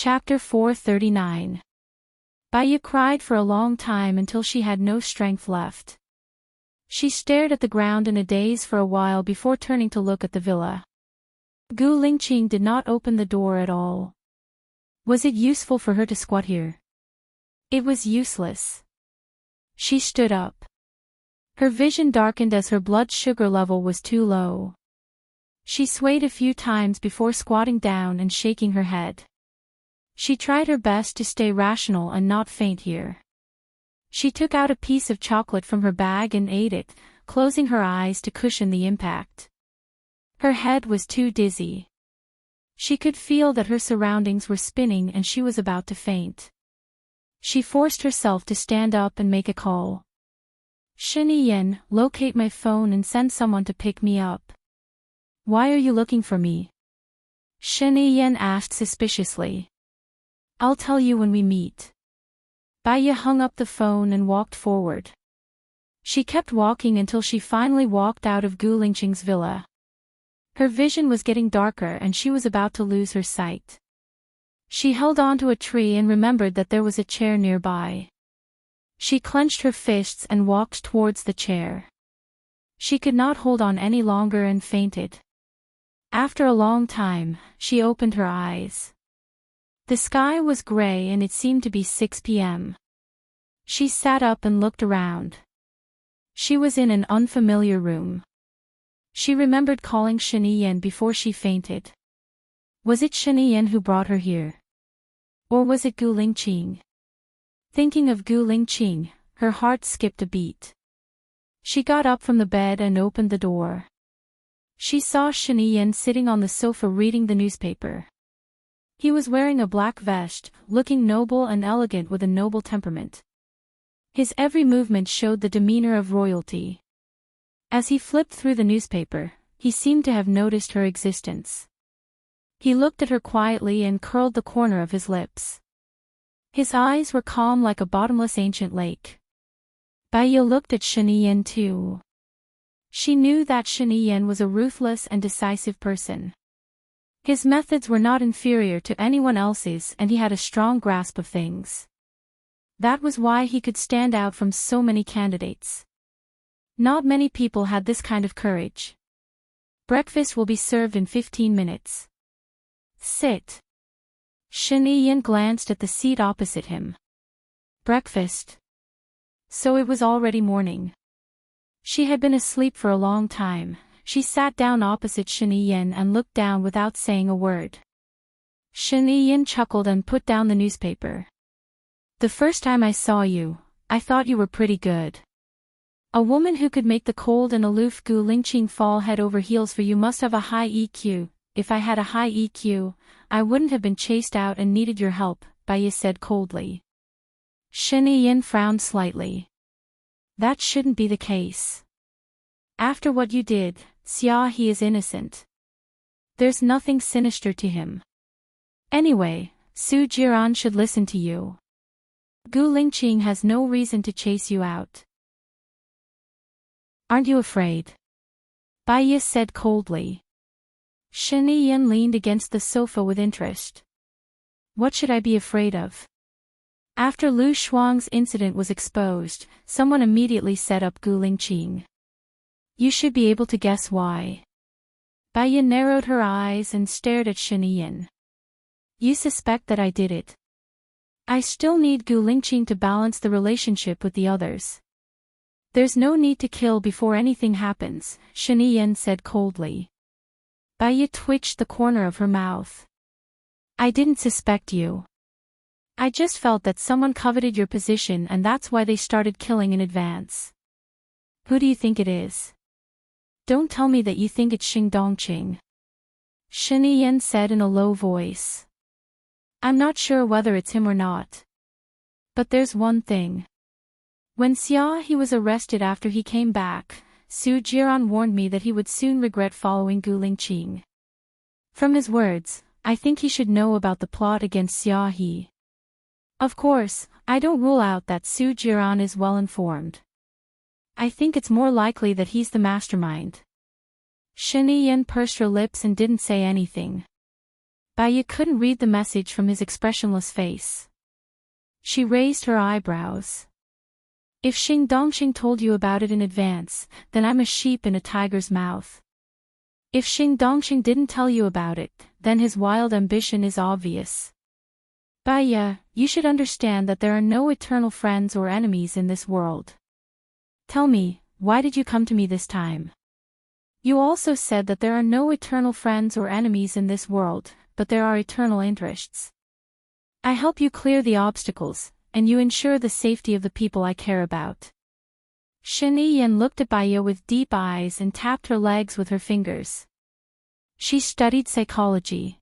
Chapter 439. Baya cried for a long time until she had no strength left. She stared at the ground in a daze for a while before turning to look at the villa. Gu Lingqing did not open the door at all. Was it useful for her to squat here? It was useless. She stood up. Her vision darkened as her blood sugar level was too low. She swayed a few times before squatting down and shaking her head. She tried her best to stay rational and not faint here. She took out a piece of chocolate from her bag and ate it, closing her eyes to cushion the impact. Her head was too dizzy. She could feel that her surroundings were spinning and she was about to faint. She forced herself to stand up and make a call. "Shiniyan, locate my phone and send someone to pick me up." "Why are you looking for me?" Shiniyan asked suspiciously. "I'll tell you when we meet." Baya hung up the phone and walked forward. She kept walking until she finally walked out of Gu Lingqing's villa. Her vision was getting darker and she was about to lose her sight. She held onto a tree and remembered that there was a chair nearby. She clenched her fists and walked towards the chair. She could not hold on any longer and fainted. After a long time, she opened her eyes. The sky was gray and it seemed to be 6 p.m. She sat up and looked around. She was in an unfamiliar room. She remembered calling Shiniyan before she fainted. Was it Shiniyan who brought her here? Or was it Gu Lingqing? Thinking of Gu Lingqing, her heart skipped a beat. She got up from the bed and opened the door. She saw Shiniyan sitting on the sofa reading the newspaper. He was wearing a black vest, looking noble and elegant with a noble temperament. His every movement showed the demeanor of royalty. As he flipped through the newspaper, he seemed to have noticed her existence. He looked at her quietly and curled the corner of his lips. His eyes were calm like a bottomless ancient lake. Baya looked at Shiniyan too. She knew that Shiniyan was a ruthless and decisive person. His methods were not inferior to anyone else's and he had a strong grasp of things. That was why he could stand out from so many candidates. Not many people had this kind of courage. "Breakfast will be served in 15 minutes. Sit." Shiniyan glanced at the seat opposite him. Breakfast? So it was already morning. She had been asleep for a long time. She sat down opposite Shiniyan and looked down without saying a word. Shiniyan chuckled and put down the newspaper. "The first time I saw you, I thought you were pretty good. A woman who could make the cold and aloof Gu Lingqing fall head over heels for you must have a high EQ. If I had a high EQ, I wouldn't have been chased out and needed your help," Baya said coldly. Shiniyan frowned slightly. "That shouldn't be the case. After what you did, Xia he is innocent. There's nothing sinister to him. Anyway, Su Jiran should listen to you. Gu Lingqing has no reason to chase you out." "Aren't you afraid?" Baya said coldly. Shiniyan leaned against the sofa with interest. "What should I be afraid of?" After Lu Shuang's incident was exposed, someone immediately set up Gu Lingqing. "You should be able to guess why." Baya narrowed her eyes and stared at Shiniyan. "You suspect that I did it?" "I still need Gu Lingqing to balance the relationship with the others." "There's no need to kill before anything happens," Shiniyan said coldly. Baya twitched the corner of her mouth. "I didn't suspect you. I just felt that someone coveted your position and that's why they started killing in advance." "Who do you think it is?" "Don't tell me that you think it's Xing Dongqing," Shiniyan said in a low voice. "I'm not sure whether it's him or not. But there's one thing. When Xia he was arrested after he came back, Su Jiran warned me that he would soon regret following Gu Lingqing. From his words, I think he should know about the plot against Xia he. Of course, I don't rule out that Su Jiran is well informed. I think it's more likely that he's the mastermind." Shiniyan pursed her lips and didn't say anything. Baya couldn't read the message from his expressionless face. She raised her eyebrows. If Xing Dongxing told you about it in advance, then I'm a sheep in a tiger's mouth. If Xing Dongxing didn't tell you about it, then his wild ambition is obvious. Baya, you should understand that there are no eternal friends or enemies in this world. Tell me, why did you come to me this time? You also said that there are no eternal friends or enemies in this world, but there are eternal interests. I help you clear the obstacles, and you ensure the safety of the people I care about. Shen Yiyan looked at Baya with deep eyes and tapped her legs with her fingers. She studied psychology.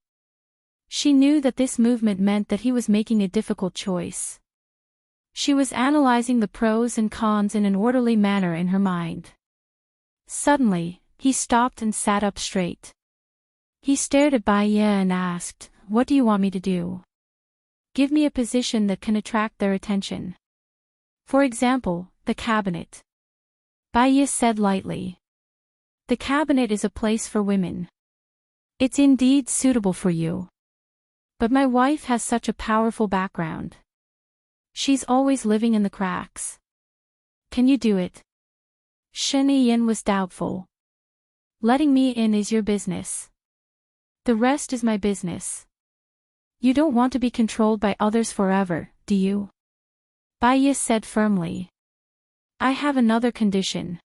She knew that this movement meant that he was making a difficult choice. She was analyzing the pros and cons in an orderly manner in her mind. Suddenly, he stopped and sat up straight. He stared at Baya and asked, "What do you want me to do? Give me a position that can attract their attention. For example, the cabinet." Baya said lightly. "The cabinet is a place for women. It's indeed suitable for you. But my wife has such a powerful background. She's always living in the cracks. Can you do it?" Shen Yiyan was doubtful. "Letting me in is your business. The rest is my business. You don't want to be controlled by others forever, do you?" Baya said firmly. "I have another condition."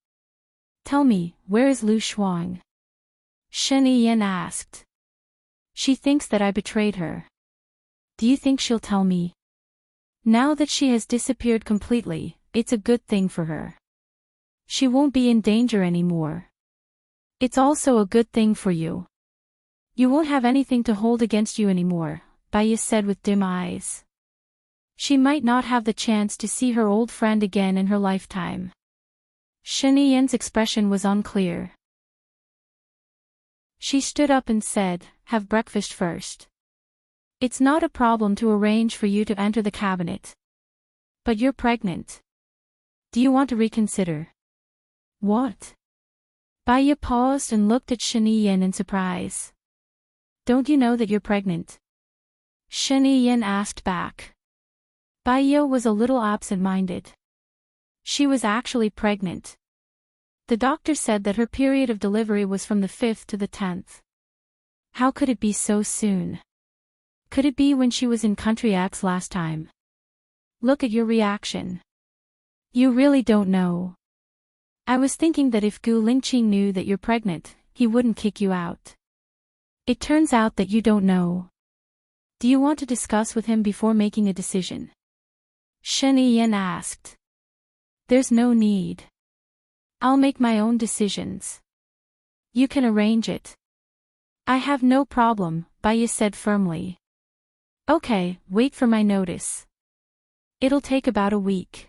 "Tell me, where is Lu Shuang?" Shen Yiyan asked. "She thinks that I betrayed her. Do you think she'll tell me?" "Now that she has disappeared completely, it's a good thing for her. She won't be in danger anymore. It's also a good thing for you. You won't have anything to hold against you anymore," Baya said with dim eyes. She might not have the chance to see her old friend again in her lifetime. Shen Yiyan's expression was unclear. She stood up and said, "Have breakfast first. It's not a problem to arrange for you to enter the cabinet. But you're pregnant. Do you want to reconsider?" "What?" Baya paused and looked at Shen Yiyan in surprise. "Don't you know that you're pregnant?" Shen Yiyan asked back. Baya was a little absent-minded. She was actually pregnant. The doctor said that her period of delivery was from the 5th to the 10th. How could it be so soon? Could it be when she was in Country X last time? Look at your reaction. You really don't know. I was thinking that if Gu Lingqing knew that you're pregnant, he wouldn't kick you out. It turns out that you don't know. Do you want to discuss with him before making a decision?" Shen Yiyan asked. "There's no need. I'll make my own decisions. You can arrange it." "I have no problem," Baya said firmly. "Okay, wait for my notice. It'll take about a week."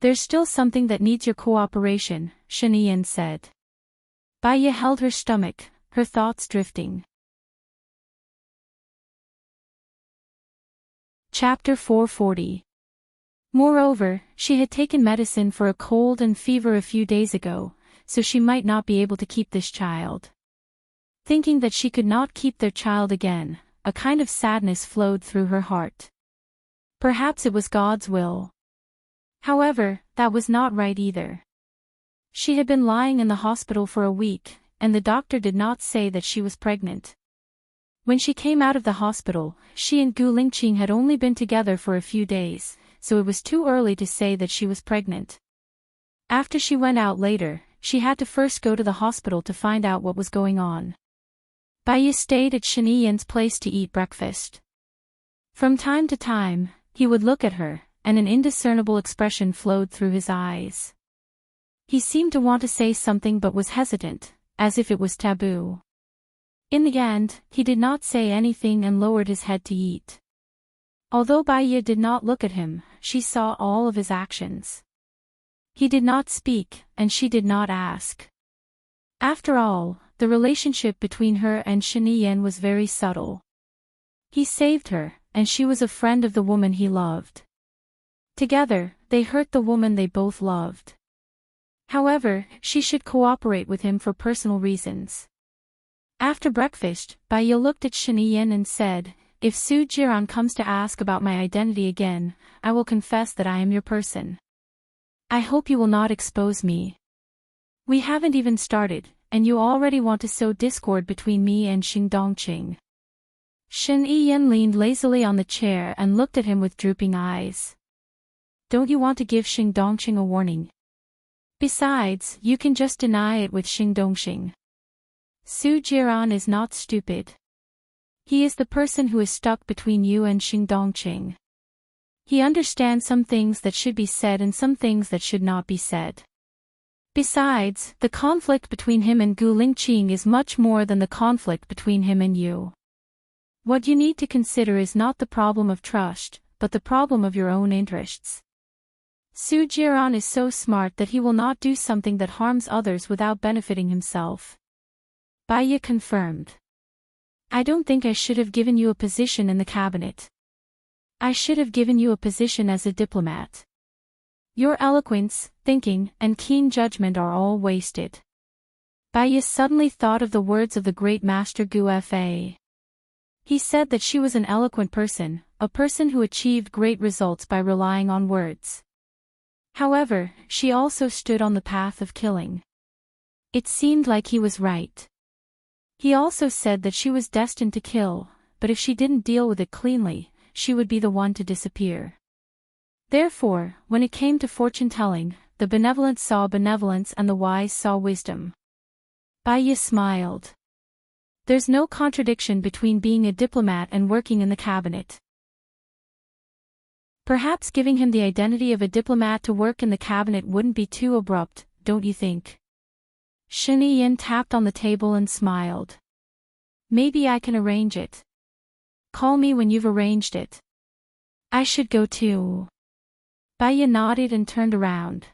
"There's still something that needs your cooperation," Shen Yiyan said. Baya held her stomach, her thoughts drifting. Chapter 440. Moreover, she had taken medicine for a cold and fever a few days ago, so she might not be able to keep this child. Thinking that she could not keep their child again, a kind of sadness flowed through her heart. Perhaps it was God's will. However, that was not right either. She had been lying in the hospital for a week, and the doctor did not say that she was pregnant. When she came out of the hospital, she and Gu Lingqing had only been together for a few days, so it was too early to say that she was pregnant. After she went out later, she had to first go to the hospital to find out what was going on. Baya stayed at Shen Yiyan's place to eat breakfast. From time to time, he would look at her, and an indiscernible expression flowed through his eyes. He seemed to want to say something but was hesitant, as if it was taboo. In the end, he did not say anything and lowered his head to eat. Although Baya did not look at him, she saw all of his actions. He did not speak, and she did not ask. After all, the relationship between her and Shen Yiyan was very subtle. He saved her, and she was a friend of the woman he loved. Together, they hurt the woman they both loved. However, she should cooperate with him for personal reasons. After breakfast, Bai looked at Shen Yin and said, "If Su Jiran comes to ask about my identity again, I will confess that I am your person. I hope you will not expose me. We haven't even started, and you already want to sow discord between me and Xing Dongqing." Shen Yin leaned lazily on the chair and looked at him with drooping eyes. "Don't you want to give Xing Dongqing a warning? Besides, you can just deny it with Xing Dongqing. Su Jiran is not stupid. He is the person who is stuck between you and Xing Dongqing. He understands some things that should be said and some things that should not be said. Besides, the conflict between him and Gu Lingqing is much more than the conflict between him and you. What you need to consider is not the problem of trust, but the problem of your own interests. Su Jiran is so smart that he will not do something that harms others without benefiting himself." Bai confirmed. "I don't think I should have given you a position in the cabinet. I should have given you a position as a diplomat. Your eloquence, thinking, and keen judgment are all wasted." Bai suddenly thought of the words of the great master Gu Fa. He said that she was an eloquent person, a person who achieved great results by relying on words. However, she also stood on the path of killing. It seemed like he was right. He also said that she was destined to kill, but if she didn't deal with it cleanly, she would be the one to disappear. Therefore, when it came to fortune-telling, the benevolent saw benevolence and the wise saw wisdom. Bai smiled. There's no contradiction between being a diplomat and working in the cabinet. Perhaps giving him the identity of a diplomat to work in the cabinet wouldn't be too abrupt, don't you think? Shen Yin tapped on the table and smiled. "Maybe I can arrange it. Call me when you've arranged it. I should go too." Bai nodded and turned around.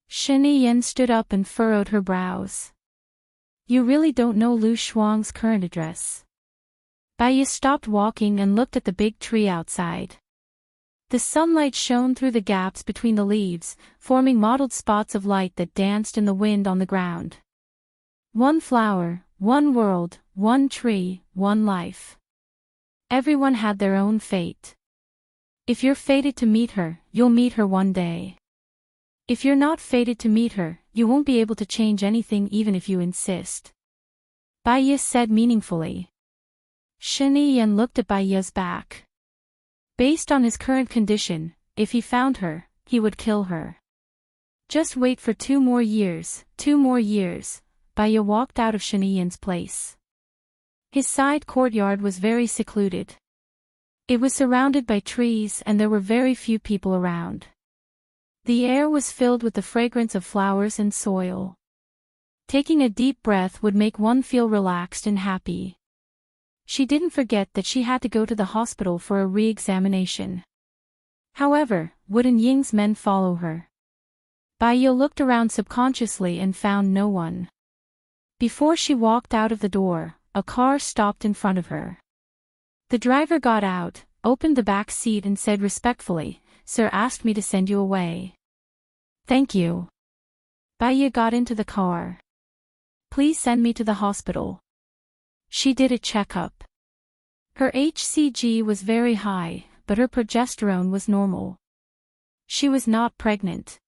Shen Yin stood up and furrowed her brows. "You really don't know Lu Shuang's current address?" Bai stopped walking and looked at the big tree outside. The sunlight shone through the gaps between the leaves, forming mottled spots of light that danced in the wind on the ground. One flower, one world, one tree, one life. Everyone had their own fate. If you're fated to meet her, you'll meet her one day. If you're not fated to meet her, you won't be able to change anything even if you insist. Bai said meaningfully. Shen Yin looked at Bai's back. Based on his current condition, if he found her, he would kill her. Just wait for 2 more years, 2 more years. Bai walked out of Shen Yin's place. His side courtyard was very secluded. It was surrounded by trees and there were very few people around. The air was filled with the fragrance of flowers and soil. Taking a deep breath would make one feel relaxed and happy. She didn't forget that she had to go to the hospital for a re-examination. However, wouldn't Ying's men follow her? Bai looked around subconsciously and found no one. Before she walked out of the door, a car stopped in front of her. The driver got out, opened the back seat and said respectfully, "Sir asked me to send you away." "Thank you." Bai got into the car. "Please send me to the hospital." She did a checkup. Her HCG was very high, but her progesterone was normal. She was not pregnant.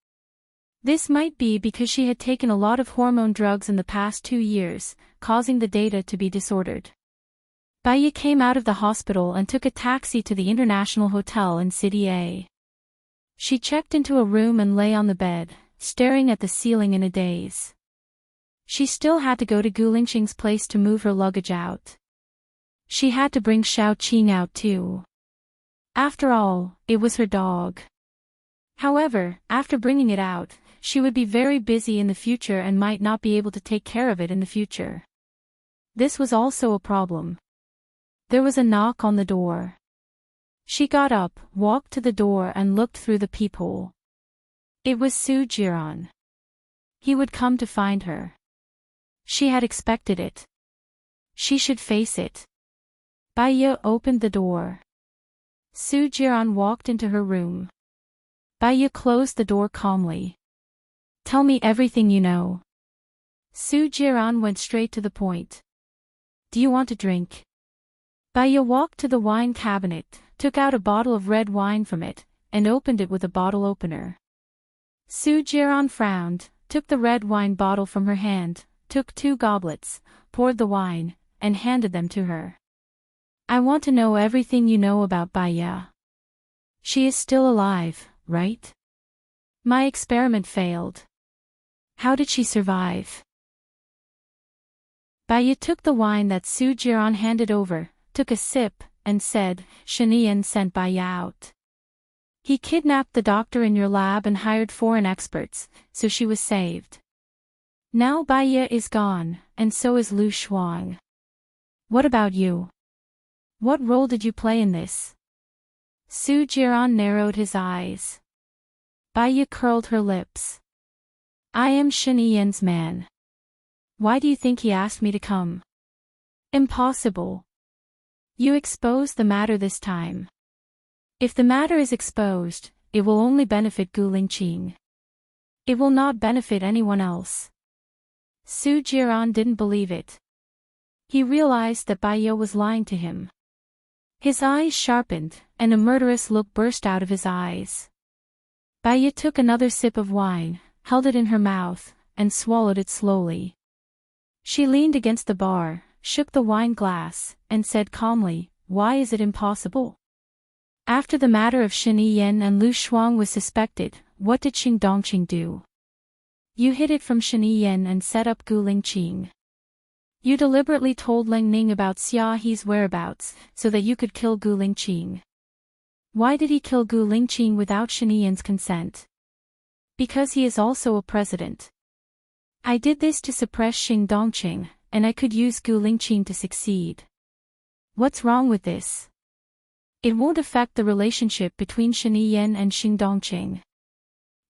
This might be because she had taken a lot of hormone drugs in the past 2 years, causing the data to be disordered. Bai came out of the hospital and took a taxi to the International Hotel in City A. She checked into a room and lay on the bed, staring at the ceiling in a daze. She still had to go to Gu Lingqing's place to move her luggage out. She had to bring Xiao Qing out too. After all, it was her dog. However, after bringing it out, she would be very busy in the future and might not be able to take care of it in the future. This was also a problem. There was a knock on the door. She got up, walked to the door and looked through the peephole. It was Su Jiran. He would come to find her. She had expected it. She should face it. Bai opened the door. Su Jiran walked into her room. Bai closed the door calmly. "Tell me everything you know." Su Jiran went straight to the point. Do you want a drink? Baya walked to the wine cabinet, took out a bottle of red wine from it, and opened it with a bottle opener. Su Jiran frowned, took the red wine bottle from her hand, took 2 goblets, poured the wine, and handed them to her. I want to know everything you know about Baya. She is still alive, right? My experiment failed. How did she survive? Baya took the wine that Su Jiran handed over, took a sip, and said, Shinian sent Baya out. He kidnapped the doctor in your lab and hired foreign experts, so she was saved. Now Baya is gone, and so is Lu Shuang. What about you? What role did you play in this? Su Jiran narrowed his eyes. Baya curled her lips. I am Shinian's man. Why do you think he asked me to come? Impossible. You exposed the matter this time. If the matter is exposed, it will only benefit Gu Lingqing. It will not benefit anyone else. Su Jiran didn't believe it. He realized that Baya was lying to him. His eyes sharpened, and a murderous look burst out of his eyes. Baya took another sip of wine, held it in her mouth, and swallowed it slowly. She leaned against the bar, shook the wine glass, and said calmly, Why is it impossible? After the matter of Shin Yiyan and Lu Shuang was suspected, what did Xing Dongqing do? You hid it from Shin Yiyan and set up Gu Lingqing. You deliberately told Leng Ning about Xia He's whereabouts, so that you could kill Gu Lingqing. Why did he kill Gu Lingqing without Shin Yiyan's consent? Because he is also a president. I did this to suppress Xing Dongqing, and I could use Gu Lingqing to succeed. What's wrong with this? It won't affect the relationship between Shin Yiyan and Xing Dongqing.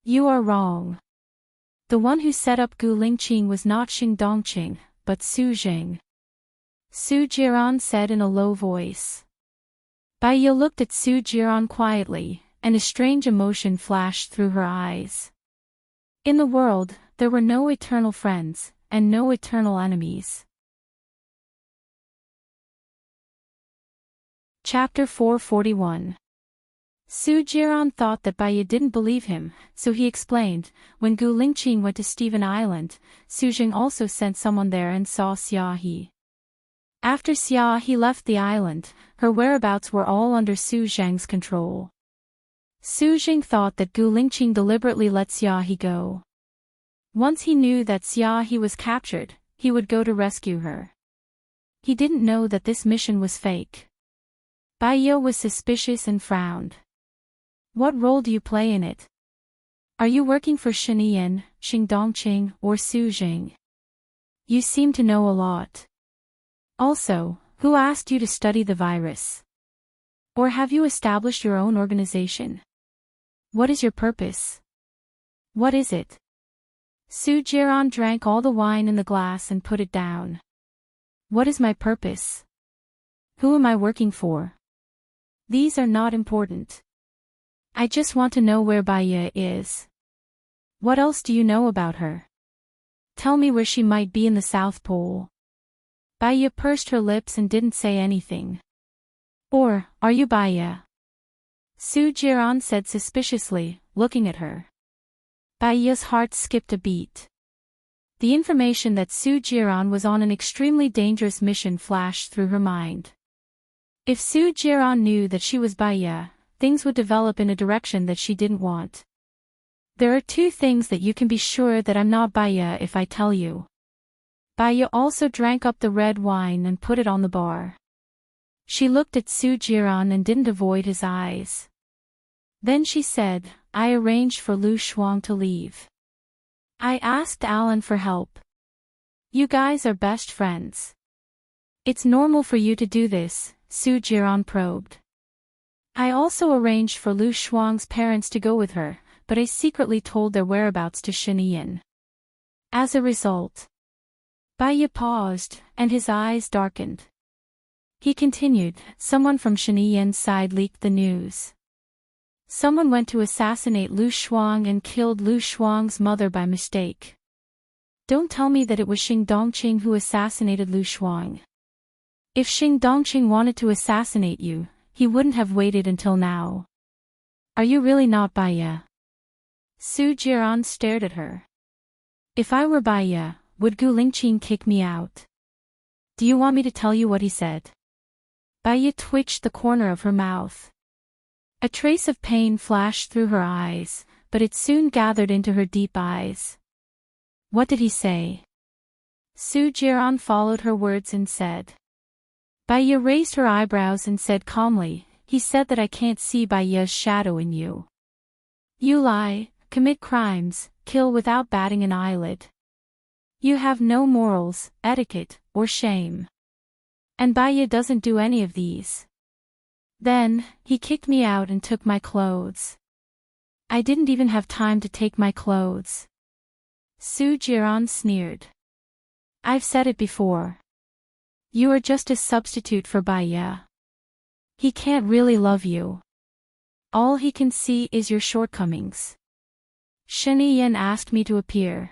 You are wrong. The one who set up Gu Lingqing was not Xing Dongqing, but Su Jing. Su Jiran said in a low voice. Baya looked at Su Jiran quietly, and a strange emotion flashed through her eyes. In the world, there were no eternal friends, and no eternal enemies. Chapter 441. Su Jiran thought that Baya didn't believe him, so he explained, when Gu Lingqing went to Steven Island, Su Jing also sent someone there and saw Xia He. After Xia He left the island, her whereabouts were all under Su Zheng's control. Su Jing thought that Gu Lingqing deliberately let Xia He go. Once he knew that Xia He was captured, he would go to rescue her. He didn't know that this mission was fake. Baya was suspicious and frowned. What role do you play in it? Are you working for Shin Yiyan, Xing Dongqing, or Su Jing? You seem to know a lot. Also, who asked you to study the virus? Or have you established your own organization? What is your purpose? What is it? Su Jiran drank all the wine in the glass and put it down. What is my purpose? Who am I working for? These are not important. I just want to know where Baya is. What else do you know about her? Tell me where she might be in the South Pole. Baya pursed her lips and didn't say anything. Or, are you Baya? Su Jiran said suspiciously, looking at her. Baya's heart skipped a beat. The information that Su Jiran was on an extremely dangerous mission flashed through her mind. If Su Jiran knew that she was Baya, things would develop in a direction that she didn't want. There are 2 things that you can be sure that I'm not Baya if I tell you. Baya also drank up the red wine and put it on the bar. She looked at Su Jiran and didn't avoid his eyes. Then she said, I arranged for Lu Shuang to leave. I asked Alan for help. You guys are best friends. It's normal for you to do this, Su Jiran probed. I also arranged for Lu Shuang's parents to go with her, but I secretly told their whereabouts to Shin Yiyan. As a result, Baya paused, and his eyes darkened. He continued, someone from Shin Yiyan's side leaked the news. Someone went to assassinate Lu Shuang and killed Lu Shuang's mother by mistake. Don't tell me that it was Xing Dongqing who assassinated Lu Shuang. If Xing Dongqing wanted to assassinate you, he wouldn't have waited until now. Are you really not Baiya? Su Jiran stared at her. If I were Baiya, would Gu Lingqing kick me out? Do you want me to tell you what he said? Baiya twitched the corner of her mouth. A trace of pain flashed through her eyes, but it soon gathered into her deep eyes. What did he say? Su Jiran followed her words and said. Baiya raised her eyebrows and said calmly, he said that I can't see Baiya's shadow in you. You lie, commit crimes, kill without batting an eyelid. You have no morals, etiquette, or shame. And Baiya doesn't do any of these. Then, he kicked me out and took my clothes. I didn't even have time to take my clothes. Su Jiran sneered. I've said it before. You are just a substitute for Baiya. He can't really love you. All he can see is your shortcomings. Shen Yan asked me to appear.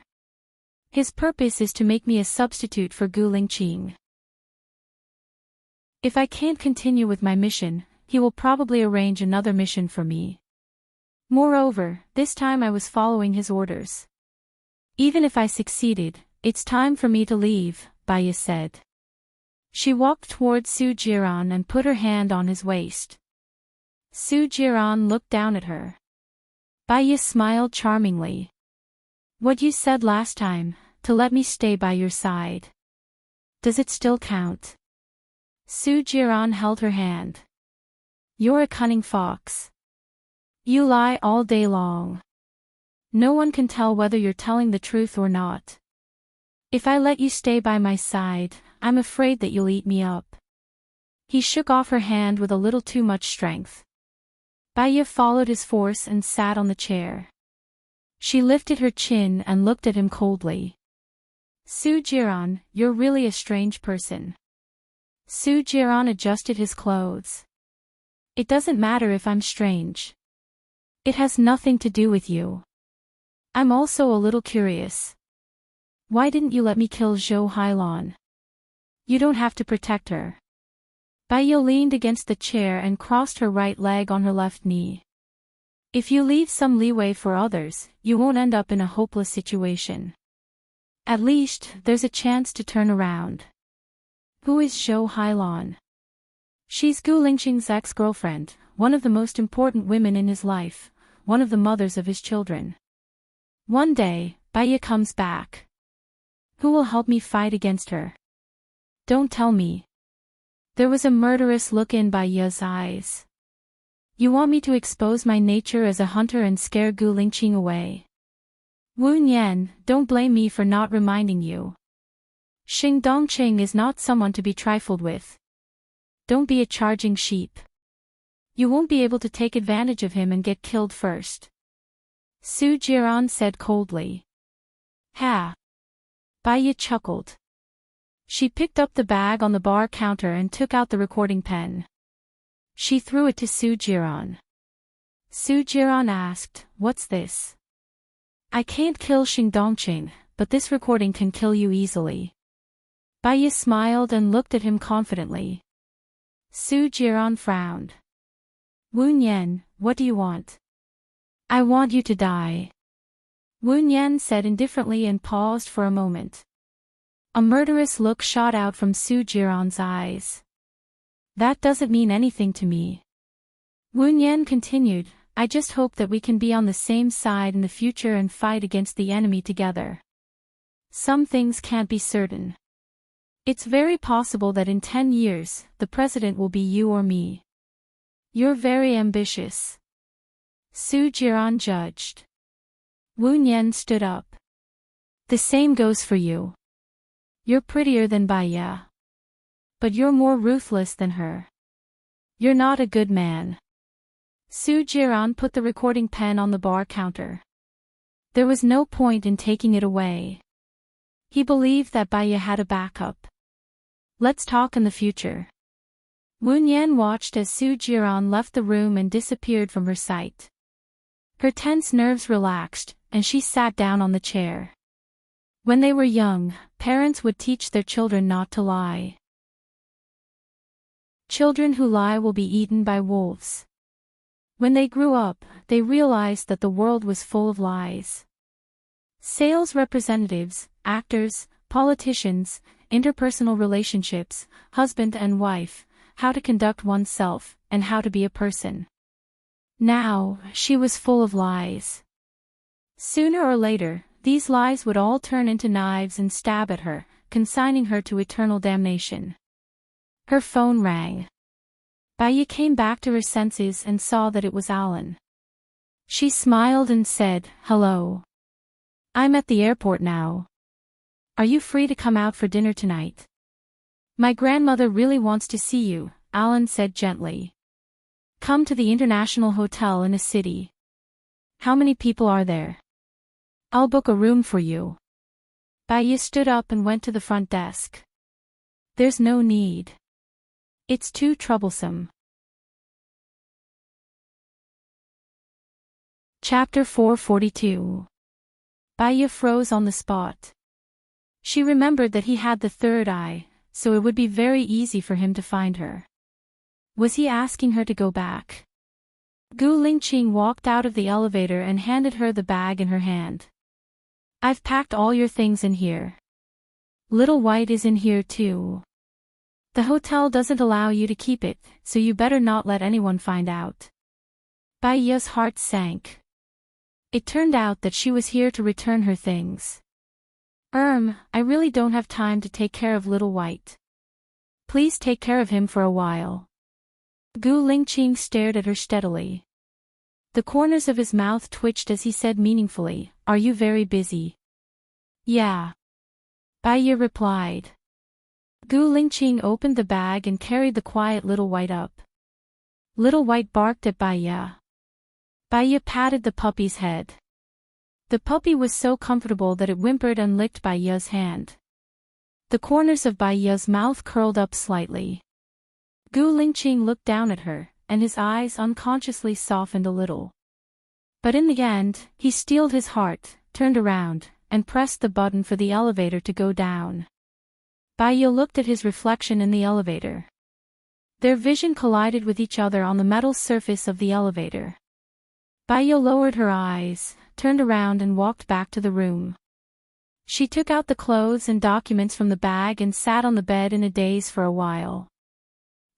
His purpose is to make me a substitute for Gu Lingqing. If I can't continue with my mission, he will probably arrange another mission for me. Moreover, this time I was following his orders. Even if I succeeded, it's time for me to leave, Baiya said. She walked toward Su Jiran and put her hand on his waist. Su Jiran looked down at her. Baiya smiled charmingly. What you said last time, to let me stay by your side. Does it still count? Su Jiran held her hand. You're a cunning fox. You lie all day long. No one can tell whether you're telling the truth or not. If I let you stay by my side, I'm afraid that you'll eat me up. He shook off her hand with a little too much strength. Baiya followed his force and sat on the chair. She lifted her chin and looked at him coldly. Su Jiran, you're really a strange person. Su Jiran adjusted his clothes. It doesn't matter if I'm strange. It has nothing to do with you. I'm also a little curious. Why didn't you let me kill Zhou Hailon? You don't have to protect her. Baiya leaned against the chair and crossed her right leg on her left knee. If you leave some leeway for others, you won't end up in a hopeless situation. At least, there's a chance to turn around. Who is Zhou Hailon? She's Gu Lingqing's ex-girlfriend, one of the most important women in his life, one of the mothers of his children. One day, Baiya comes back. Who will help me fight against her? Don't tell me. There was a murderous look in Baiya's eyes. You want me to expose my nature as a hunter and scare Gu Lingqing away? Wu Nian, don't blame me for not reminding you. Xing Dongqing is not someone to be trifled with. Don't be a charging sheep. You won't be able to take advantage of him and get killed first. Su Jiran said coldly. Ha! Baiya chuckled. She picked up the bag on the bar counter and took out the recording pen. She threw it to Su Jiran. Su Jiran asked, "What's this?" "I can't kill Xing Dongqing, but this recording can kill you easily." Baiya smiled and looked at him confidently. Su Jiran frowned. "Wu Nian, what do you want?" "I want you to die." Wu Nian said indifferently and paused for a moment. A murderous look shot out from Su Jiran's eyes. "That doesn't mean anything to me." Wu Nian continued, "I just hope that we can be on the same side in the future and fight against the enemy together. Some things can't be certain. It's very possible that in 10 years, the president will be you or me. You're very ambitious." Su Jiran judged. Wu Nian stood up. "The same goes for you. You're prettier than Baiya. But you're more ruthless than her. You're not a good man." Su Jiran put the recording pen on the bar counter. There was no point in taking it away. He believed that Baiya had a backup. "Let's talk in the future." Wu Nian watched as Su Jiran left the room and disappeared from her sight. Her tense nerves relaxed, and she sat down on the chair. When they were young, parents would teach their children not to lie. Children who lie will be eaten by wolves. When they grew up, they realized that the world was full of lies. Sales representatives, actors, politicians, interpersonal relationships, husband and wife, how to conduct oneself, and how to be a person. Now, she was full of lies. Sooner or later, these lies would all turn into knives and stab at her, consigning her to eternal damnation. Her phone rang. Baya came back to her senses and saw that it was Alan. She smiled and said, "Hello. I'm at the airport now. Are you free to come out for dinner tonight?" "My grandmother really wants to see you," Alan said gently. "Come to the International Hotel in the city." "How many people are there?" "I'll book a room for you." Baya stood up and went to the front desk. "There's no need. It's too troublesome." Chapter 442. Baya froze on the spot. She remembered that he had the third eye, so it would be very easy for him to find her. Was he asking her to go back? Gu Lingqing walked out of the elevator and handed her the bag in her hand. "I've packed all your things in here. Little White is in here too. The hotel doesn't allow you to keep it, so you better not let anyone find out." Baya's heart sank. It turned out that she was here to return her things. I really don't have time to take care of Little White. Please take care of him for a while." Gu Lingqing stared at her steadily. The corners of his mouth twitched as he said meaningfully, "Are you very busy?" "Yeah." Baya replied. Gu Lingqing opened the bag and carried the quiet Little White up. Little White barked at Baya. Baya patted the puppy's head. The puppy was so comfortable that it whimpered and licked Baya's hand. The corners of Baya's mouth curled up slightly. Gu Lingqing looked down at her, and his eyes unconsciously softened a little. But in the end, he steeled his heart, turned around, and pressed the button for the elevator to go down. Baya looked at his reflection in the elevator. Their vision collided with each other on the metal surface of the elevator. Baya lowered her eyes, turned around and walked back to the room. She took out the clothes and documents from the bag and sat on the bed in a daze for a while.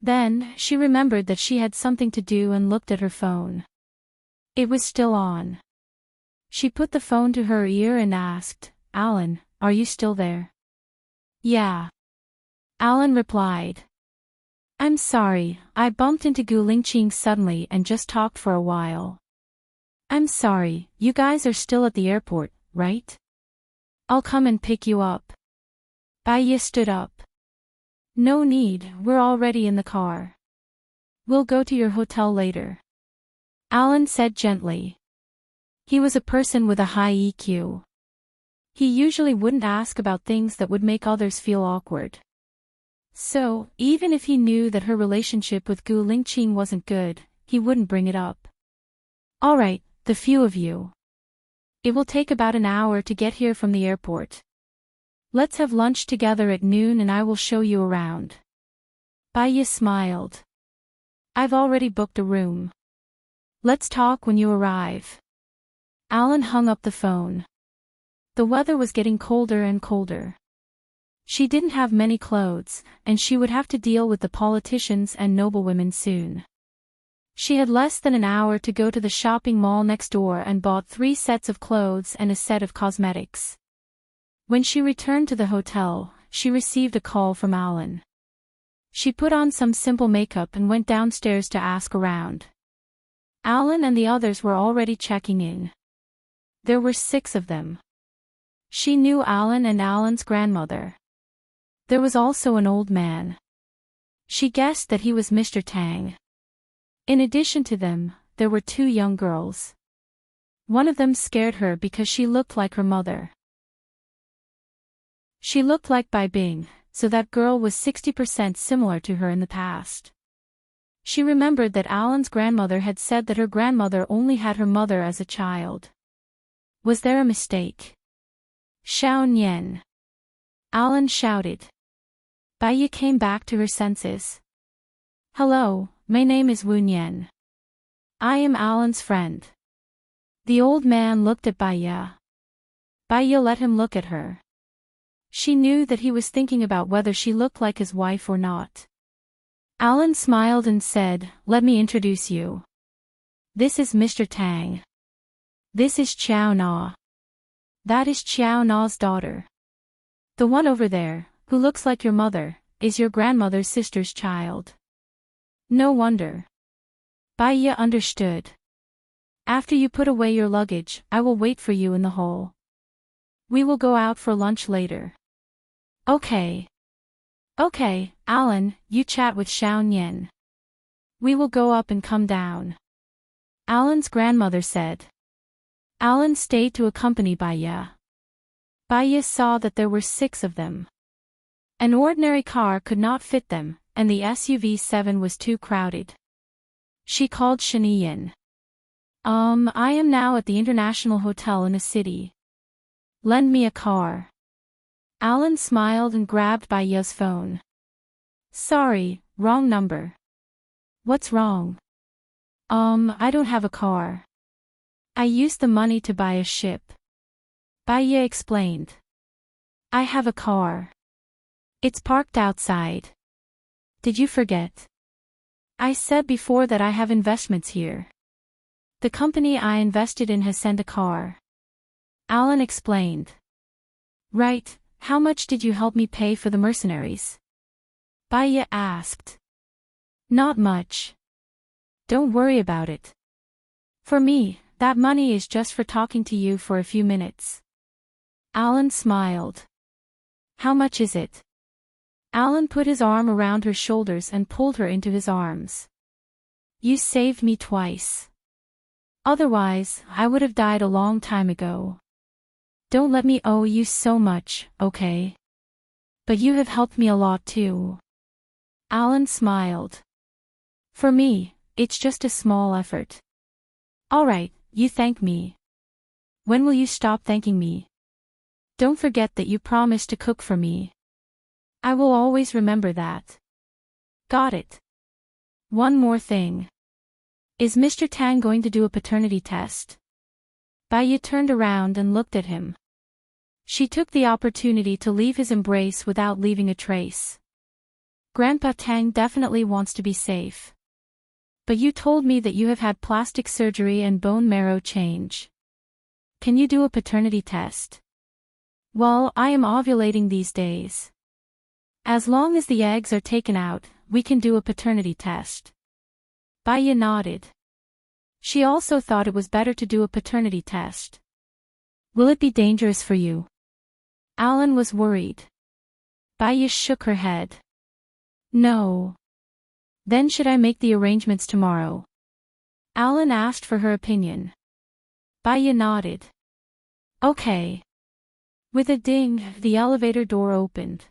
Then, she remembered that she had something to do and looked at her phone. It was still on. She put the phone to her ear and asked, "Alan, are you still there?" "Yeah." Alan replied. "I'm sorry, I bumped into Gu Lingqing suddenly and just talked for a while." "I'm sorry, you guys are still at the airport, right? I'll come and pick you up." Baya stood up. "No need, we're already in the car. We'll go to your hotel later," Alan said gently. He was a person with a high EQ. He usually wouldn't ask about things that would make others feel awkward. So, even if he knew that her relationship with Gu Lingqing wasn't good, he wouldn't bring it up. "All right, the few of you. It will take about an hour to get here from the airport. Let's have lunch together at noon and I will show you around." Baya smiled. "I've already booked a room. Let's talk when you arrive." Alan hung up the phone. The weather was getting colder and colder. She didn't have many clothes, and she would have to deal with the politicians and noblewomen soon. She had less than an hour to go to the shopping mall next door and bought 3 sets of clothes and a set of cosmetics. When she returned to the hotel, she received a call from Alan. She put on some simple makeup and went downstairs to ask around. Alan and the others were already checking in. There were 6 of them. She knew Alan and Alan's grandmother. There was also an old man. She guessed that he was Mr. Tang. In addition to them, there were 2 young girls. One of them scared her because she looked like her mother. She looked like Bai Bing, so that girl was 60% similar to her in the past. She remembered that Alan's grandmother had said that her grandmother only had her mother as a child. Was there a mistake? "Xiao Nian!" Alan shouted. Baya came back to her senses. Hello, my name is Wu Nian. I am Alan's friend. The old man looked at Baya. Baya let him look at her. She knew that he was thinking about whether she looked like his wife or not. Alan smiled and said, "Let me introduce you. This is Mr. Tang. This is Chiao Na. That is Chiao Na's daughter. The one over there, who looks like your mother, is your grandmother's sister's child." No wonder. Baya understood. "After you put away your luggage, I will wait for you in the hall. We will go out for lunch later." Okay. Okay, Alan, you chat with Xiao Nian. We will go up and come down. Alan's grandmother said. Alan stayed to accompany Baya. Baya saw that there were 6 of them. An ordinary car could not fit them, and the SUV-7 was too crowded. She called Shaniyan. I am now at the International Hotel in a city. Lend me a car." Alan smiled and grabbed Baya's phone. "Sorry, wrong number." "What's wrong?" I don't have a car. I used the money to buy a ship." Baya explained. "I have a car. It's parked outside. Did you forget? I said before that I have investments here. The company I invested in has sent a car." Alan explained. "Right, how much did you help me pay for the mercenaries?" Baya asked. "Not much. Don't worry about it. For me, that money is just for talking to you for a few minutes." Alan smiled. "How much is it?" Alan put his arm around her shoulders and pulled her into his arms. "You saved me twice. Otherwise, I would have died a long time ago. Don't let me owe you so much, okay? But you have helped me a lot too." Alan smiled. "For me, it's just a small effort." "Alright, you thank me. When will you stop thanking me? Don't forget that you promised to cook for me." "I will always remember that." "Got it. One more thing. Is Mr. Tang going to do a paternity test?" Baya turned around and looked at him. She took the opportunity to leave his embrace without leaving a trace. "Grandpa Tang definitely wants to be safe. But you told me that you have had plastic surgery and bone marrow change. Can you do a paternity test?" "Well, I am ovulating these days. As long as the eggs are taken out, we can do a paternity test." Baya nodded. She also thought it was better to do a paternity test. "Will it be dangerous for you?" Alan was worried. Baya shook her head. "No." "Then should I make the arrangements tomorrow?" Alan asked for her opinion. Baya nodded. "Okay." With a ding, the elevator door opened.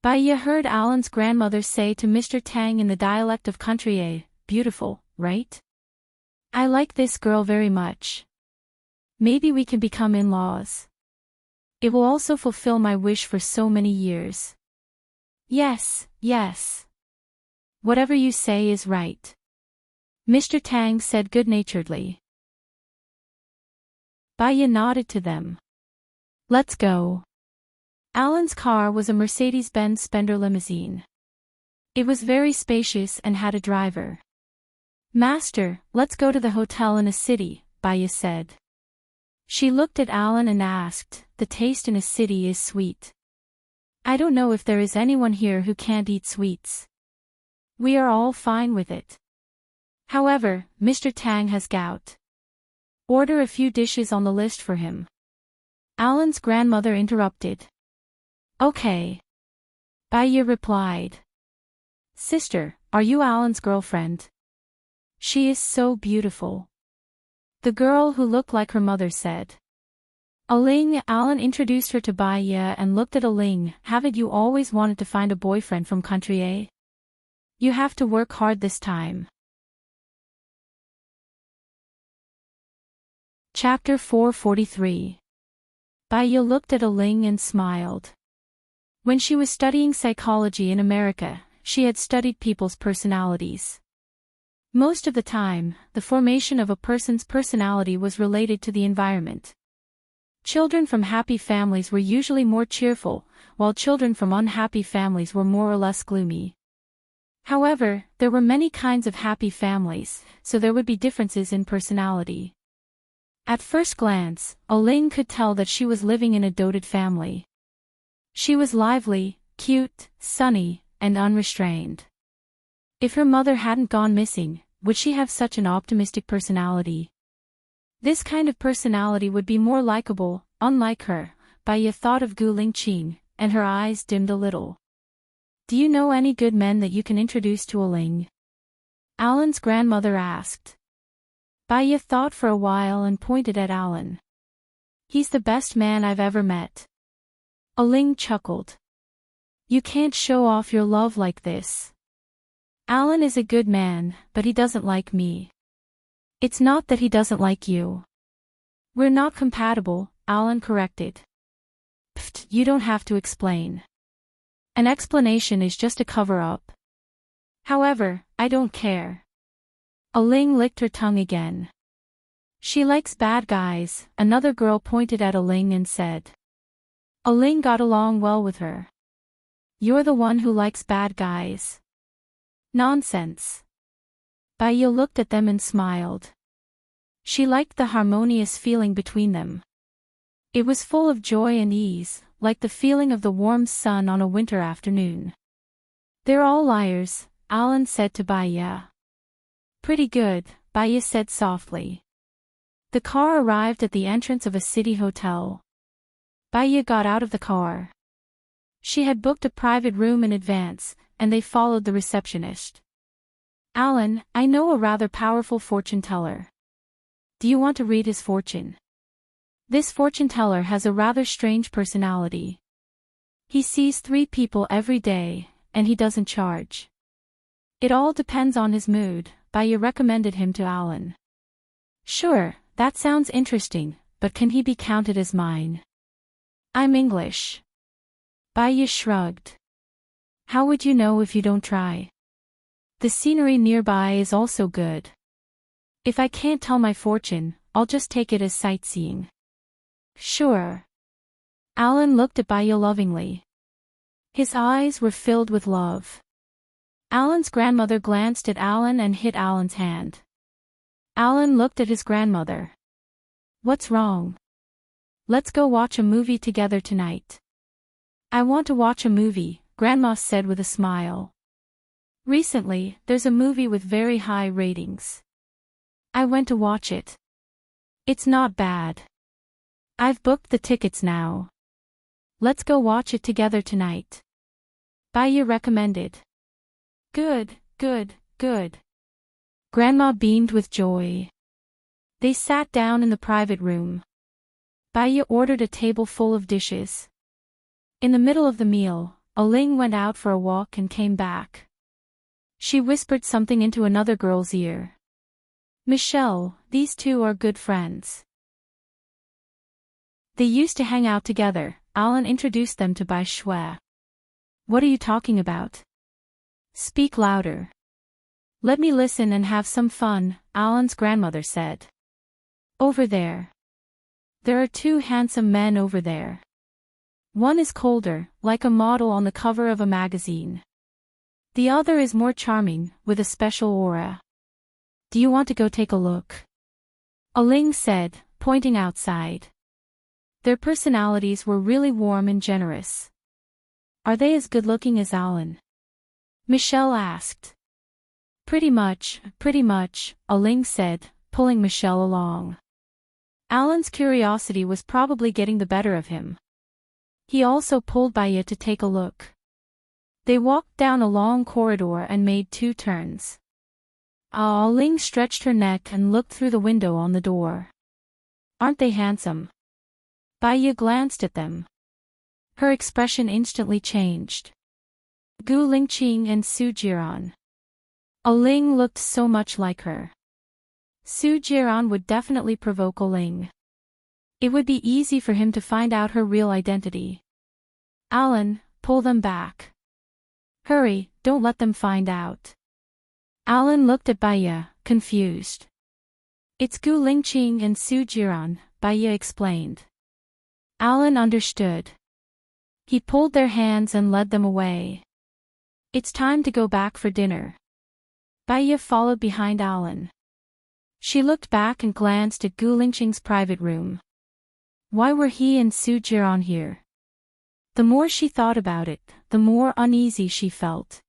Baya heard Alan's grandmother say to Mr. Tang in the dialect of country A, "Beautiful, right? I like this girl very much. Maybe we can become in-laws. It will also fulfill my wish for so many years." "Yes, yes. Whatever you say is right," Mr. Tang said good-naturedly. Baya nodded to them. "Let's go." Alan's car was a Mercedes-Benz Spender limousine. It was very spacious and had a driver. "Master, let's go to the hotel in a city," Baya said. She looked at Alan and asked, "The taste in a city is sweet. I don't know if there is anyone here who can't eat sweets. We are all fine with it. However, Mr. Tang has gout. Order a few dishes on the list for him." Alan's grandmother interrupted. "Okay." Baya replied. "Sister, are you Alan's girlfriend? She is so beautiful." The girl who looked like her mother said. Aling. Alan introduced her to Baya and looked at Aling. "Haven't you always wanted to find a boyfriend from country A? You have to work hard this time." Chapter 443. Baya looked at Aling and smiled. When she was studying psychology in America, she had studied people's personalities. Most of the time, the formation of a person's personality was related to the environment. Children from happy families were usually more cheerful, while children from unhappy families were more or less gloomy. However, there were many kinds of happy families, so there would be differences in personality. At first glance, Aling could tell that she was living in a doted family. She was lively, cute, sunny, and unrestrained. If her mother hadn't gone missing, would she have such an optimistic personality? This kind of personality would be more likable, unlike her. Baya thought of Gu Lingqing, and her eyes dimmed a little. Do you know any good men that you can introduce to Aling? Alan's grandmother asked. Baya thought for a while and pointed at Alan. He's the best man I've ever met. Aling chuckled. You can't show off your love like this. Alan is a good man, but he doesn't like me. It's not that he doesn't like you. We're not compatible, Alan corrected. Pfft, you don't have to explain. An explanation is just a cover-up. However, I don't care. Aling licked her tongue again. She likes bad guys, another girl pointed at Aling and said. Aling got along well with her. You're the one who likes bad guys. Nonsense. Baya looked at them and smiled. She liked the harmonious feeling between them. It was full of joy and ease, like the feeling of the warm sun on a winter afternoon. They're all liars, Alan said to Baya. Pretty good, Baya said softly. The car arrived at the entrance of a city hotel. Baya got out of the car. She had booked a private room in advance, and they followed the receptionist. Alan, I know a rather powerful fortune teller. Do you want to read his fortune? This fortune teller has a rather strange personality. He sees 3 people every day, and he doesn't charge. It all depends on his mood, Baya recommended him to Alan. Sure, that sounds interesting, but can he be counted as mine? I'm English. Baya shrugged. How would you know if you don't try? The scenery nearby is also good. If I can't tell my fortune, I'll just take it as sightseeing. Sure. Alan looked at Baya lovingly. His eyes were filled with love. Alan's grandmother glanced at Alan and hit Alan's hand. Alan looked at his grandmother. What's wrong? Let's go watch a movie together tonight. I want to watch a movie, Grandma said with a smile. Recently, there's a movie with very high ratings. I went to watch it. It's not bad. I've booked the tickets now. Let's go watch it together tonight. Baya recommended. Good, good, good. Grandma beamed with joy. They sat down in the private room. Baya ordered a table full of dishes. In the middle of the meal, Aling went out for a walk and came back. She whispered something into another girl's ear. Michelle, these two are good friends. They used to hang out together, Alan introduced them to Bai Shui. What are you talking about? Speak louder. Let me listen and have some fun, Alan's grandmother said. Over there. There are 2 handsome men over there. One is colder, like a model on the cover of a magazine. The other is more charming, with a special aura. Do you want to go take a look? Aling said, pointing outside. Their personalities were really warm and generous. Are they as good-looking as Alan? Michelle asked. Pretty much, Aling said, pulling Michelle along. Alan's curiosity was probably getting the better of him. He also pulled Baya to take a look. They walked down a long corridor and made 2 turns. Aling stretched her neck and looked through the window on the door. Aren't they handsome? Baya glanced at them. Her expression instantly changed. Gu Lingqing and Su Jiran. Aling looked so much like her. Su Jiran would definitely provoke Aling. It would be easy for him to find out her real identity. Alan, pull them back. Hurry, don't let them find out. Alan looked at Baya, confused. It's Gu Lingqing and Su Jiran, Baya explained. Alan understood. He pulled their hands and led them away. It's time to go back for dinner. Baya followed behind Alan. She looked back and glanced at Gu Lingqing's private room. Why were he and Su Jiran here? The more she thought about it, the more uneasy she felt.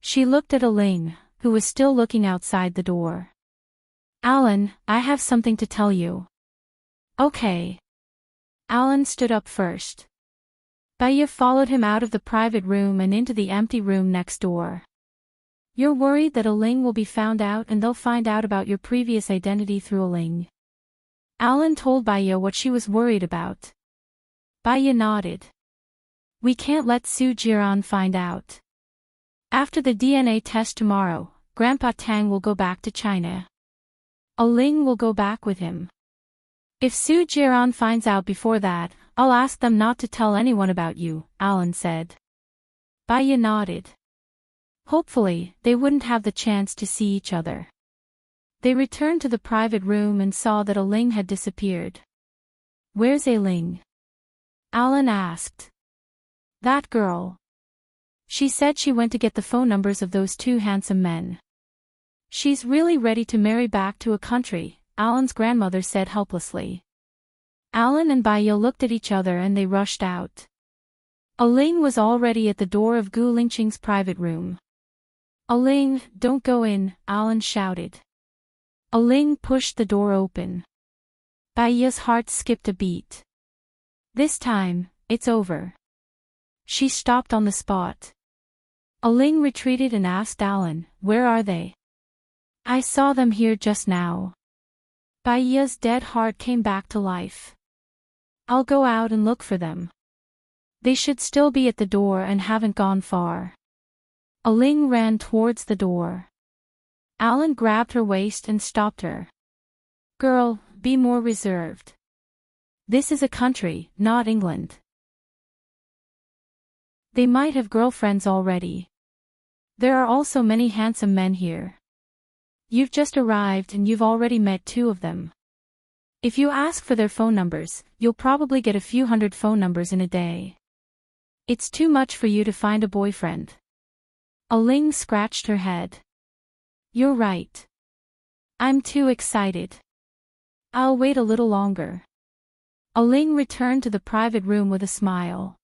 She looked at Aling, who was still looking outside the door. Alan, I have something to tell you. Okay. Alan stood up first. Baya followed him out of the private room and into the empty room next door. You're worried that Aling will be found out and they'll find out about your previous identity through Aling. Alan told Baya what she was worried about. Baya nodded. We can't let Su Jiran find out. After the DNA test tomorrow, Grandpa Tang will go back to China. Aling will go back with him. If Su Jiran finds out before that, I'll ask them not to tell anyone about you, Alan said. Baya nodded. Hopefully, they wouldn't have the chance to see each other. They returned to the private room and saw that Aling had disappeared. Where's Aling? Alan asked. That girl. She said she went to get the phone numbers of those two handsome men. She's really ready to marry back to a country, Alan's grandmother said helplessly. Alan and Baya looked at each other and they rushed out. Aling was already at the door of Gu Lingqing's private room. Aling, don't go in, Alan shouted. Aling pushed the door open. Baya's heart skipped a beat. This time, it's over. She stopped on the spot. Aling retreated and asked Alan, where are they? I saw them here just now. Baya's dead heart came back to life. I'll go out and look for them. They should still be at the door and haven't gone far. Aling ran towards the door. Alan grabbed her waist and stopped her. Girl, be more reserved. This is a country, not England. They might have girlfriends already. There are also many handsome men here. You've just arrived and you've already met two of them. If you ask for their phone numbers, you'll probably get a few hundred phone numbers in a day. It's too much for you to find a boyfriend. Aling scratched her head. You're right. I'm too excited. I'll wait a little longer. Aling returned to the private room with a smile.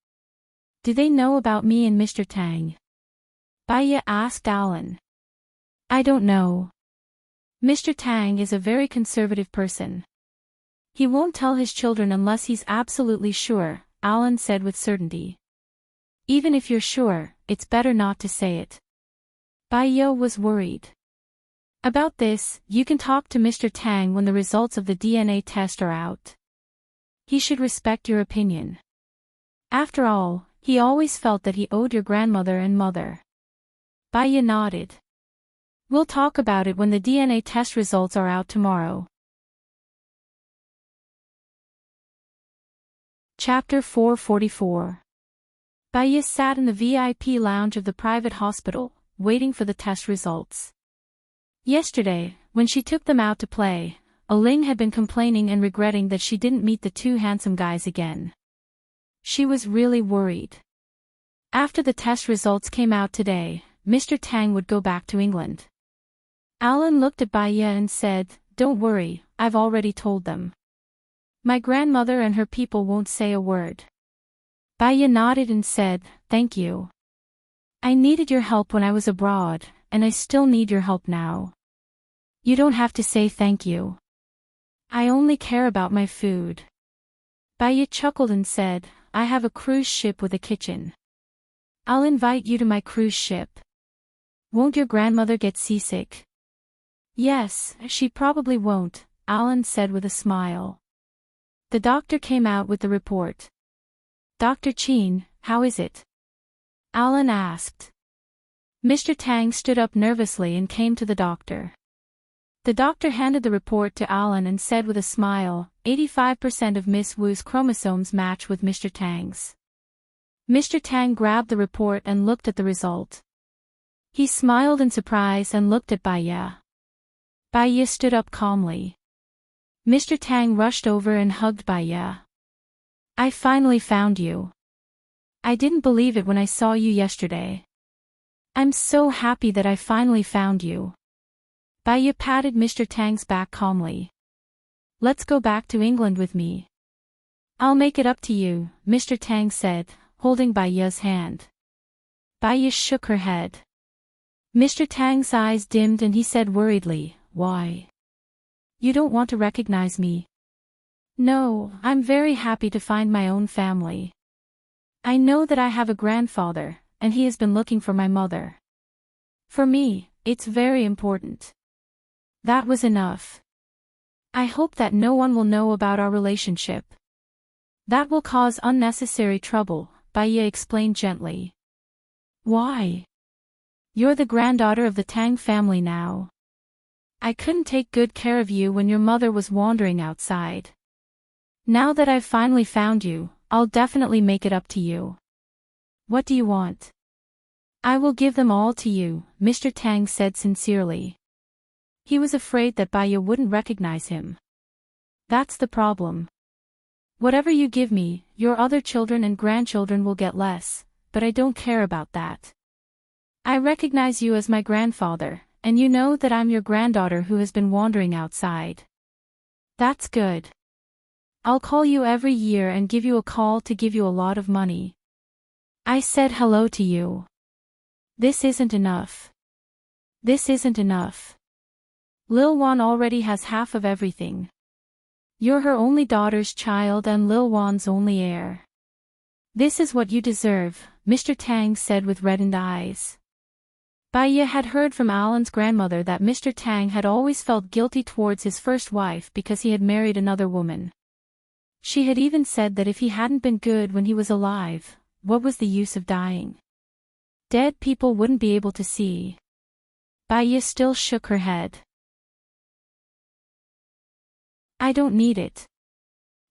Do they know about me and Mr. Tang? Baya asked Alan. I don't know. Mr. Tang is a very conservative person. He won't tell his children unless he's absolutely sure, Alan said with certainty. Even if you're sure, it's better not to say it. Baya was worried. About this, you can talk to Mr. Tang when the results of the DNA test are out. He should respect your opinion. After all, he always felt that he owed your grandmother and mother. Baya nodded. We'll talk about it when the DNA test results are out tomorrow. Chapter 444. Baya sat in the VIP lounge of the private hospital, waiting for the test results. Yesterday, when she took them out to play, Aling had been complaining and regretting that she didn't meet the two handsome guys again. She was really worried. After the test results came out today, Mr. Tang would go back to England. Alan looked at Baya and said, Don't worry, I've already told them. My grandmother and her people won't say a word. Baya nodded and said, Thank you. I needed your help when I was abroad, and I still need your help now. You don't have to say thank you. I only care about my food. Baya chuckled and said, I have a cruise ship with a kitchen. I'll invite you to my cruise ship. Won't your grandmother get seasick? Yes, she probably won't, Alan said with a smile. The doctor came out with the report. Dr. Chin, how is it? Alan asked. Mr. Tang stood up nervously and came to the doctor. The doctor handed the report to Alan and said with a smile, 85% of Miss Wu's chromosomes match with Mr. Tang's. Mr. Tang grabbed the report and looked at the result. He smiled in surprise and looked at Bai Ye. Bai Ye stood up calmly. Mr. Tang rushed over and hugged Bai Ye. I finally found you. I didn't believe it when I saw you yesterday. I'm so happy that I finally found you. Bai Ye patted Mr. Tang's back calmly. Let's go back to England with me. I'll make it up to you, Mr. Tang said, holding Bai Ye's hand. Bai Ye shook her head. Mr. Tang's eyes dimmed and he said worriedly, Why? You don't want to recognize me? No, I'm very happy to find my own family. I know that I have a grandfather, and he has been looking for my mother. For me, it's very important. That was enough. I hope that no one will know about our relationship. That will cause unnecessary trouble, Bai Ye explained gently. Why? You're the granddaughter of the Tang family now. I couldn't take good care of you when your mother was wandering outside. Now that I've finally found you, I'll definitely make it up to you. What do you want? I will give them all to you, Mr. Tang said sincerely. He was afraid that Bai Ye wouldn't recognize him. That's the problem. Whatever you give me, your other children and grandchildren will get less, but I don't care about that. I recognize you as my grandfather, and you know that I'm your granddaughter who has been wandering outside. That's good. I'll call you every year and give you a call to give you a lot of money. I said hello to you. This isn't enough. This isn't enough. Lil Wan already has half of everything. You're her only daughter's child and Lil Wan's only heir. This is what you deserve, Mr. Tang said with reddened eyes. Bai Ye had heard from Alan's grandmother that Mr. Tang had always felt guilty towards his first wife because he had married another woman. She had even said that if he hadn't been good when he was alive, what was the use of dying? Dead people wouldn't be able to see. Bai Ye still shook her head. I don't need it.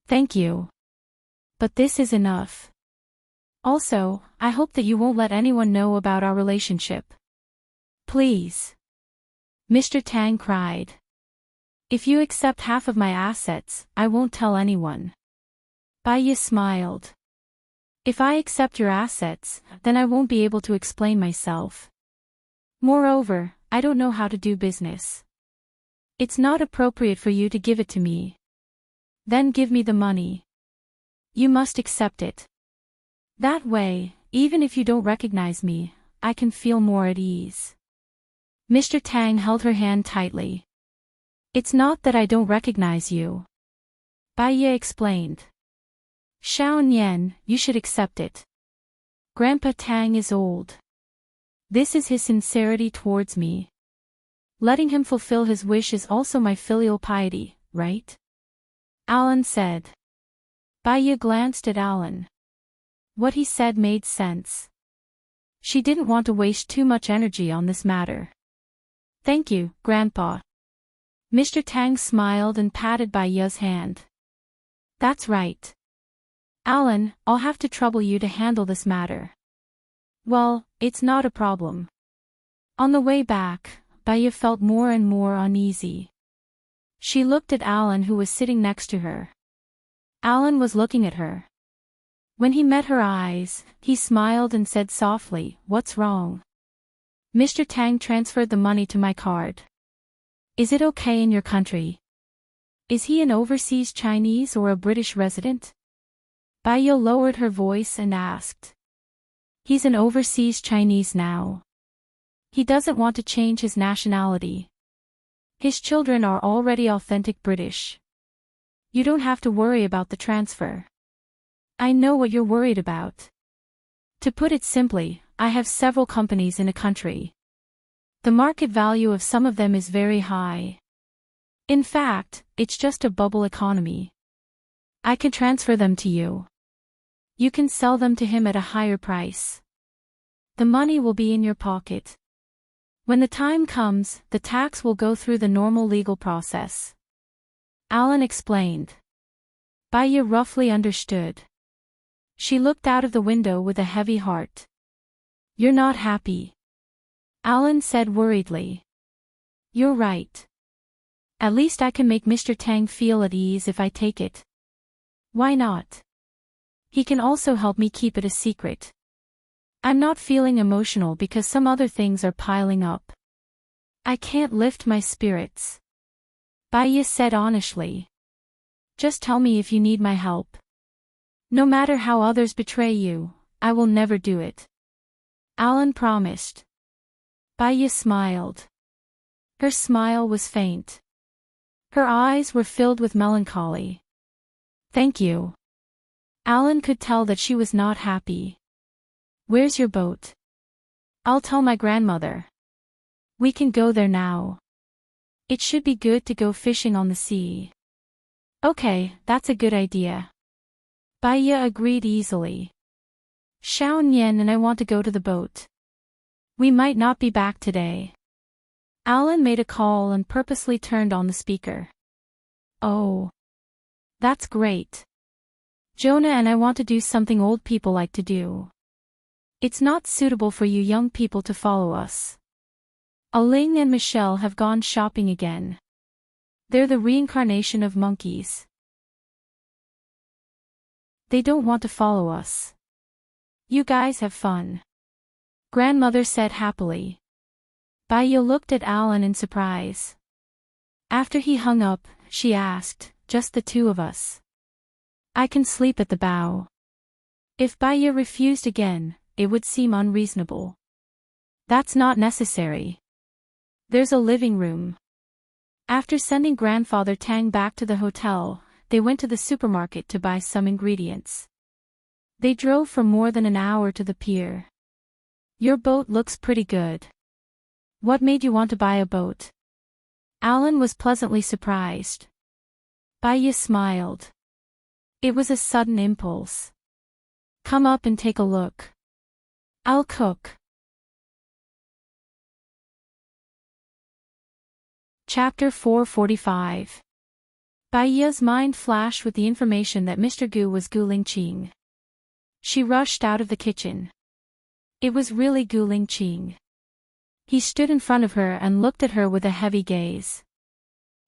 Thank you. But this is enough. Also, I hope that you won't let anyone know about our relationship. Please. Mr. Tang cried. If you accept half of my assets, I won't tell anyone. Bai Ye smiled. If I accept your assets, then I won't be able to explain myself. Moreover, I don't know how to do business. It's not appropriate for you to give it to me. Then give me the money. You must accept it. That way, even if you don't recognize me, I can feel more at ease. Mr. Tang held her hand tightly. It's not that I don't recognize you. Bai Ye explained. Xiao Nian, you should accept it. Grandpa Tang is old. This is his sincerity towards me. Letting him fulfill his wish is also my filial piety, right? Alan said. Bai Ye glanced at Alan. What he said made sense. She didn't want to waste too much energy on this matter. Thank you, Grandpa. Mr. Tang smiled and patted Bai Ye's hand. That's right. Alan, I'll have to trouble you to handle this matter. Well, it's not a problem. On the way back, Bai Ye felt more and more uneasy. She looked at Alan who was sitting next to her. Alan was looking at her. When he met her eyes, he smiled and said softly, What's wrong? Mr. Tang transferred the money to my card. Is it okay in your country? Is he an overseas Chinese or a British resident? Bai Ye lowered her voice and asked. He's an overseas Chinese now. He doesn't want to change his nationality. His children are already authentic British. You don't have to worry about the transfer. I know what you're worried about. To put it simply, I have several companies in a country. The market value of some of them is very high. In fact, it's just a bubble economy. I can transfer them to you. You can sell them to him at a higher price. The money will be in your pocket. When the time comes, the tax will go through the normal legal process. Alan explained. Bai Ye roughly understood. She looked out of the window with a heavy heart. "You're not happy," Alan said worriedly. "You're right. At least I can make Mr. Tang feel at ease if I take it. Why not? He can also help me keep it a secret. I'm not feeling emotional because some other things are piling up. I can't lift my spirits," Baya said honestly. "Just tell me if you need my help. No matter how others betray you, I will never do it," Alan promised. Baya smiled. Her smile was faint. Her eyes were filled with melancholy. "Thank you." Alan could tell that she was not happy. "Where's your boat?" "I'll tell my grandmother. We can go there now. It should be good to go fishing on the sea." "Okay, that's a good idea." Baya agreed easily. "Xiao Nian and I want to go to the boat. We might not be back today." Alan made a call and purposely turned on the speaker. "Oh. That's great. Jonah and I want to do something old people like to do. It's not suitable for you young people to follow us. Aling and Michelle have gone shopping again. They're the reincarnation of monkeys. They don't want to follow us. You guys have fun," Grandmother said happily. Baya looked at Alan in surprise. After he hung up, she asked, "Just the two of us? I can sleep at the bow." If Baya refused again, it would seem unreasonable. "That's not necessary. There's a living room." After sending Grandfather Tang back to the hotel, they went to the supermarket to buy some ingredients. They drove for more than an hour to the pier. "Your boat looks pretty good. What made you want to buy a boat?" Alan was pleasantly surprised. Baya smiled. "It was a sudden impulse. Come up and take a look. I'll cook." Chapter 445. Baya's mind flashed with the information that Mr. Gu was Gu Lingqing. She rushed out of the kitchen. It was really Gu Lingqing. He stood in front of her and looked at her with a heavy gaze.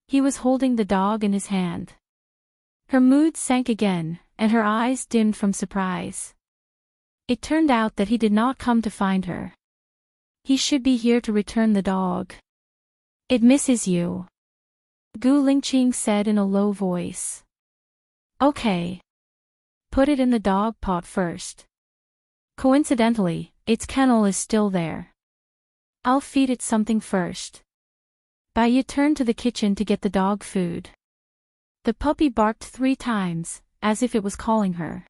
He was holding the dog in his hand. Her mood sank again, and her eyes dimmed from surprise. It turned out that he did not come to find her. He should be here to return the dog. "It misses you," Gu Lingqing said in a low voice. "Okay. Put it in the dog pot first. Coincidentally, its kennel is still there. I'll feed it something first." Baya turned to the kitchen to get the dog food. The puppy barked 3 times, as if it was calling her.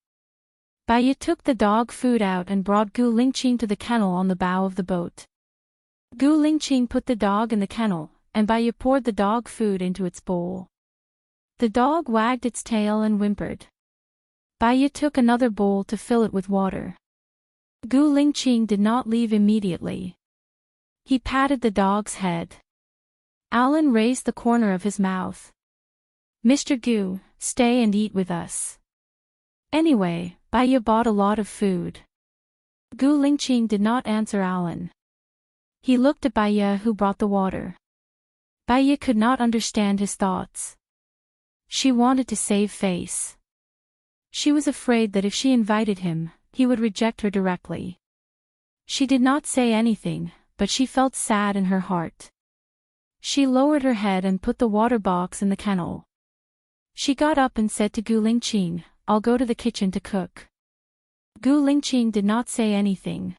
Baya took the dog food out and brought Gu Lingqing to the kennel on the bow of the boat. Gu Lingqing put the dog in the kennel, and Baya poured the dog food into its bowl. The dog wagged its tail and whimpered. Baya took another bowl to fill it with water. Gu Lingqing did not leave immediately. He patted the dog's head. Alan raised the corner of his mouth. "Mr. Gu, stay and eat with us." Anyway, Baya bought a lot of food. Gu Lingqing did not answer Alan. He looked at Baya, who brought the water. Baya could not understand his thoughts. She wanted to save face. She was afraid that if she invited him, he would reject her directly. She did not say anything, but she felt sad in her heart. She lowered her head and put the water box in the kennel. She got up and said to Gu Lingqing, "I'll go to the kitchen to cook." Gu Lingqing did not say anything.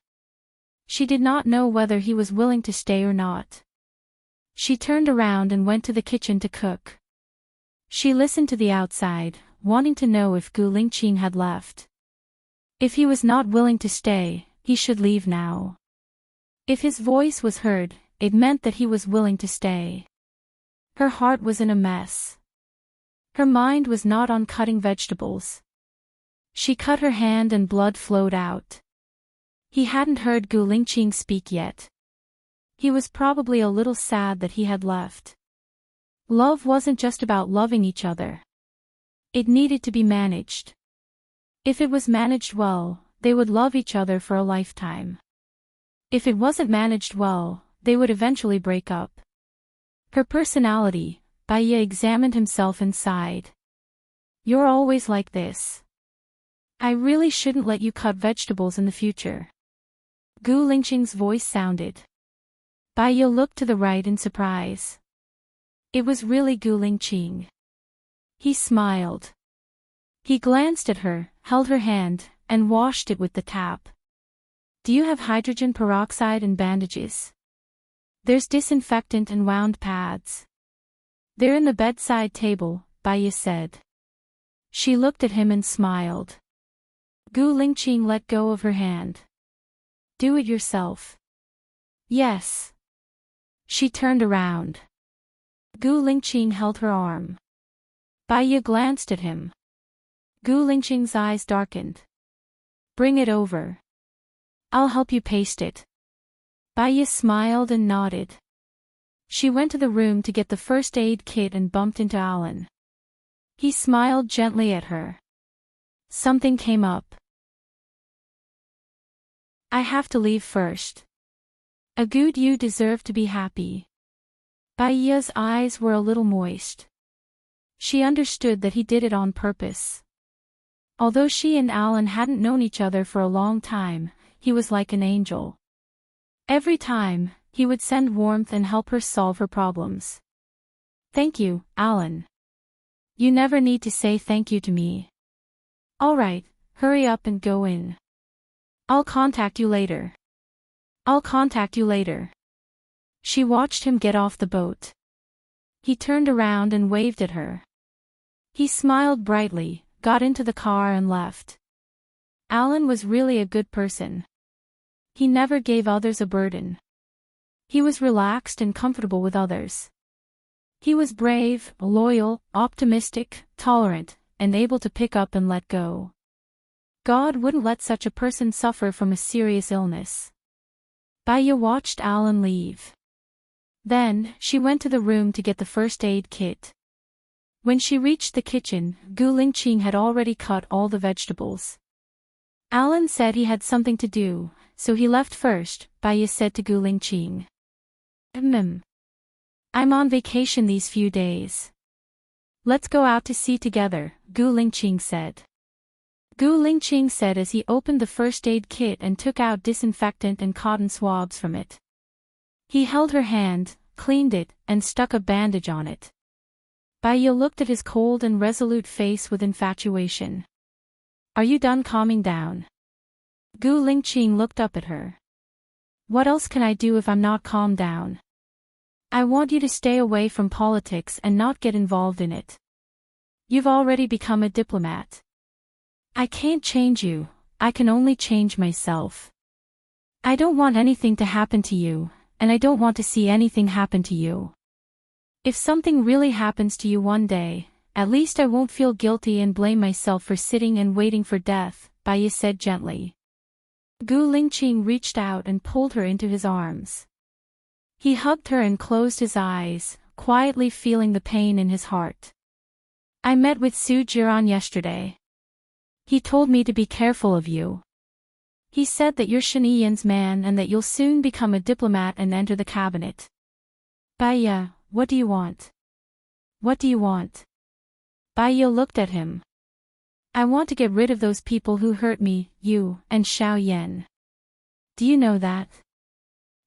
She did not know whether he was willing to stay or not. She turned around and went to the kitchen to cook. She listened to the outside, wanting to know if Gu Lingqing had left. If he was not willing to stay, he should leave now. If his voice was heard, it meant that he was willing to stay. Her heart was in a mess. Her mind was not on cutting vegetables. She cut her hand and blood flowed out. He hadn't heard Gu Lingqing speak yet. He was probably a little sad that he had left. Love wasn't just about loving each other. It needed to be managed. If it was managed well, they would love each other for a lifetime. If it wasn't managed well, they would eventually break up. Her personality, Baya examined himself and sighed. You're always like this. I really shouldn't let you cut vegetables in the future. Gu Lingqing's voice sounded. Baya looked to the right in surprise. It was really Gu Lingqing. He smiled. He glanced at her, held her hand, and washed it with the tap. Do you have hydrogen peroxide and bandages? There's disinfectant and wound pads. They're in the bedside table, Baya said. She looked at him and smiled. Gu Lingqing let go of her hand. Do it yourself. Yes. She turned around. Gu Lingqing held her arm. Baya glanced at him. Gu Lingqing's eyes darkened. Bring it over. I'll help you paste it. Baya smiled and nodded. She went to the room to get the first aid kit and bumped into Alan. He smiled gently at her. Something came up. I have to leave first. Agud, you deserve to be happy. Baya's eyes were a little moist. She understood that he did it on purpose. Although she and Alan hadn't known each other for a long time, he was like an angel. Every time, he would send warmth and help her solve her problems. Thank you, Alan. You never need to say thank you to me. All right, hurry up and go in. I'll contact you later. I'll contact you later. She watched him get off the boat. He turned around and waved at her. He smiled brightly, got into the car and left. Alan was really a good person. He never gave others a burden. He was relaxed and comfortable with others. He was brave, loyal, optimistic, tolerant, and able to pick up and let go. God wouldn't let such a person suffer from a serious illness. Baya watched Alan leave. Then, she went to the room to get the first aid kit. When she reached the kitchen, Gu Lingqing had already cut all the vegetables. Alan said he had something to do, so he left first, Baya said to Gu Lingqing. I'm on vacation these few days. Let's go out to sea together, Gu Lingqing said. Gu Lingqing said as he opened the first aid kit and took out disinfectant and cotton swabs from it. He held her hand, cleaned it, and stuck a bandage on it. Baya looked at his cold and resolute face with infatuation. Are you done calming down? Gu Lingqing looked up at her. What else can I do if I'm not calmed down? I want you to stay away from politics and not get involved in it. You've already become a diplomat. I can't change you, I can only change myself. I don't want anything to happen to you, and I don't want to see anything happen to you. If something really happens to you one day, at least I won't feel guilty and blame myself for sitting and waiting for death, Baya said gently. Gu Lingqing reached out and pulled her into his arms. He hugged her and closed his eyes, quietly feeling the pain in his heart. I met with Su Jiran yesterday. He told me to be careful of you. He said that you're Shen Yiyan's man and that you'll soon become a diplomat and enter the cabinet. Baya, what do you want? What do you want? Baya looked at him. I want to get rid of those people who hurt me, you, and Xiao Yan. Do you know that?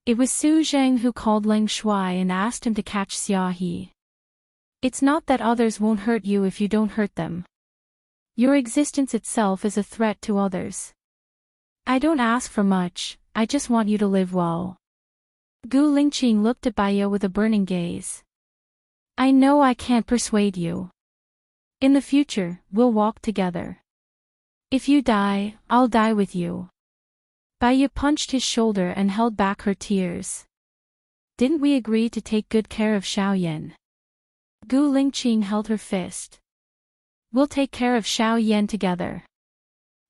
It was Su Zheng who called Leng Shuai and asked him to catch Xia He. It's not that others won't hurt you if you don't hurt them. Your existence itself is a threat to others. I don't ask for much, I just want you to live well. Gu Lingqing looked at Baya with a burning gaze. I know I can't persuade you. In the future, we'll walk together. If you die, I'll die with you. Baya punched his shoulder and held back her tears. Didn't we agree to take good care of Xiao Yan? Gu Lingqing held her fist. We'll take care of Xiao Yan together.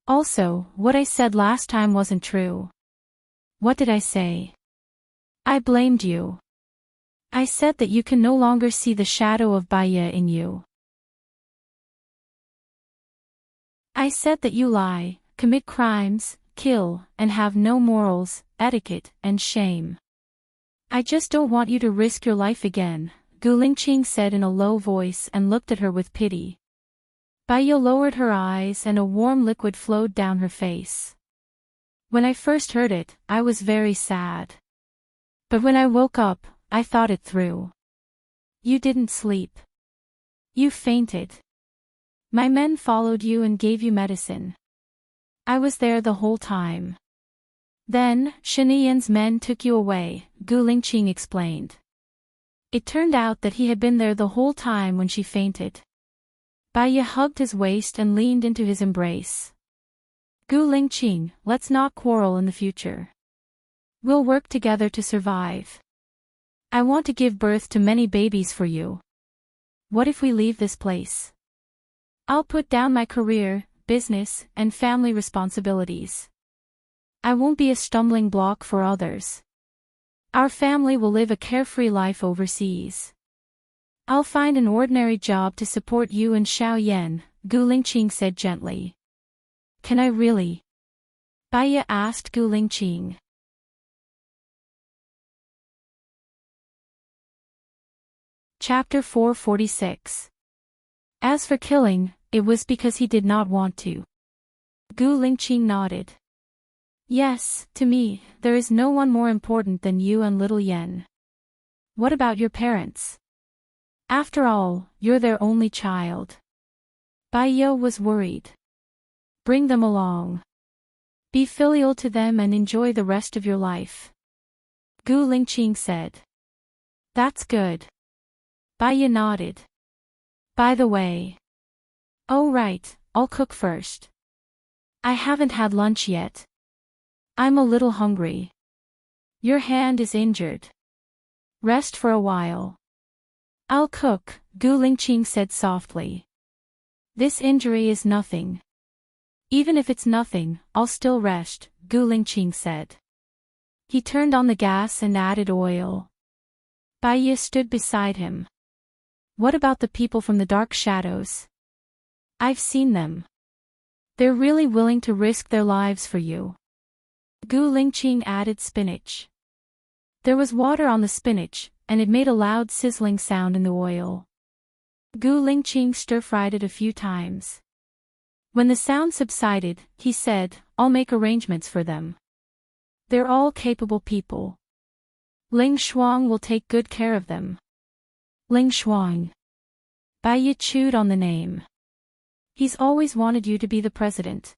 Also, what I said last time wasn't true. What did I say? I blamed you. I said that you can no longer see the shadow of Baya in you. I said that you lie, commit crimes, kill, and have no morals, etiquette, and shame. I just don't want you to risk your life again, Gu Lingqing said in a low voice and looked at her with pity. Baiyu lowered her eyes and a warm liquid flowed down her face. When I first heard it, I was very sad. But when I woke up, I thought it through. You didn't sleep. You fainted. My men followed you and gave you medicine. I was there the whole time. Then, Shiniyan's men took you away, Gu Lingqing explained. It turned out that he had been there the whole time when she fainted. Baiyu hugged his waist and leaned into his embrace. Gu Lingqing, let's not quarrel in the future. We'll work together to survive. I want to give birth to many babies for you. What if we leave this place? I'll put down my career, business, and family responsibilities. I won't be a stumbling block for others. Our family will live a carefree life overseas. I'll find an ordinary job to support you and Xiao Yan, Gu Lingqing said gently. Can I really? Baiyu asked Gu Lingqing. Chapter 446. As for killing, it was because he did not want to. Gu Lingqing nodded. Yes, to me, there is no one more important than you and little Yen. What about your parents? After all, you're their only child. Baiyu was worried. Bring them along. Be filial to them and enjoy the rest of your life. Gu Lingqing said. That's good. Baiyu nodded. By the way. Oh right, I'll cook first. I haven't had lunch yet. I'm a little hungry. Your hand is injured. Rest for a while. I'll cook, Gu Lingqing said softly. This injury is nothing. Even if it's nothing, I'll still rest, Gu Lingqing said. He turned on the gas and added oil. Baiyu stood beside him. What about the people from the dark shadows? I've seen them. They're really willing to risk their lives for you. Gu Lingqing added spinach. There was water on the spinach, and it made a loud sizzling sound in the oil. Gu Lingqing stir-fried it a few times. When the sound subsided, he said, I'll make arrangements for them. They're all capable people. Ling Shuang will take good care of them. Ling Shuang. Baiyu chewed on the name. He's always wanted you to be the president.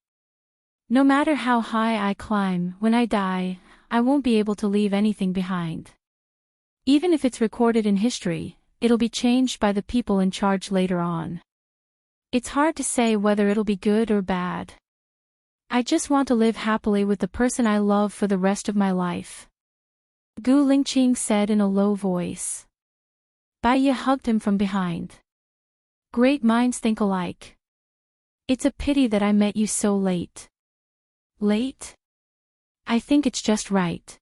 No matter how high I climb, when I die, I won't be able to leave anything behind. Even if it's recorded in history, it'll be changed by the people in charge later on. It's hard to say whether it'll be good or bad. I just want to live happily with the person I love for the rest of my life. Gu Lingqing said in a low voice. Baiyu hugged him from behind. Great minds think alike. It's a pity that I met you so late. Late? I think it's just right.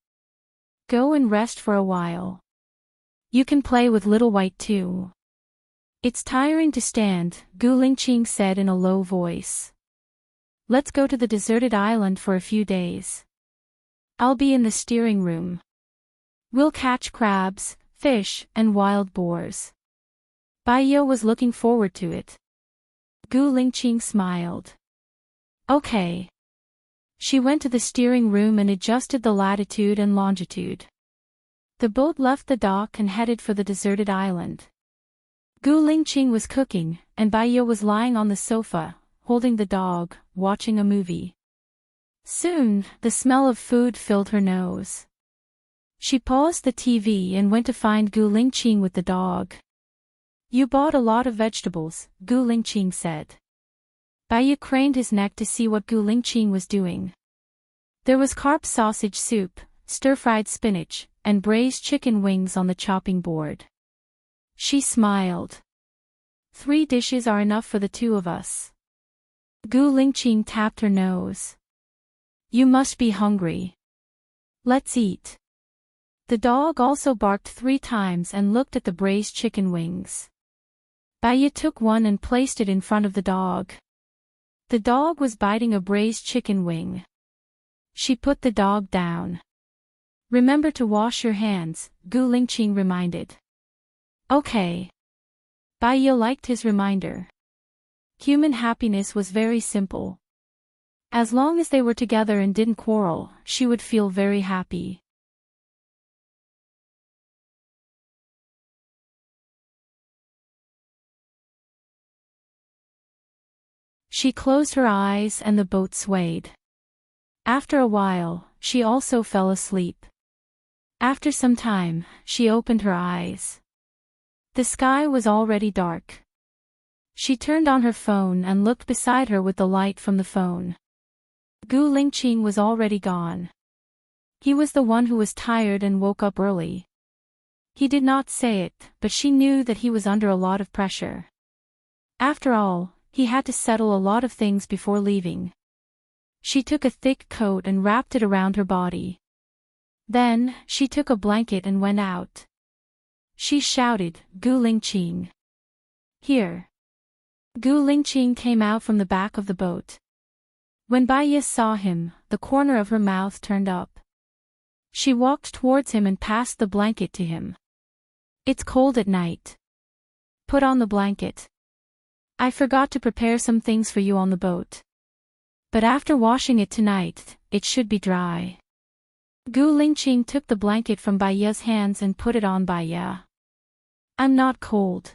Go and rest for a while. You can play with Little White too. It's tiring to stand, Gu Lingqing said in a low voice. Let's go to the deserted island for a few days. I'll be in the steering room. We'll catch crabs, fish, and wild boars. Baiyu was looking forward to it. Gu Lingqing smiled. Okay. She went to the steering room and adjusted the latitude and longitude. The boat left the dock and headed for the deserted island. Gu Lingqing was cooking, and Baiyu was lying on the sofa, holding the dog, watching a movie. Soon, the smell of food filled her nose. She paused the TV and went to find Gu Lingqing with the dog. You bought a lot of vegetables, Gu Lingqing said. Baiyu craned his neck to see what Gu Lingqing was doing. There was carp sausage soup, stir-fried spinach, and braised chicken wings on the chopping board. She smiled. 3 dishes are enough for the 2 of us. Gu Lingqing tapped her nose. You must be hungry. Let's eat. The dog also barked 3 times and looked at the braised chicken wings. Baiyu took one and placed it in front of the dog. The dog was biting a braised chicken wing. She put the dog down. Remember to wash your hands, Gu Lingqing reminded. Okay. Bai Ye liked his reminder. Human happiness was very simple. As long as they were together and didn't quarrel, she would feel very happy. She closed her eyes and the boat swayed. After a while, she also fell asleep. After some time, she opened her eyes. The sky was already dark. She turned on her phone and looked beside her with the light from the phone. Gu Lingqing was already gone. He was the one who was tired and woke up early. He did not say it, but she knew that he was under a lot of pressure. After all, he had to settle a lot of things before leaving. She took a thick coat and wrapped it around her body. Then, she took a blanket and went out. She shouted, "Gu Lingqing! Here!" Gu Lingqing came out from the back of the boat. When Bai Ye saw him, the corner of her mouth turned up. She walked towards him and passed the blanket to him. "It's cold at night. Put on the blanket. I forgot to prepare some things for you on the boat. But after washing it tonight, it should be dry." Gu Lingqing took the blanket from Bai Ye's hands and put it on Bai Ye. "I'm not cold.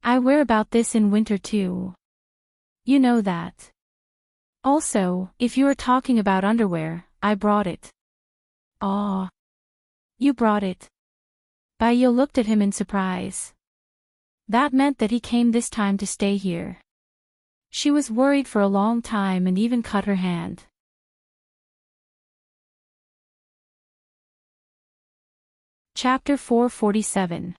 I wear about this in winter too. You know that. Also, if you are talking about underwear, I brought it." "Aw. You brought it?" Bai Ye looked at him in surprise. That meant that he came this time to stay here. She was worried for a long time and even cut her hand. Chapter 447.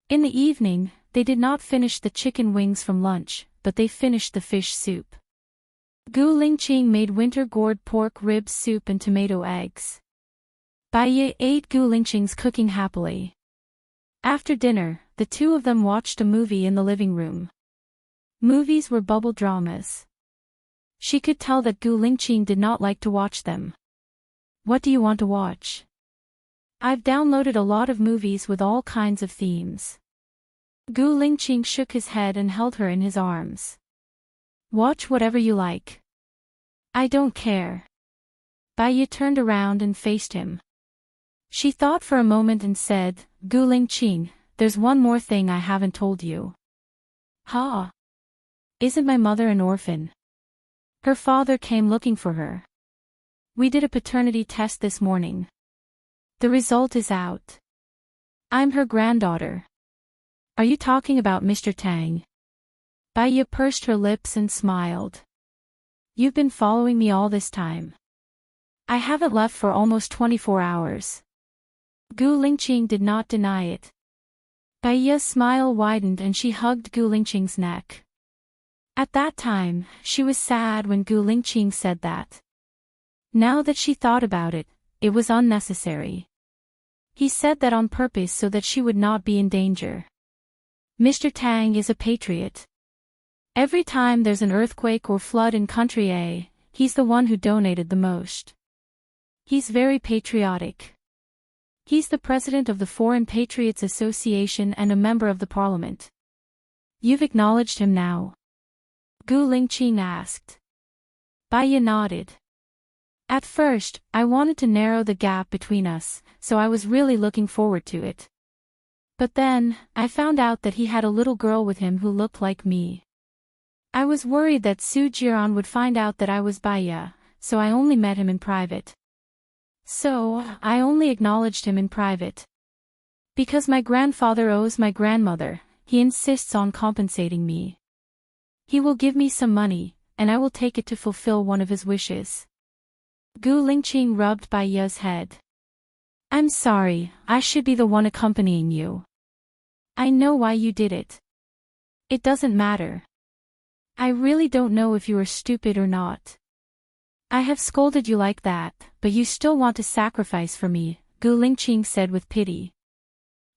In the evening, they did not finish the chicken wings from lunch, but they finished the fish soup. Gu Lingqing made winter-gourd pork rib soup and tomato eggs. Bai Ye ate Gu Lingqing's cooking happily. After dinner, the two of them watched a movie in the living room. Movies were bubble dramas. She could tell that Gu Lingqing did not like to watch them. "What do you want to watch?" "I've downloaded a lot of movies with all kinds of themes." Gu Lingqing shook his head and held her in his arms. "Watch whatever you like. I don't care." Bai Ye turned around and faced him. She thought for a moment and said, "Gu Lingqing, there's one more thing I haven't told you." "Ha? Isn't my mother an orphan?" "Her father came looking for her. We did a paternity test this morning. The result is out. I'm her granddaughter." "Are you talking about Mr. Tang?" Bai Ye pursed her lips and smiled. "You've been following me all this time." "I haven't left for almost 24 hours. Gu Lingqing did not deny it. Bai Ye's smile widened and she hugged Gu Lingqing's neck. At that time, she was sad when Gu Lingqing said that. Now that she thought about it, it was unnecessary. He said that on purpose so that she would not be in danger. Mr. Tang is a patriot. Every time there's an earthquake or flood in country A, he's the one who donated the most. He's very patriotic. He's the president of the Foreign Patriots Association and a member of the parliament. You've acknowledged him now?" Gu Lingqing asked. Bai Ye nodded. "At first, I wanted to narrow the gap between us, so I was really looking forward to it. But then, I found out that he had a little girl with him who looked like me. I was worried that Su Jiran would find out that I was Bai Ye, so I only met him in private. So, I only acknowledged him in private. Because my grandfather owes my grandmother, he insists on compensating me. He will give me some money, and I will take it to fulfill one of his wishes." Gu Lingqing rubbed Bai Ye's head. "I'm sorry, I should be the one accompanying you. I know why you did it. It doesn't matter. I really don't know if you are stupid or not. I have scolded you like that, but you still want to sacrifice for me," Gu Lingqing said with pity.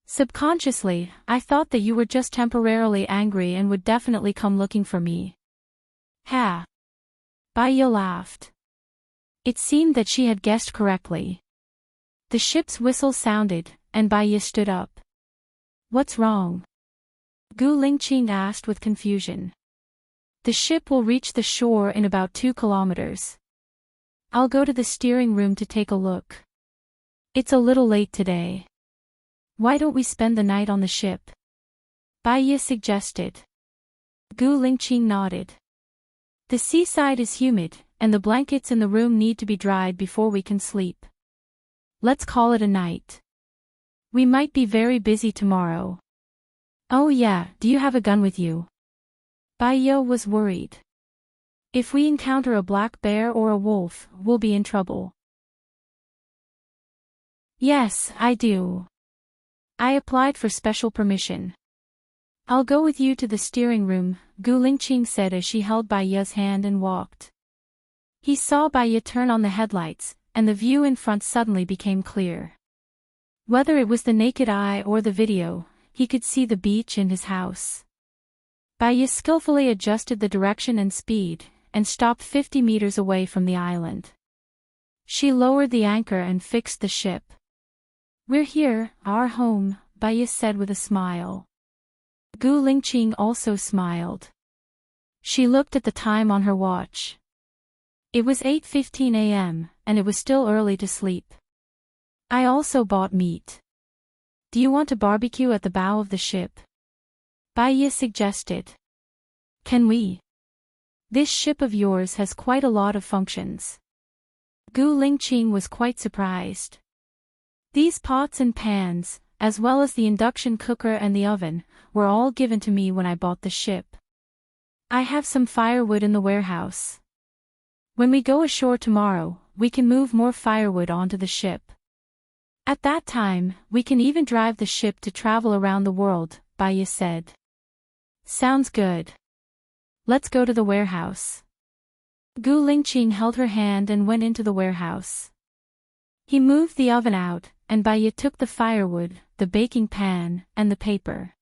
"Subconsciously, I thought that you were just temporarily angry and would definitely come looking for me. Ha! Baya laughed. It seemed that she had guessed correctly. The ship's whistle sounded, and Baya stood up. What's wrong? Gu Lingqing asked with confusion. The ship will reach the shore in about 2 kilometers. I'll go to the steering room to take a look. It's a little late today. Why don't we spend the night on the ship? Baya suggested. Gu Lingqing nodded. The seaside is humid, and the blankets in the room need to be dried before we can sleep. Let's call it a night. We might be very busy tomorrow. Oh yeah, do you have a gun with you? Baya was worried. If we encounter a black bear or a wolf, we'll be in trouble. Yes, I do. I applied for special permission. I'll go with you to the steering room, Gu Lingqing said as she held Baya's hand and walked. He saw Baya turn on the headlights, and the view in front suddenly became clear. Whether it was the naked eye or the video, he could see the beach and his house. Baya skillfully adjusted the direction and speed, and stopped 50 meters away from the island. She lowered the anchor and fixed the ship. We're here, our home, Baya said with a smile. Gu Lingqing also smiled. She looked at the time on her watch. It was 8:15 a.m., and it was still early to sleep. I also bought meat. Do you want to barbecue at the bow of the ship? Baya suggested. Can we? This ship of yours has quite a lot of functions. Gu Lingqing was quite surprised. These pots and pans, as well as the induction cooker and the oven, were all given to me when I bought the ship. I have some firewood in the warehouse. When we go ashore tomorrow, we can move more firewood onto the ship. At that time, we can even drive the ship to travel around the world, Baya said. Sounds good. Let's go to the warehouse. Gu Lingqing held her hand and went into the warehouse. He moved the oven out, and Baya took the firewood, the baking pan, and the paper.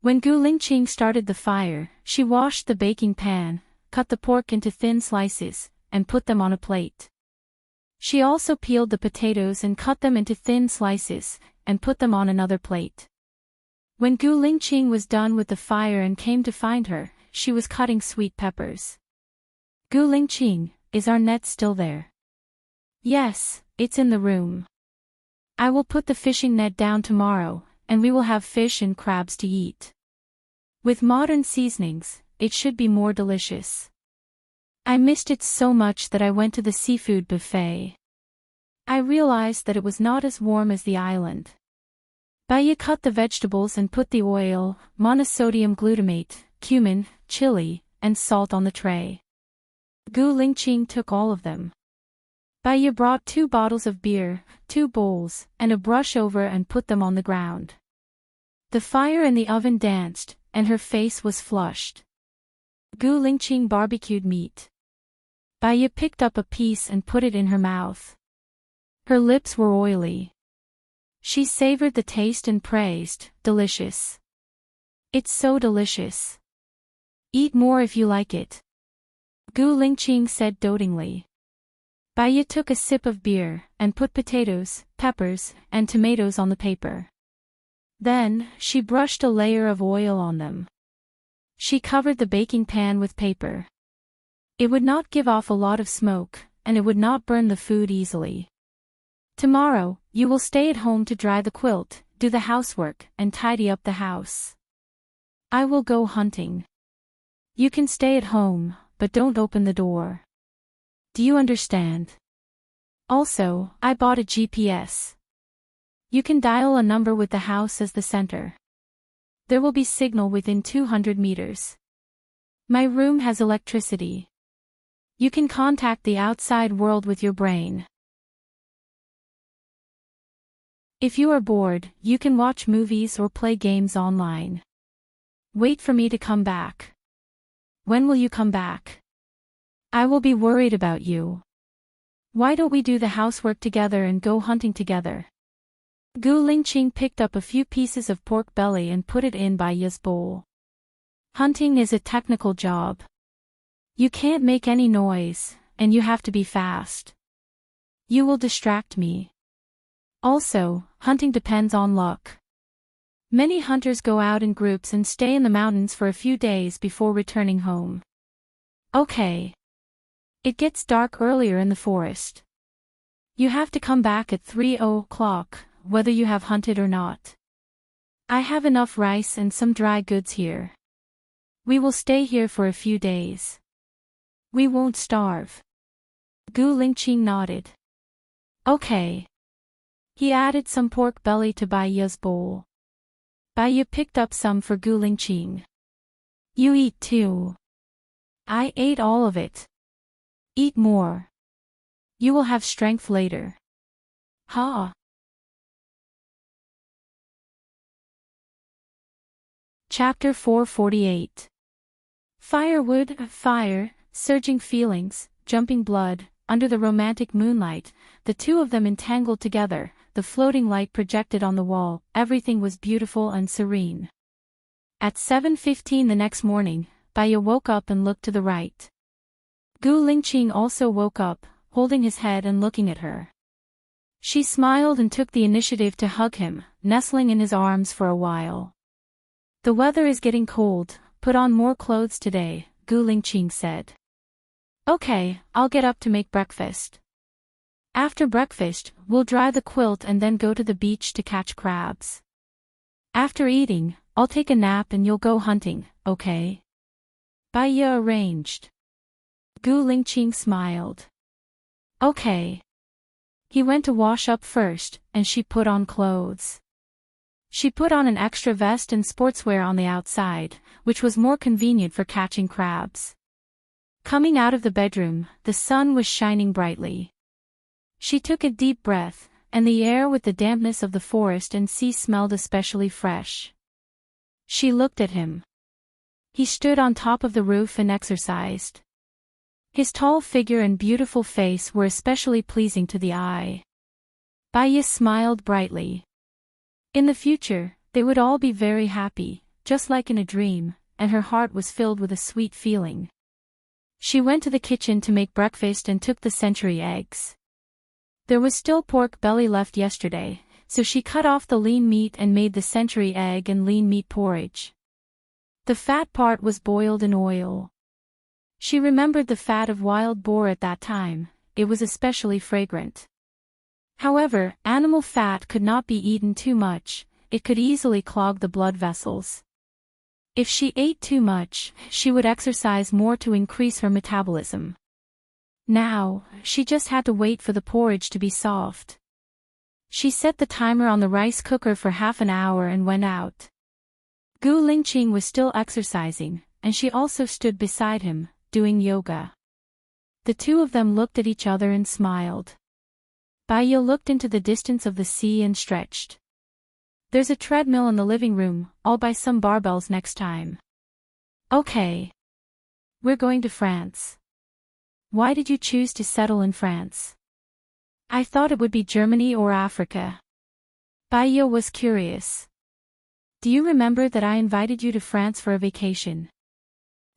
When Gu Lingqing started the fire, she washed the baking pan, cut the pork into thin slices, and put them on a plate. She also peeled the potatoes and cut them into thin slices, and put them on another plate. When Gu Lingqing was done with the fire and came to find her, she was cutting sweet peppers. Gu Lingqing, is our net still there? Yes, it's in the room. I will put the fishing net down tomorrow, and we will have fish and crabs to eat. With modern seasonings, it should be more delicious. I missed it so much that I went to the seafood buffet. I realized that it was not as warm as the island. Baya cut the vegetables and put the oil, monosodium glutamate, cumin, chili, and salt on the tray. Gu Lingqing took all of them. Baya brought 2 bottles of beer, 2 bowls, and a brush over and put them on the ground. The fire in the oven danced, and her face was flushed. Gu Lingqing barbecued meat. Baya picked up a piece and put it in her mouth. Her lips were oily. She savored the taste and praised, delicious. It's so delicious. Eat more if you like it. Gu Lingqing said dotingly. Baya took a sip of beer, and put potatoes, peppers, and tomatoes on the paper. Then, she brushed a layer of oil on them. She covered the baking pan with paper. It would not give off a lot of smoke, and it would not burn the food easily. Tomorrow, you will stay at home to dry the quilt, do the housework, and tidy up the house. I will go hunting. You can stay at home, but don't open the door. Do you understand? Also, I bought a GPS. You can dial a number with the house as the center. There will be signal within 200 meters. My room has electricity. You can contact the outside world with your brain. If you are bored, you can watch movies or play games online. Wait for me to come back. When will you come back? I will be worried about you. Why don't we do the housework together and go hunting together? Gu Lingqing picked up a few pieces of pork belly and put it in Baya's bowl. Hunting is a technical job. You can't make any noise, and you have to be fast. You will distract me. Also, hunting depends on luck. Many hunters go out in groups and stay in the mountains for a few days before returning home. Okay. It gets dark earlier in the forest. You have to come back at 3 o'clock, whether you have hunted or not. I have enough rice and some dry goods here. We will stay here for a few days. We won't starve. Gu Lingqing nodded. Okay. He added some pork belly to Bai Ye's bowl. Bai Ye picked up some for Gu Lingqing. You eat too. I ate all of it. Eat more. You will have strength later. Ha! Chapter 448. Firewood, fire, surging feelings, jumping blood. Under the romantic moonlight, the two of them entangled together, the floating light projected on the wall, everything was beautiful and serene. At 7:15 the next morning, Bai Ye woke up and looked to the right. Gu Lingqing also woke up, holding his head and looking at her. She smiled and took the initiative to hug him, nestling in his arms for a while. The weather is getting cold, put on more clothes today, Gu Lingqing said. Okay, I'll get up to make breakfast. After breakfast, we'll dry the quilt and then go to the beach to catch crabs. After eating, I'll take a nap and you'll go hunting, okay? Bai Ye arranged. Gu Lingqing smiled. Okay. He went to wash up first, and she put on clothes. She put on an extra vest and sportswear on the outside, which was more convenient for catching crabs. Coming out of the bedroom, the sun was shining brightly. She took a deep breath, and the air with the dampness of the forest and sea smelled especially fresh. She looked at him. He stood on top of the roof and exercised. His tall figure and beautiful face were especially pleasing to the eye. Bai Ye smiled brightly. In the future, they would all be very happy, just like in a dream, and her heart was filled with a sweet feeling. She went to the kitchen to make breakfast and took the century eggs. There was still pork belly left yesterday, so she cut off the lean meat and made the century egg and lean meat porridge. The fat part was boiled in oil. She remembered the fat of wild boar at that time, it was especially fragrant. However, animal fat could not be eaten too much, it could easily clog the blood vessels. If she ate too much, she would exercise more to increase her metabolism. Now, she just had to wait for the porridge to be soft. She set the timer on the rice cooker for half an hour and went out. Gu Lingqing was still exercising, and she also stood beside him, doing yoga. The two of them looked at each other and smiled. Bai Ye looked into the distance of the sea and stretched. There's a treadmill in the living room, I'll buy some barbells next time. Okay. We're going to France. Why did you choose to settle in France? I thought it would be Germany or Africa. Bai Ye was curious. Do you remember that I invited you to France for a vacation?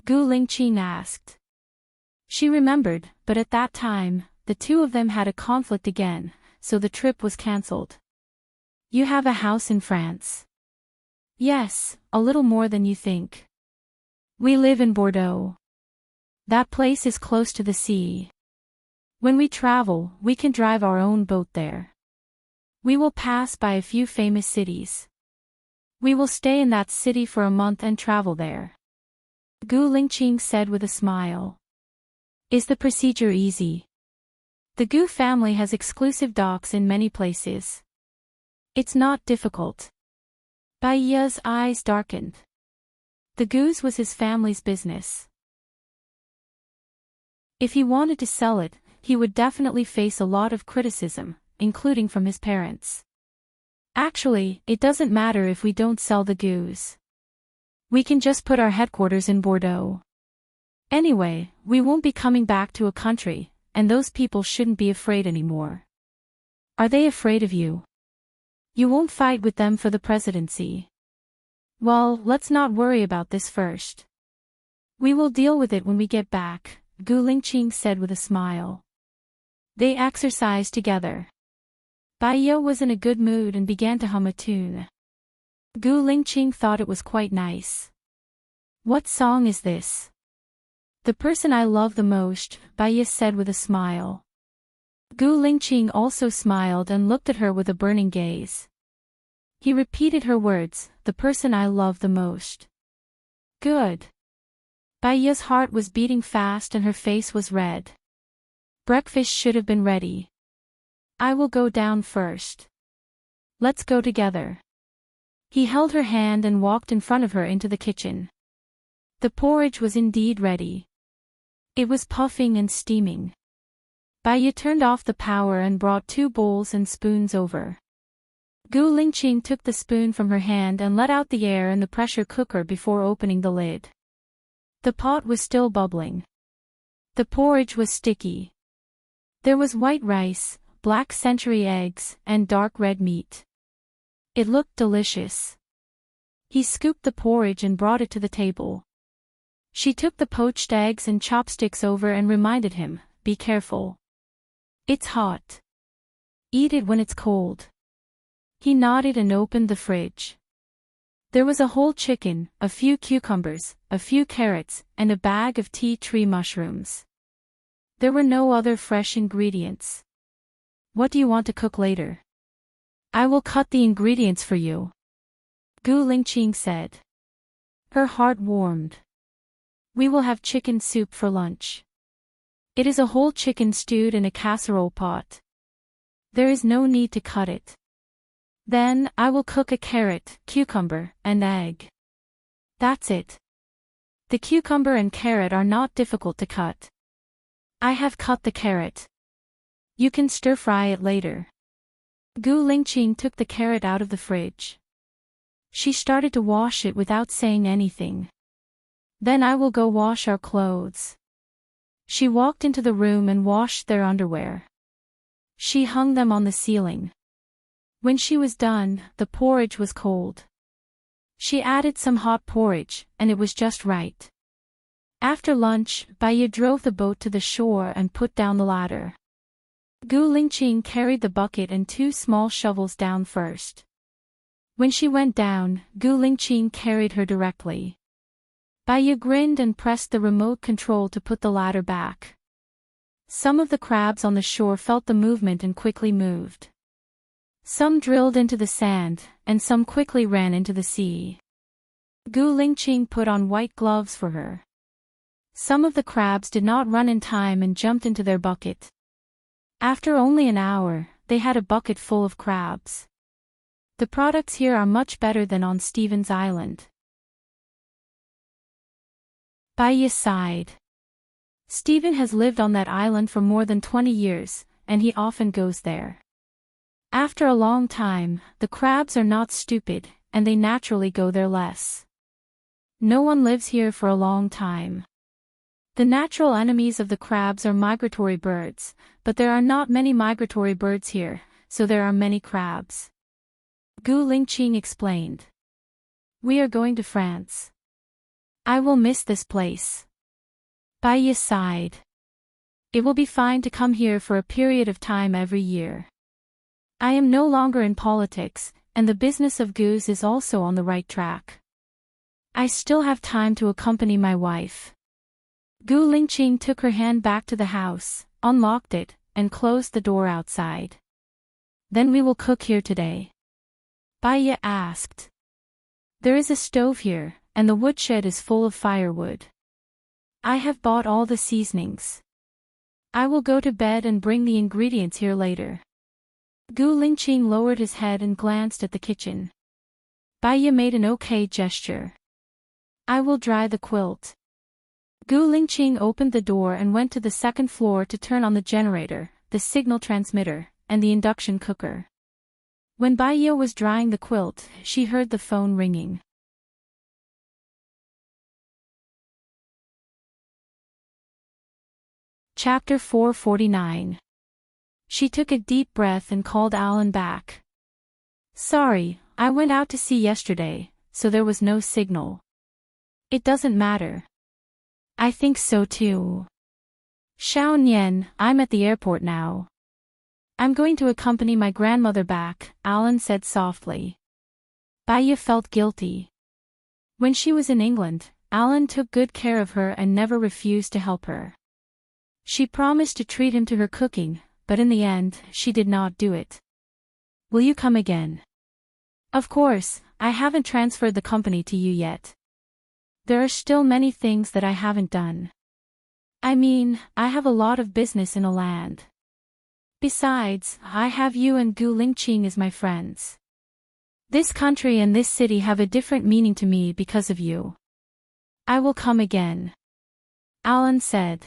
Gu Lingqing asked. She remembered, but at that time, the two of them had a conflict again, so the trip was cancelled. You have a house in France? Yes, a little more than you think. We live in Bordeaux. That place is close to the sea. When we travel, we can drive our own boat there. We will pass by a few famous cities. We will stay in that city for a month and travel there. Gu Lingqing said with a smile. Is the procedure easy? The Gu family has exclusive docks in many places. It's not difficult. Bai Ye's eyes darkened. The Gu's was his family's business. If he wanted to sell it, he would definitely face a lot of criticism, including from his parents. Actually, it doesn't matter if we don't sell the Gu's. We can just put our headquarters in Bordeaux. Anyway, we won't be coming back to a country, and those people shouldn't be afraid anymore. Are they afraid of you? You won't fight with them for the presidency. Well, let's not worry about this first. We will deal with it when we get back, Gu Lingqing said with a smile. They exercised together. Bai Ye was in a good mood and began to hum a tune. Gu Lingqing thought it was quite nice. What song is this? The person I love the most, Bai Ye said with a smile. Gu Lingqing also smiled and looked at her with a burning gaze. He repeated her words, the person I love the most. Good. Bai Ye's heart was beating fast and her face was red. Breakfast should have been ready. I will go down first. Let's go together. He held her hand and walked in front of her into the kitchen. The porridge was indeed ready. It was puffing and steaming. Bai Ye turned off the power and brought 2 bowls and spoons over. Gu Lingqing took the spoon from her hand and let out the air in the pressure cooker before opening the lid. The pot was still bubbling. The porridge was sticky. There was white rice, black century eggs, and dark red meat. It looked delicious. He scooped the porridge and brought it to the table. She took the poached eggs and chopsticks over and reminded him, be careful. It's hot. Eat it when it's cold. He nodded and opened the fridge. There was a whole chicken, a few cucumbers, a few carrots, and a bag of tea tree mushrooms. There were no other fresh ingredients. What do you want to cook later? I will cut the ingredients for you, Gu Lingqing said. Her heart warmed. We will have chicken soup for lunch. It is a whole chicken stewed in a casserole pot. There is no need to cut it. Then, I will cook a carrot, cucumber, and egg. That's it. The cucumber and carrot are not difficult to cut. I have cut the carrot. You can stir-fry it later. Gu Lingqing took the carrot out of the fridge. She started to wash it without saying anything. Then I will go wash our clothes. She walked into the room and washed their underwear. She hung them on the ceiling. When she was done, the porridge was cold. She added some hot porridge, and it was just right. After lunch, Bai Ye drove the boat to the shore and put down the ladder. Gu Lingqing carried the bucket and 2 small shovels down first. When she went down, Gu Lingqing carried her directly. Bai Ye grinned and pressed the remote control to put the ladder back. Some of the crabs on the shore felt the movement and quickly moved. Some drilled into the sand, and some quickly ran into the sea. Gu Lingqing put on white gloves for her. Some of the crabs did not run in time and jumped into their bucket. After only an hour, they had a bucket full of crabs. The products here are much better than on Stevens Island. Bai Ye sighed. Stephen has lived on that island for more than 20 years, and he often goes there. After a long time, the crabs are not stupid, and they naturally go there less. No one lives here for a long time. The natural enemies of the crabs are migratory birds, but there are not many migratory birds here, so there are many crabs. Gu Lingqing explained. We are going to France. I will miss this place. Bai Ye sighed. It will be fine to come here for a period of time every year. I am no longer in politics, and the business of goose is also on the right track. I still have time to accompany my wife. Gu Lingqing took her hand back to the house, unlocked it, and closed the door outside. Then we will cook here today. Bai Ye asked. There is a stove here, and the woodshed is full of firewood. I have bought all the seasonings. I will go to bed and bring the ingredients here later. Gu Lingqing lowered his head and glanced at the kitchen. Bai Ye made an okay gesture. I will dry the quilt. Gu Lingqing opened the door and went to the second floor to turn on the generator, the signal transmitter, and the induction cooker. When Bai Ye was drying the quilt, she heard the phone ringing. Chapter 449. She took a deep breath and called Alan back. Sorry, I went out to sea yesterday, so there was no signal. It doesn't matter. I think so too. Xiao Nian, I'm at the airport now. I'm going to accompany my grandmother back, Alan said softly. Baya felt guilty. When she was in England, Alan took good care of her and never refused to help her. She promised to treat him to her cooking, but in the end, she did not do it. Will you come again? Of course, I haven't transferred the company to you yet. There are still many things that I haven't done. I mean, I have a lot of business in a land. Besides, I have you and Gu Lingqing as my friends. This country and this city have a different meaning to me because of you. I will come again. Alan said.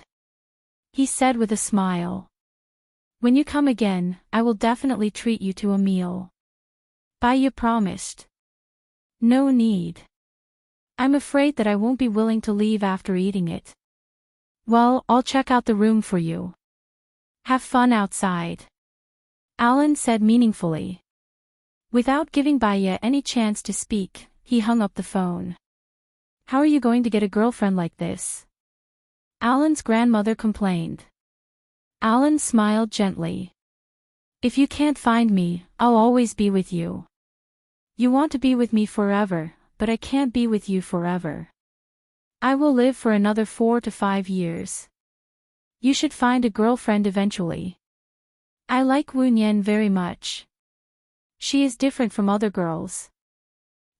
He said with a smile. When you come again, I will definitely treat you to a meal. Baya promised. No need. I'm afraid that I won't be willing to leave after eating it. Well, I'll check out the room for you. Have fun outside. Alan said meaningfully. Without giving Baya any chance to speak, he hung up the phone. How are you going to get a girlfriend like this? Alan's grandmother complained. Alan smiled gently. If you can't find me, I'll always be with you. You want to be with me forever, but I can't be with you forever. I will live for another 4 to 5 years. You should find a girlfriend eventually. I like Wu Nian very much. She is different from other girls.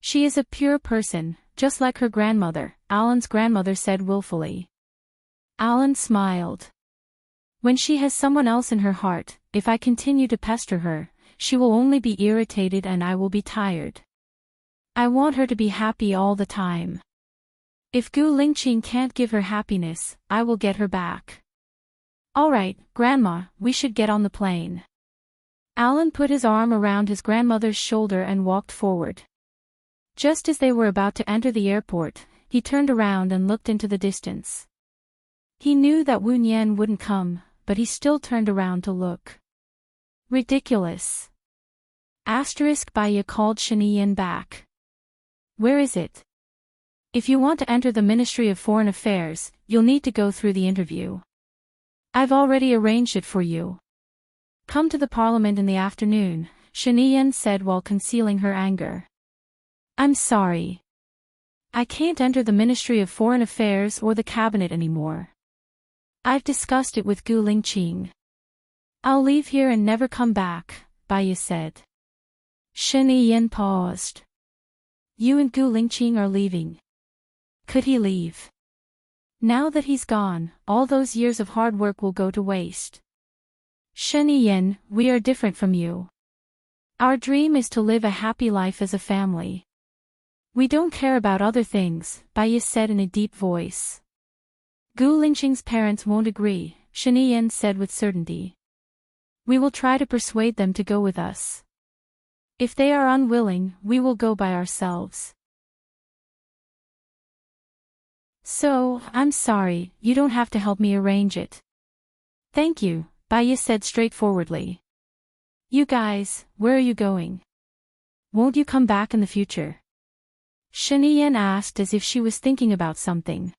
She is a pure person, just like her grandmother, Alan's grandmother said willfully. Alan smiled. When she has someone else in her heart, if I continue to pester her, she will only be irritated and I will be tired. I want her to be happy all the time. If Gu Lingqing can't give her happiness, I will get her back. All right, Grandma, we should get on the plane. Alan put his arm around his grandmother's shoulder and walked forward. Just as they were about to enter the airport, he turned around and looked into the distance. He knew that Wu Nian wouldn't come, but he still turned around to look. Ridiculous. Baya called Shaniyan back. Where is it? If you want to enter the Ministry of Foreign Affairs, you'll need to go through the interview. I've already arranged it for you. Come to the parliament in the afternoon, Shaniyan said while concealing her anger. I'm sorry. I can't enter the Ministry of Foreign Affairs or the cabinet anymore. I've discussed it with Gu Lingqing. I'll leave here and never come back, Baya said. Shaniyan paused. You and Gu Lingqing are leaving. Could he leave? Now that he's gone, all those years of hard work will go to waste. Shaniyan, we are different from you. Our dream is to live a happy life as a family. We don't care about other things, Baya said in a deep voice. Gu Lingqing's parents won't agree, Shaniyan said with certainty. We will try to persuade them to go with us. If they are unwilling, we will go by ourselves. So, I'm sorry, you don't have to help me arrange it. Thank you, Baya said straightforwardly. You guys, where are you going? Won't you come back in the future? Shaniyan asked as if she was thinking about something.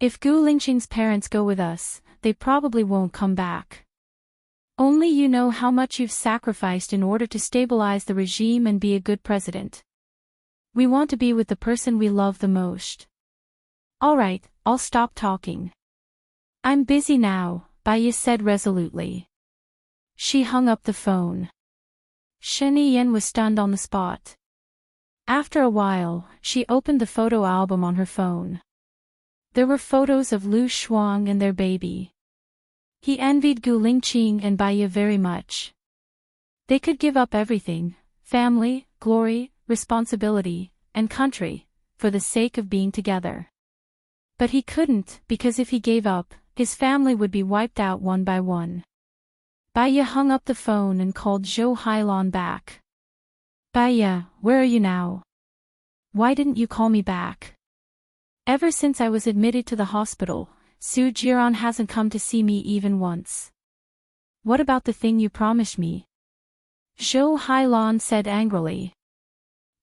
If Gu Lingqing's parents go with us, they probably won't come back. Only you know how much you've sacrificed in order to stabilize the regime and be a good president. We want to be with the person we love the most. All right, I'll stop talking. I'm busy now, Baya said resolutely. She hung up the phone. Shaniyan was stunned on the spot. After a while, she opened the photo album on her phone. There were photos of Lu Shuang and their baby. He envied Gu Lingqing and Baya very much. They could give up everything, family, glory, responsibility, and country, for the sake of being together. But he couldn't, because if he gave up, his family would be wiped out one by one. Baya hung up the phone and called Zhou Hailan back. Baya, where are you now? Why didn't you call me back? Ever since I was admitted to the hospital, Su Jiran hasn't come to see me even once. What about the thing you promised me? Zhou Hailan said angrily.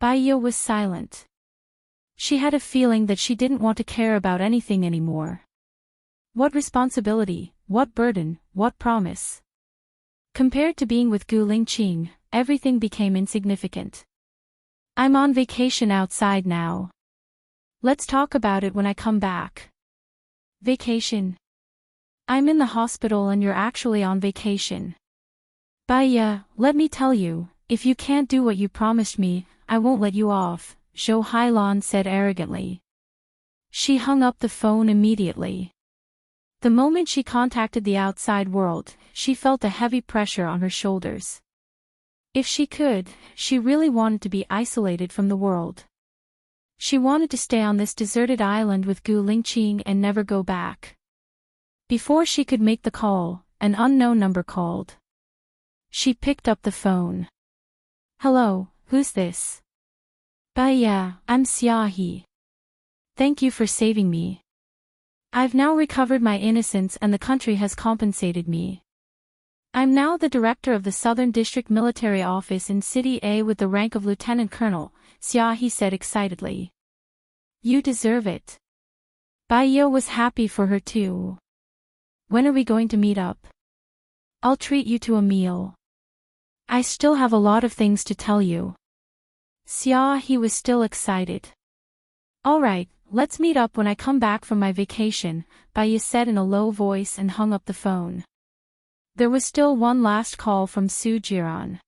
Baya was silent. She had a feeling that she didn't want to care about anything anymore. What responsibility, what burden, what promise? Compared to being with Gu Lingqing, everything became insignificant. I'm on vacation outside now. Let's talk about it when I come back. Vacation? I'm in the hospital and you're actually on vacation. Baiya, let me tell you, if you can't do what you promised me, I won't let you off, Zhou Hailan said arrogantly. She hung up the phone immediately. The moment she contacted the outside world, she felt a heavy pressure on her shoulders. If she could, she really wanted to be isolated from the world. She wanted to stay on this deserted island with Gu Lingqing and never go back. Before she could make the call, an unknown number called. She picked up the phone. Hello, who's this? Baiya, I'm Xiaohe. Thank you for saving me. I've now recovered my innocence and the country has compensated me. I'm now the director of the Southern District Military Office in City A with the rank of Lieutenant Colonel, Xiaohe said excitedly. You deserve it. Baiya was happy for her too. When are we going to meet up? I'll treat you to a meal. I still have a lot of things to tell you. Xiaohe was still excited. All right, let's meet up when I come back from my vacation, Baiya said in a low voice and hung up the phone. There was still one last call from Su Jiran.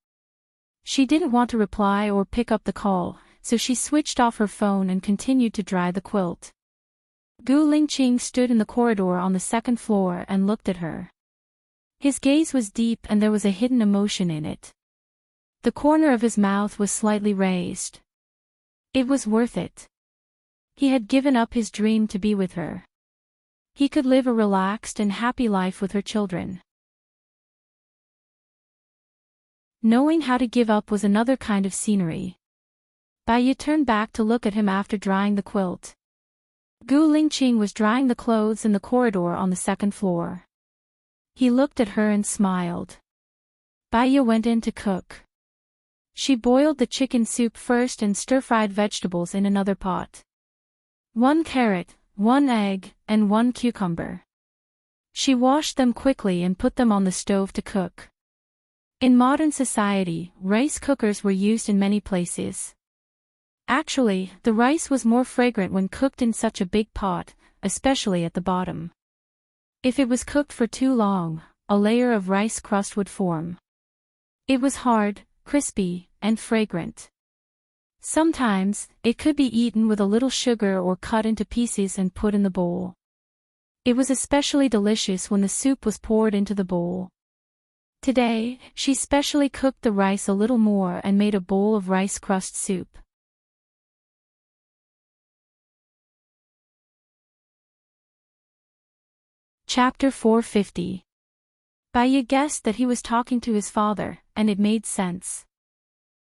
She didn't want to reply or pick up the call, so she switched off her phone and continued to dry the quilt. Gu Lingqing stood in the corridor on the second floor and looked at her. His gaze was deep and there was a hidden emotion in it. The corner of his mouth was slightly raised. It was worth it. He had given up his dream to be with her. He could live a relaxed and happy life with her children. Knowing how to give up was another kind of scenery. Baiya turned back to look at him after drying the quilt. Gu Lingqing was drying the clothes in the corridor on the second floor. He looked at her and smiled. Baiya went in to cook. She boiled the chicken soup first and stir-fried vegetables in another pot. 1 carrot, 1 egg, and 1 cucumber. She washed them quickly and put them on the stove to cook. In modern society, rice cookers were used in many places. Actually, the rice was more fragrant when cooked in such a big pot, especially at the bottom. If it was cooked for too long, a layer of rice crust would form. It was hard, crispy, and fragrant. Sometimes, it could be eaten with a little sugar or cut into pieces and put in the bowl. It was especially delicious when the soup was poured into the bowl. Today, she specially cooked the rice a little more and made a bowl of rice crust soup. Chapter 450. Baiya guessed that he was talking to his father, and it made sense.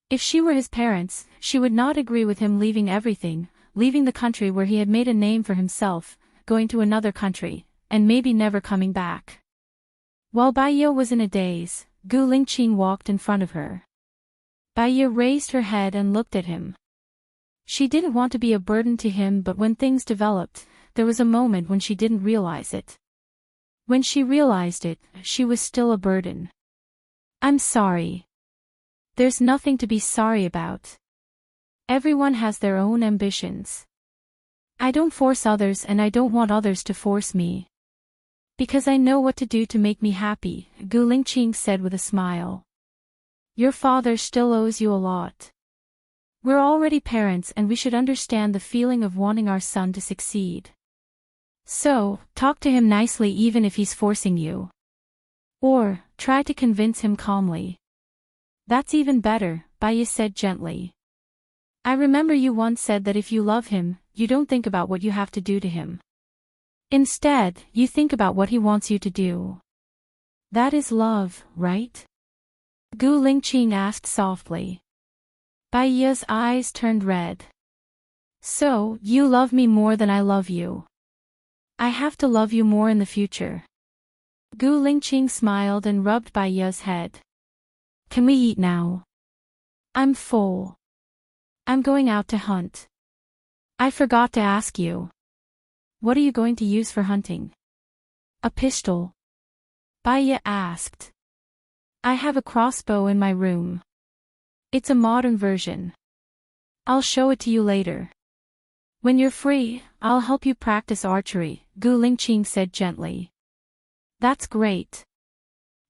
If she were his parents, she would not agree with him leaving everything, leaving the country where he had made a name for himself, going to another country, and maybe never coming back. While Baiya was in a daze, Gu Lingqing walked in front of her. Baiya raised her head and looked at him. She didn't want to be a burden to him, but when things developed, there was a moment when she didn't realize it. When she realized it, she was still a burden. I'm sorry. There's nothing to be sorry about. Everyone has their own ambitions. I don't force others and I don't want others to force me. Because I know what to do to make me happy, Gu Lingqing said with a smile. Your father still owes you a lot. We're already parents and we should understand the feeling of wanting our son to succeed. So, talk to him nicely even if he's forcing you. Or, try to convince him calmly. That's even better, Baiya said gently. I remember you once said that if you love him, you don't think about what you have to do to him. Instead, you think about what he wants you to do. That is love, right? Gu Lingqing asked softly. Baiya's eyes turned red. So, you love me more than I love you. I have to love you more in the future. Gu Lingqing smiled and rubbed Baiya's head. Can we eat now? I'm full. I'm going out to hunt. I forgot to ask you. What are you going to use for hunting? A pistol? Baya asked. I have a crossbow in my room. It's a modern version. I'll show it to you later. When you're free, I'll help you practice archery, Gu Lingqing said gently. That's great.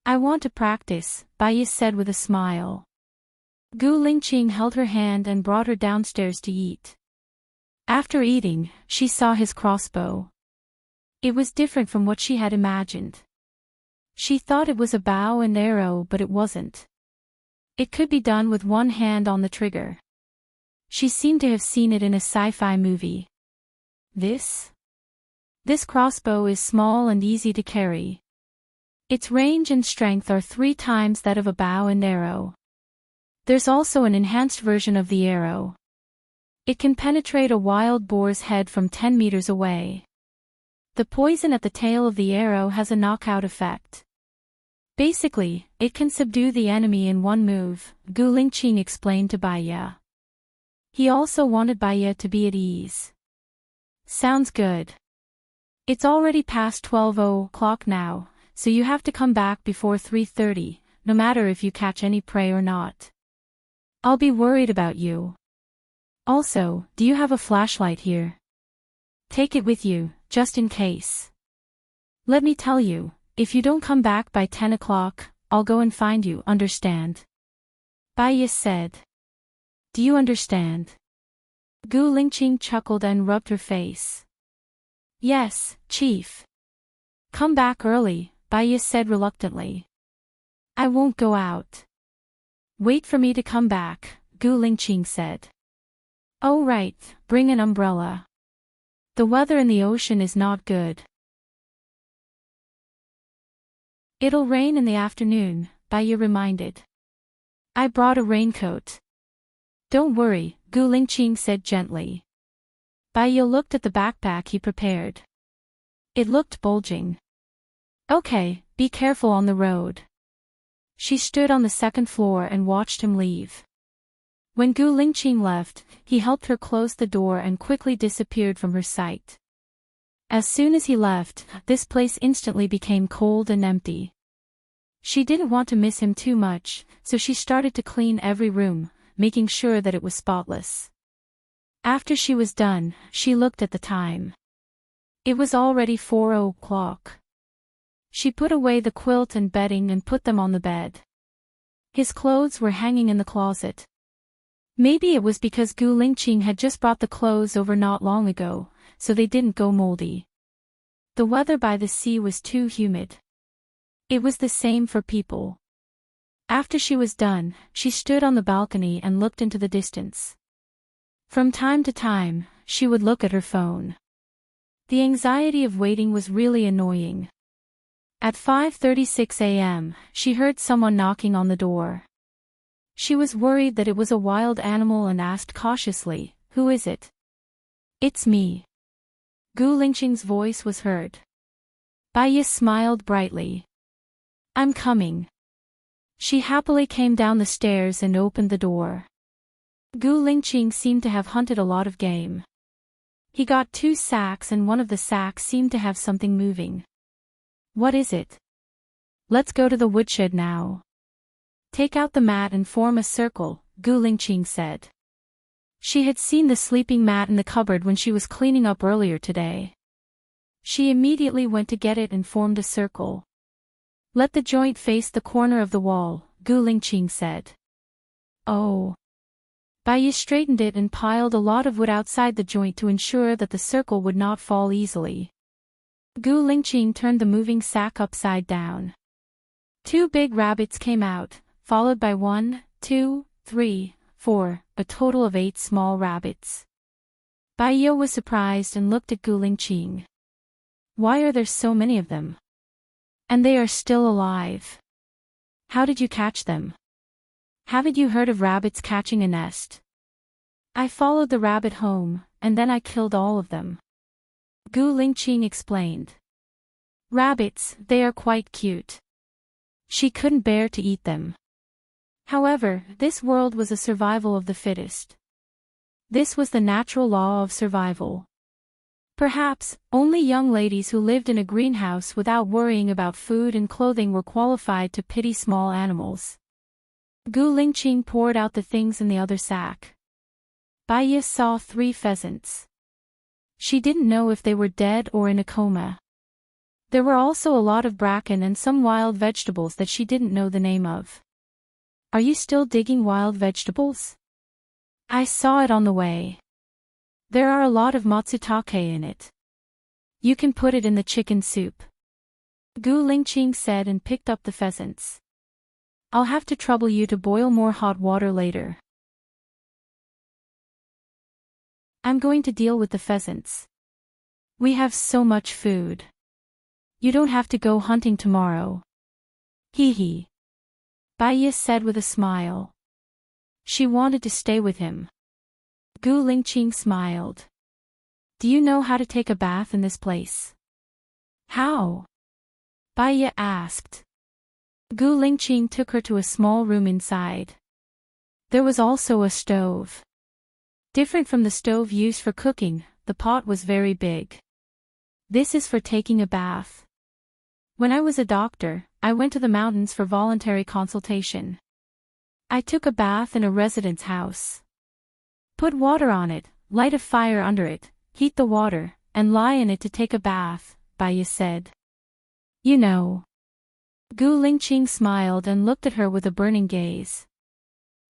I want to practice, Baya said with a smile. Gu Lingqing held her hand and brought her downstairs to eat. After eating, she saw his crossbow. It was different from what she had imagined. She thought it was a bow and arrow, but it wasn't. It could be done with one hand on the trigger. She seemed to have seen it in a sci-fi movie. This crossbow is small and easy to carry. Its range and strength are 3 times that of a bow and arrow. There's also an enhanced version of the arrow. It can penetrate a wild boar's head from 10 meters away. The poison at the tail of the arrow has a knockout effect. Basically, it can subdue the enemy in one move, Gu Lingqing explained to Baya. He also wanted Baya to be at ease. Sounds good. It's already past 12 o'clock now, so you have to come back before 3:30, no matter if you catch any prey or not. I'll be worried about you. Also, do you have a flashlight here? Take it with you, just in case. Let me tell you, if you don't come back by 10 o'clock, I'll go and find you, understand? Baya said. Do you understand? Gu Lingqing chuckled and rubbed her face. Yes, Chief. Come back early, Baya said reluctantly. I won't go out. Wait for me to come back, Gu Lingqing said. Oh right, bring an umbrella. The weather in the ocean is not good. It'll rain in the afternoon, Baya reminded. I brought a raincoat. Don't worry, Gu Lingqing said gently. Baya looked at the backpack he prepared. It looked bulging. Okay, be careful on the road. She stood on the second floor and watched him leave. When Gu Lingqing left, he helped her close the door and quickly disappeared from her sight. As soon as he left, this place instantly became cold and empty. She didn't want to miss him too much, so she started to clean every room, making sure that it was spotless. After she was done, she looked at the time. It was already 4 o'clock. She put away the quilt and bedding and put them on the bed. His clothes were hanging in the closet. Maybe it was because Gu Lingqing had just brought the clothes over not long ago, so they didn't go moldy. The weather by the sea was too humid. It was the same for people. After she was done, she stood on the balcony and looked into the distance. From time to time, she would look at her phone. The anxiety of waiting was really annoying. At 5:36 a.m., she heard someone knocking on the door. She was worried that it was a wild animal and asked cautiously, "Who is it?" "It's me." Gu Lingqing's voice was heard. Baya smiled brightly. "I'm coming." She happily came down the stairs and opened the door. Gu Lingqing seemed to have hunted a lot of game. He got 2 sacks and one of the sacks seemed to have something moving. "What is it?" "Let's go to the woodshed now." "Take out the mat and form a circle," Gu Lingqing said. She had seen the sleeping mat in the cupboard when she was cleaning up earlier today. She immediately went to get it and formed a circle. "Let the joint face the corner of the wall," Gu Lingqing said. "Oh." Baya straightened it and piled a lot of wood outside the joint to ensure that the circle would not fall easily. Gu Lingqing turned the moving sack upside down. 2 big rabbits came out, followed by 1, 2, 3, 4, a total of 8 small rabbits. Baya was surprised and looked at Gu Lingqing. "Why are there so many of them? And they are still alive. How did you catch them? Haven't you heard of rabbits catching a nest?" "I followed the rabbit home, and then I killed all of them," Gu Lingqing explained. "Rabbits, they are quite cute." She couldn't bear to eat them. However, this world was a survival of the fittest. This was the natural law of survival. Perhaps, only young ladies who lived in a greenhouse without worrying about food and clothing were qualified to pity small animals. Gu Lingqing poured out the things in the other sack. Bai Yi saw 3 pheasants. She didn't know if they were dead or in a coma. There were also a lot of bracken and some wild vegetables that she didn't know the name of. Are you still digging wild vegetables? I saw it on the way. There are a lot of matsutake in it. You can put it in the chicken soup. Gu Lingqing said and picked up the pheasants. I'll have to trouble you to boil more hot water later. I'm going to deal with the pheasants. We have so much food. You don't have to go hunting tomorrow. Hee hee. Bai Yi said with a smile. She wanted to stay with him. Gu Lingqing smiled. Do you know how to take a bath in this place? How? Bai Yi asked. Gu Lingqing took her to a small room inside. There was also a stove. Different from the stove used for cooking, the pot was very big. This is for taking a bath. When I was a doctor, I went to the mountains for voluntary consultation. I took a bath in a resident's house. Put water on it, light a fire under it, heat the water, and lie in it to take a bath, Bai Yi said. You know. Gu Lingqing smiled and looked at her with a burning gaze.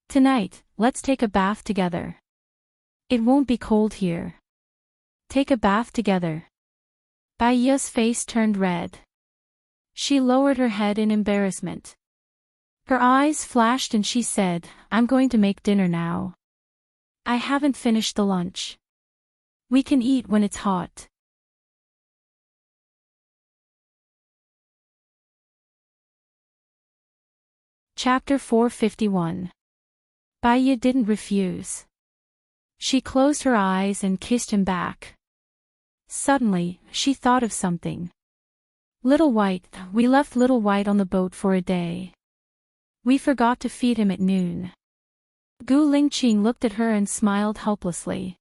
Tonight, let's take a bath together. It won't be cold here. Take a bath together. Bai Yi's face turned red. She lowered her head in embarrassment. Her eyes flashed and she said, I'm going to make dinner now. I haven't finished the lunch. We can eat when it's hot. Chapter 451. Bai Yi didn't refuse. She closed her eyes and kissed him back. Suddenly, she thought of something. Little White, we left Little White on the boat for a day. We forgot to feed him at noon. Gu Lingqing looked at her and smiled helplessly.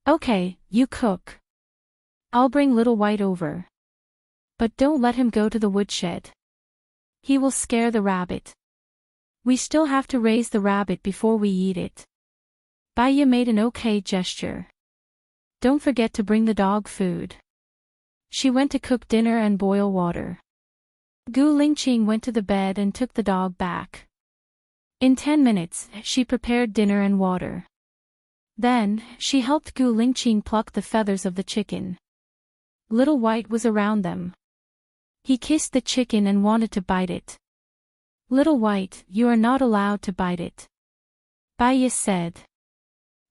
Okay, you cook. I'll bring Little White over. But don't let him go to the woodshed. He will scare the rabbit. We still have to raise the rabbit before we eat it. Bai Yi made an okay gesture. Don't forget to bring the dog food. She went to cook dinner and boil water. Gu Lingqing went to the bed and took the dog back. In 10 minutes, she prepared dinner and water. Then, she helped Gu Lingqing pluck the feathers of the chicken. Little White was around them. He kissed the chicken and wanted to bite it. Little White, you are not allowed to bite it. Bai Yi said.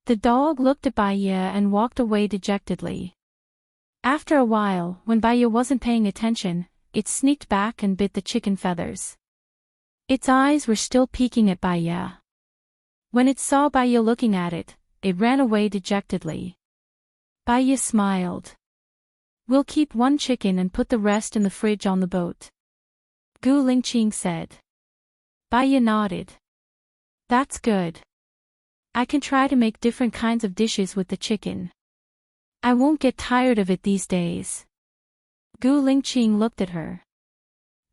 The dog looked at Bai Yi and walked away dejectedly. After a while, when Bai Yi wasn't paying attention, it sneaked back and bit the chicken feathers. Its eyes were still peeking at Bai Yi. When it saw Bai Yi looking at it, it ran away dejectedly. Bai Yi smiled. We'll keep 1 chicken and put the rest in the fridge on the boat. Gu Lingqing said. Bai Yi nodded. That's good. I can try to make different kinds of dishes with the chicken. I won't get tired of it these days. Gu Lingqing looked at her.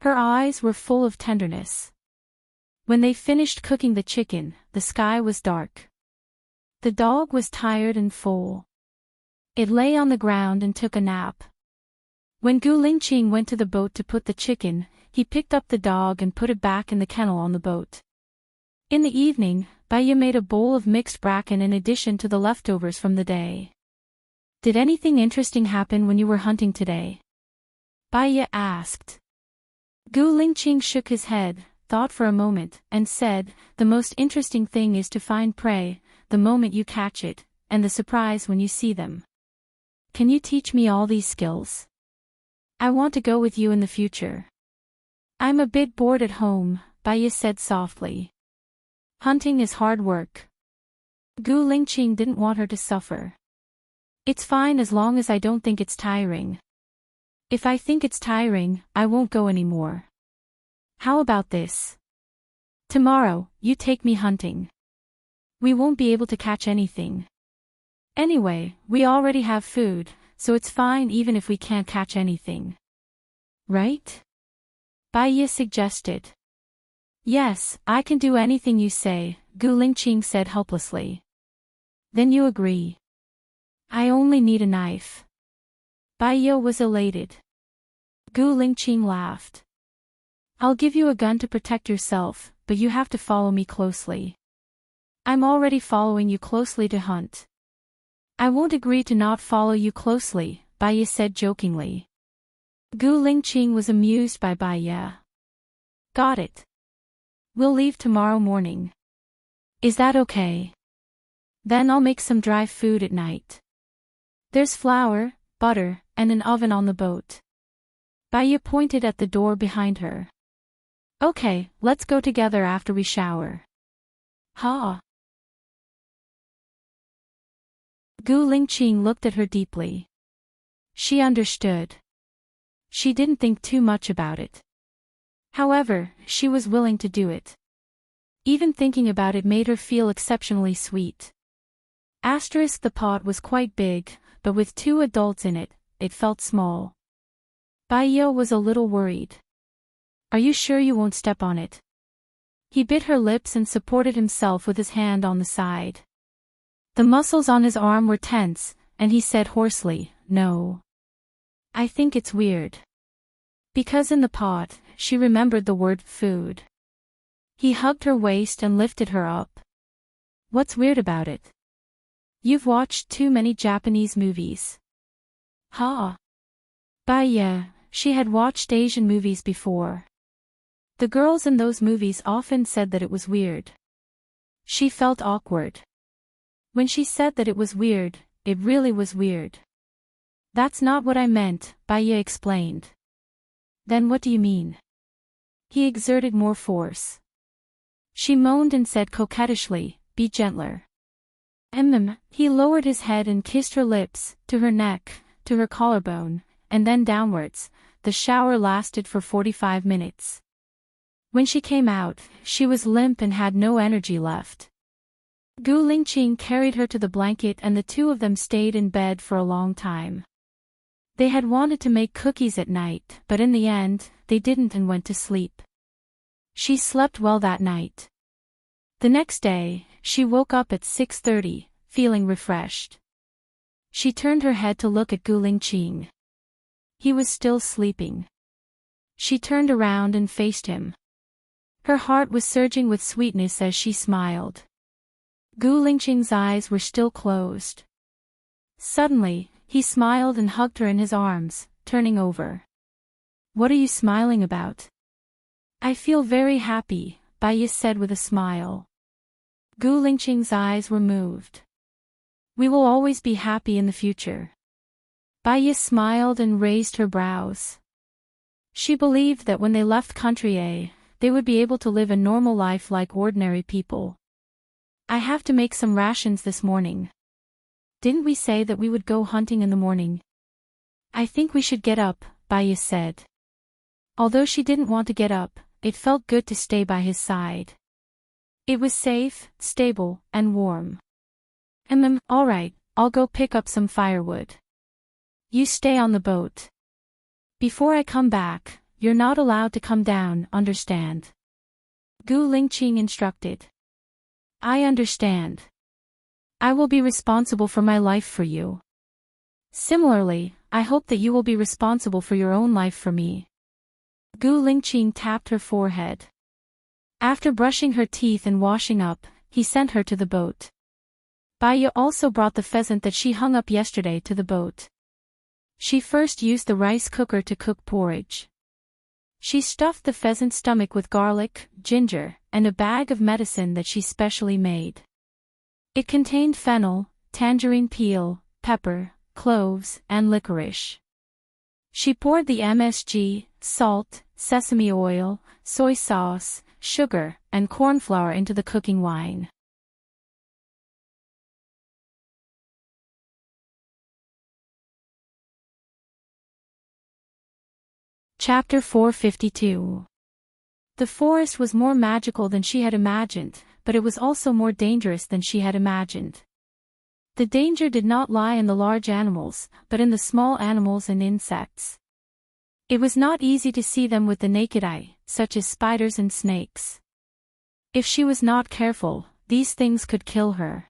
Her eyes were full of tenderness. When they finished cooking the chicken, the sky was dark. The dog was tired and full. It lay on the ground and took a nap. When Gu Lingqing went to the boat to put the chicken, he picked up the dog and put it back in the kennel on the boat. In the evening, Bai Yi made a bowl of mixed bracken in addition to the leftovers from the day. Did anything interesting happen when you were hunting today? Bai Yi asked. Gu Lingqing shook his head, thought for a moment, and said, the most interesting thing is to find prey, the moment you catch it, and the surprise when you see them. Can you teach me all these skills? I want to go with you in the future. I'm a bit bored at home, Bai Yi said softly. Hunting is hard work. Gu Lingqing didn't want her to suffer. It's fine as long as I don't think it's tiring. If I think it's tiring, I won't go anymore. How about this? Tomorrow, you take me hunting. We won't be able to catch anything. Anyway, we already have food, so it's fine even if we can't catch anything. Right? Bai suggested. Yes, I can do anything you say, Gu Lingqing said helplessly. Then you agree. I only need a knife. Bai was elated. Gu Lingqing laughed. I'll give you a gun to protect yourself, but you have to follow me closely. I'm already following you closely to hunt. I won't agree to not follow you closely, Bai said jokingly. Gu Lingqing was amused by Bai. Got it. We'll leave tomorrow morning. Is that okay? Then I'll make some dry food at night. There's flour, butter, and an oven on the boat. Bai pointed at the door behind her. Okay, let's go together after we shower. Ha! Gu Lingqing looked at her deeply. She understood. She didn't think too much about it. However, she was willing to do it. Even thinking about it made her feel exceptionally sweet. The pot was quite big, but with 2 adults in it, it felt small. Bai was a little worried. Are you sure you won't step on it? He bit her lips and supported himself with his hand on the side. The muscles on his arm were tense, and he said hoarsely, No. I think it's weird. Because in the pot, she remembered the word food. He hugged her waist and lifted her up. What's weird about it? You've watched too many Japanese movies. Ha! Bai, she had watched Asian movies before. The girls in those movies often said that it was weird. She felt awkward. When she said that it was weird, it really was weird. That's not what I meant, Bai explained. Then what do you mean? He exerted more force. She moaned and said coquettishly, Be gentler. He lowered his head and kissed her lips, to her neck, to her collarbone, and then downwards. The shower lasted for 45 minutes. When she came out, she was limp and had no energy left. Gu Lingqing carried her to the blanket and the 2 of them stayed in bed for a long time. They had wanted to make cookies at night, but in the end, they didn't and went to sleep. She slept well that night. The next day, she woke up at 6:30, feeling refreshed. She turned her head to look at Gu Lingqing. He was still sleeping. She turned around and faced him. Her heart was surging with sweetness as she smiled. Gu Lingqing's eyes were still closed. Suddenly, he smiled and hugged her in his arms, turning over. What are you smiling about? I feel very happy, Bai said with a smile. Gu Lingqing's eyes were moved. We will always be happy in the future. Bai smiled and raised her brows. She believed that when they left country A, they would be able to live a normal life like ordinary people. I have to make some rations this morning. Didn't we say that we would go hunting in the morning? I think we should get up, Bai said. Although she didn't want to get up, it felt good to stay by his side. It was safe, stable, and warm. All right, I'll go pick up some firewood. You stay on the boat. Before I come back, you're not allowed to come down, understand? Gu Lingqing instructed. I understand. I will be responsible for my life for you. Similarly, I hope that you will be responsible for your own life for me. Gu Lingqing tapped her forehead. After brushing her teeth and washing up, he sent her to the boat. Bai also brought the pheasant that she hung up yesterday to the boat. She first used the rice cooker to cook porridge. She stuffed the pheasant's stomach with garlic, ginger, and a bag of medicine that she specially made. It contained fennel, tangerine peel, pepper, cloves, and licorice. She poured the MSG, salt, sesame oil, soy sauce, sugar, and corn flour into the cooking wine. Chapter 452. The forest was more magical than she had imagined, but it was also more dangerous than she had imagined. The danger did not lie in the large animals, but in the small animals and insects. It was not easy to see them with the naked eye, such as spiders and snakes. If she was not careful, these things could kill her.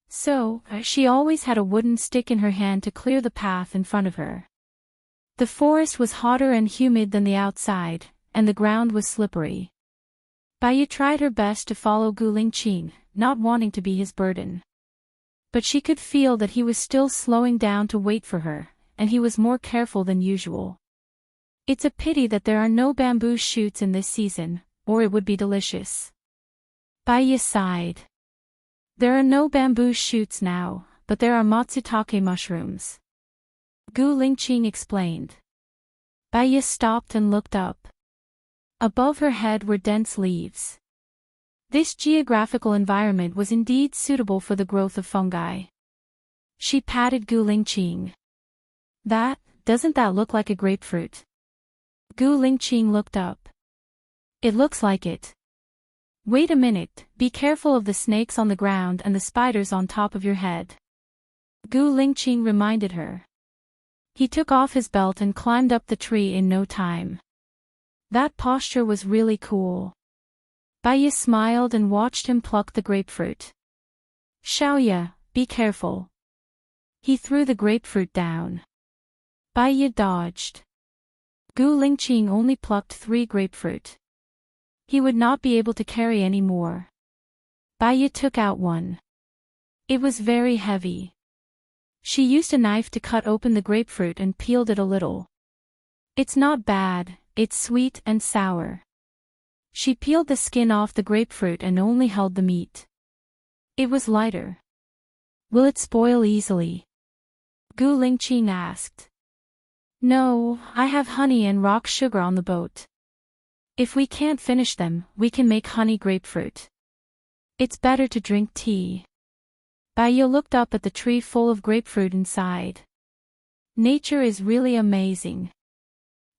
So, she always had a wooden stick in her hand to clear the path in front of her. The forest was hotter and humid than the outside, and the ground was slippery. Baiya tried her best to follow Gu Lingqing, not wanting to be his burden. But she could feel that he was still slowing down to wait for her, and he was more careful than usual. It's a pity that there are no bamboo shoots in this season, or it would be delicious. Baiya sighed. There are no bamboo shoots now, but there are matsutake mushrooms. Gu Lingqing explained. Baiya stopped and looked up. Above her head were dense leaves. This geographical environment was indeed suitable for the growth of fungi. She patted Gu Lingqing. Doesn't that look like a grapefruit? Gu Lingqing looked up. It looks like it. Wait a minute, be careful of the snakes on the ground and the spiders on top of your head. Gu Lingqing reminded her. He took off his belt and climbed up the tree in no time. That posture was really cool. Baiya smiled and watched him pluck the grapefruit. Xiaoya, be careful. He threw the grapefruit down. Baiya dodged. Gu Lingqing only plucked 3 grapefruit. He would not be able to carry any more. Baiya took out one. It was very heavy. She used a knife to cut open the grapefruit and peeled it a little. It's not bad, it's sweet and sour. She peeled the skin off the grapefruit and only held the meat. It was lighter. Will it spoil easily? Gu Lingqing asked. No, I have honey and rock sugar on the boat. If we can't finish them, we can make honey grapefruit. It's better to drink tea. Baiya looked up at the tree full of grapefruit and sighed. Nature is really amazing.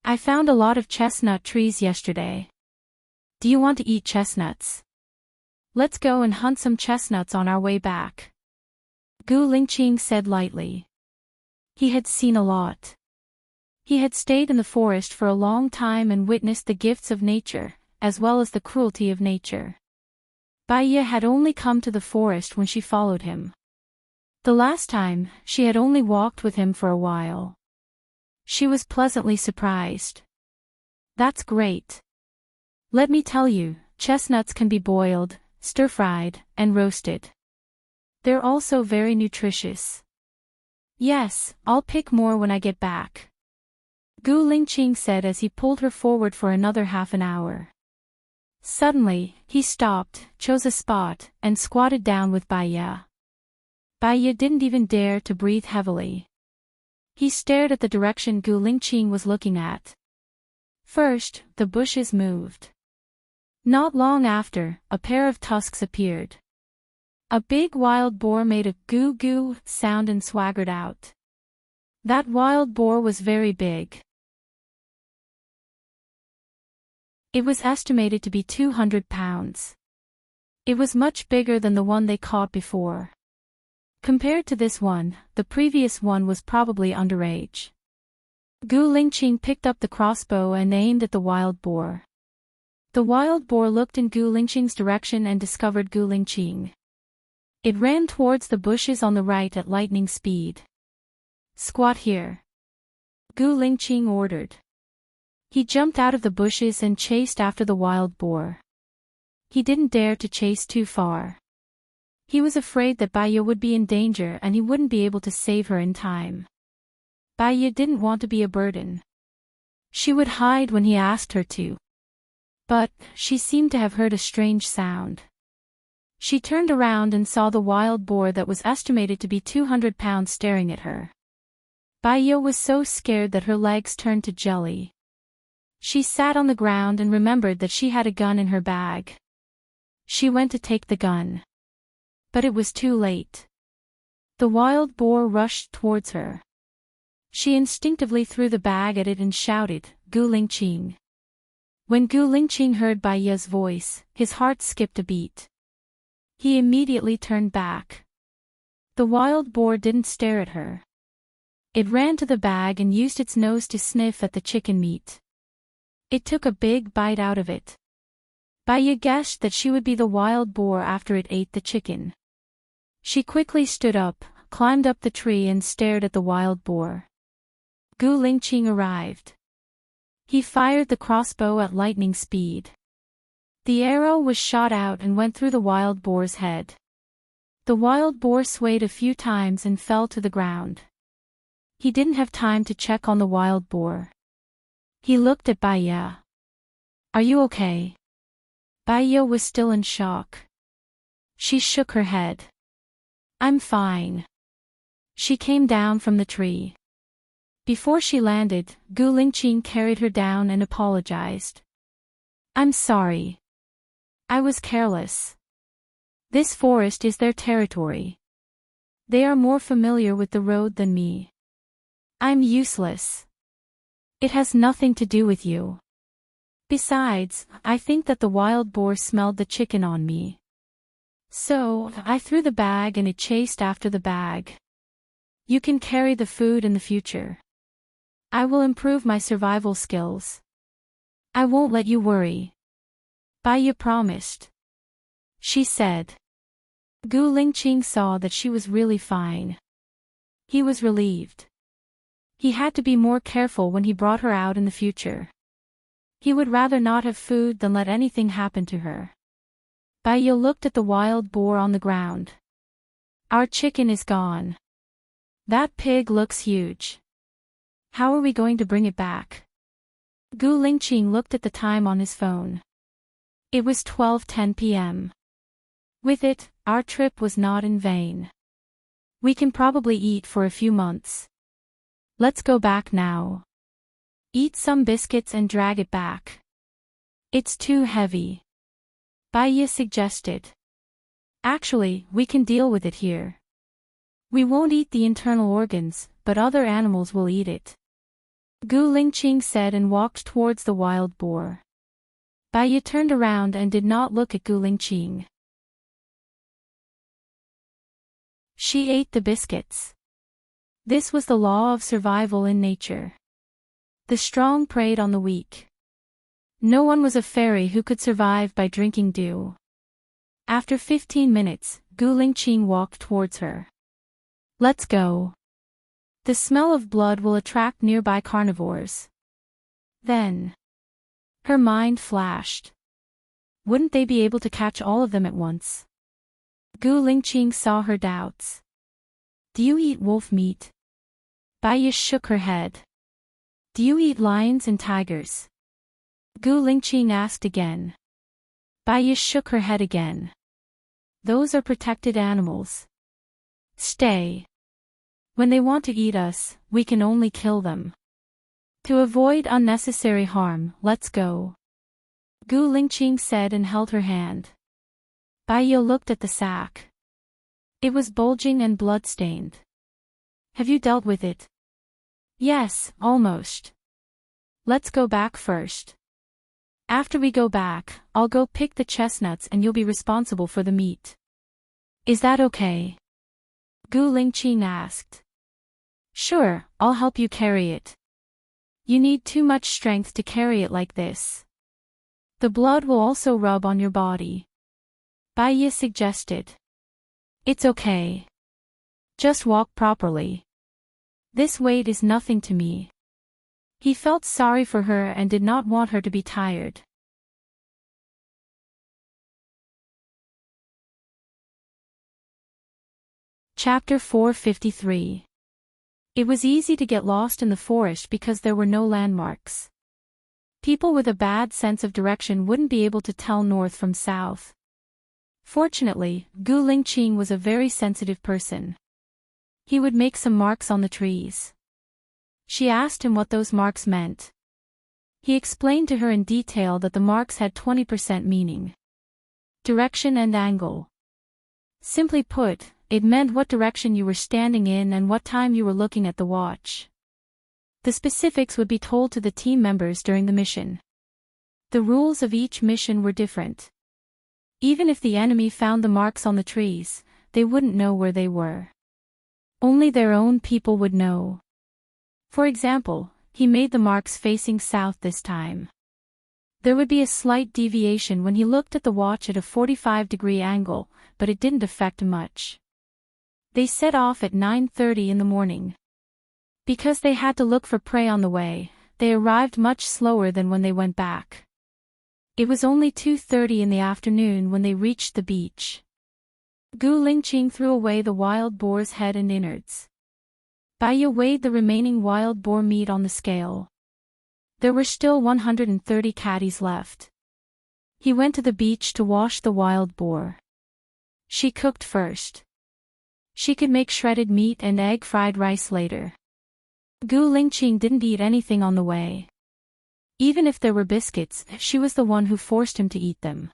I found a lot of chestnut trees yesterday. Do you want to eat chestnuts? Let's go and hunt some chestnuts on our way back. Gu Lingqing said lightly. He had seen a lot. He had stayed in the forest for a long time and witnessed the gifts of nature, as well as the cruelty of nature. Baiya had only come to the forest when she followed him. The last time, she had only walked with him for a while. She was pleasantly surprised. That's great. Let me tell you, chestnuts can be boiled, stir-fried, and roasted. They're also very nutritious. Yes, I'll pick more when I get back. Gu Lingqing said as he pulled her forward for another half an hour. Suddenly, he stopped, chose a spot, and squatted down with Baiya. Baiya didn't even dare to breathe heavily. He stared at the direction Gu Lingqing was looking at. First, the bushes moved. Not long after, a pair of tusks appeared. A big wild boar made a goo-goo sound and swaggered out. That wild boar was very big. It was estimated to be 200 pounds. It was much bigger than the one they caught before. Compared to this one, the previous one was probably underage. Gu Lingqing picked up the crossbow and aimed at the wild boar. The wild boar looked in Gu Lingqing's direction and discovered Gu Lingqing. It ran towards the bushes on the right at lightning speed. Squat here. Gu Lingqing ordered. He jumped out of the bushes and chased after the wild boar. He didn't dare to chase too far. He was afraid that Baiya would be in danger and he wouldn't be able to save her in time. Baiya didn't want to be a burden. She would hide when he asked her to. But, she seemed to have heard a strange sound. She turned around and saw the wild boar that was estimated to be 200 pounds staring at her. Baiya was so scared that her legs turned to jelly. She sat on the ground and remembered that she had a gun in her bag. She went to take the gun. But it was too late. The wild boar rushed towards her. She instinctively threw the bag at it and shouted, Gu Lingqing. When Gu Lingqing heard Baiya's voice, his heart skipped a beat. He immediately turned back. The wild boar didn't stare at her. It ran to the bag and used its nose to sniff at the chicken meat. It took a big bite out of it. Baya guessed that she would be the wild boar after it ate the chicken. She quickly stood up, climbed up the tree and stared at the wild boar. Gu Lingqing arrived. He fired the crossbow at lightning speed. The arrow was shot out and went through the wild boar's head. The wild boar swayed a few times and fell to the ground. He didn't have time to check on the wild boar. He looked at Baya. "Are you okay?" Baya was still in shock. She shook her head. "I'm fine." She came down from the tree. Before she landed, Gu Lingqing carried her down and apologized. "I'm sorry. I was careless. This forest is their territory. They are more familiar with the road than me. I'm useless. It has nothing to do with you. Besides, I think that the wild boar smelled the chicken on me. So, I threw the bag and it chased after the bag. You can carry the food in the future. I will improve my survival skills. I won't let you worry. Baya promised. She said. Gu Lingqing saw that she was really fine. He was relieved. He had to be more careful when he brought her out in the future. He would rather not have food than let anything happen to her. Baya looked at the wild boar on the ground. Our chicken is gone. That pig looks huge. How are we going to bring it back? Gu Lingqing looked at the time on his phone. It was 12:10 p.m. With it, our trip was not in vain. We can probably eat for a few months. Let's go back now. Eat some biscuits and drag it back. It's too heavy. Baya suggested. Actually, we can deal with it here. We won't eat the internal organs, but other animals will eat it. Gu Lingqing said and walked towards the wild boar. Baya turned around and did not look at Gu Lingqing. She ate the biscuits. This was the law of survival in nature. The strong preyed on the weak. No one was a fairy who could survive by drinking dew. After 15 minutes, Gu Lingqing walked towards her. Let's go. The smell of blood will attract nearby carnivores. Then. Her mind flashed. Wouldn't they be able to catch all of them at once? Gu Lingqing saw her doubts. Do you eat wolf meat? Baya shook her head. Do you eat lions and tigers? Gu Lingqing asked again. Baya shook her head again. Those are protected animals. Stay. When they want to eat us, we can only kill them. To avoid unnecessary harm, let's go. Gu Lingqing said and held her hand. Baya looked at the sack. It was bulging and blood-stained. Have you dealt with it? Yes, almost. Let's go back first. After we go back, I'll go pick the chestnuts and you'll be responsible for the meat. Is that okay? Gu Lingqing asked. Sure, I'll help you carry it. You need too much strength to carry it like this. The blood will also rub on your body. Baya suggested. It's okay. Just walk properly. This weight is nothing to me. He felt sorry for her and did not want her to be tired. Chapter 453. It was easy to get lost in the forest because there were no landmarks. People with a bad sense of direction wouldn't be able to tell north from south. Fortunately, Gu Lingqing was a very sensitive person. He would make some marks on the trees. She asked him what those marks meant. He explained to her in detail that the marks had 20% meaning. Direction and angle. Simply put, it meant what direction you were standing in and what time you were looking at the watch. The specifics would be told to the team members during the mission. The rules of each mission were different. Even if the enemy found the marks on the trees, they wouldn't know where they were. Only their own people would know. For example, he made the marks facing south this time. There would be a slight deviation when he looked at the watch at a 45-degree angle, but it didn't affect much. They set off at 9:30 in the morning. Because they had to look for prey on the way, they arrived much slower than when they went back. It was only 2:30 in the afternoon when they reached the beach. Gu Lingqing threw away the wild boar's head and innards. Bai weighed the remaining wild boar meat on the scale. There were still 130 catties left. He went to the beach to wash the wild boar. She cooked first. She could make shredded meat and egg fried rice later. Gu Lingqing didn't eat anything on the way. Even if there were biscuits, she was the one who forced him to eat them.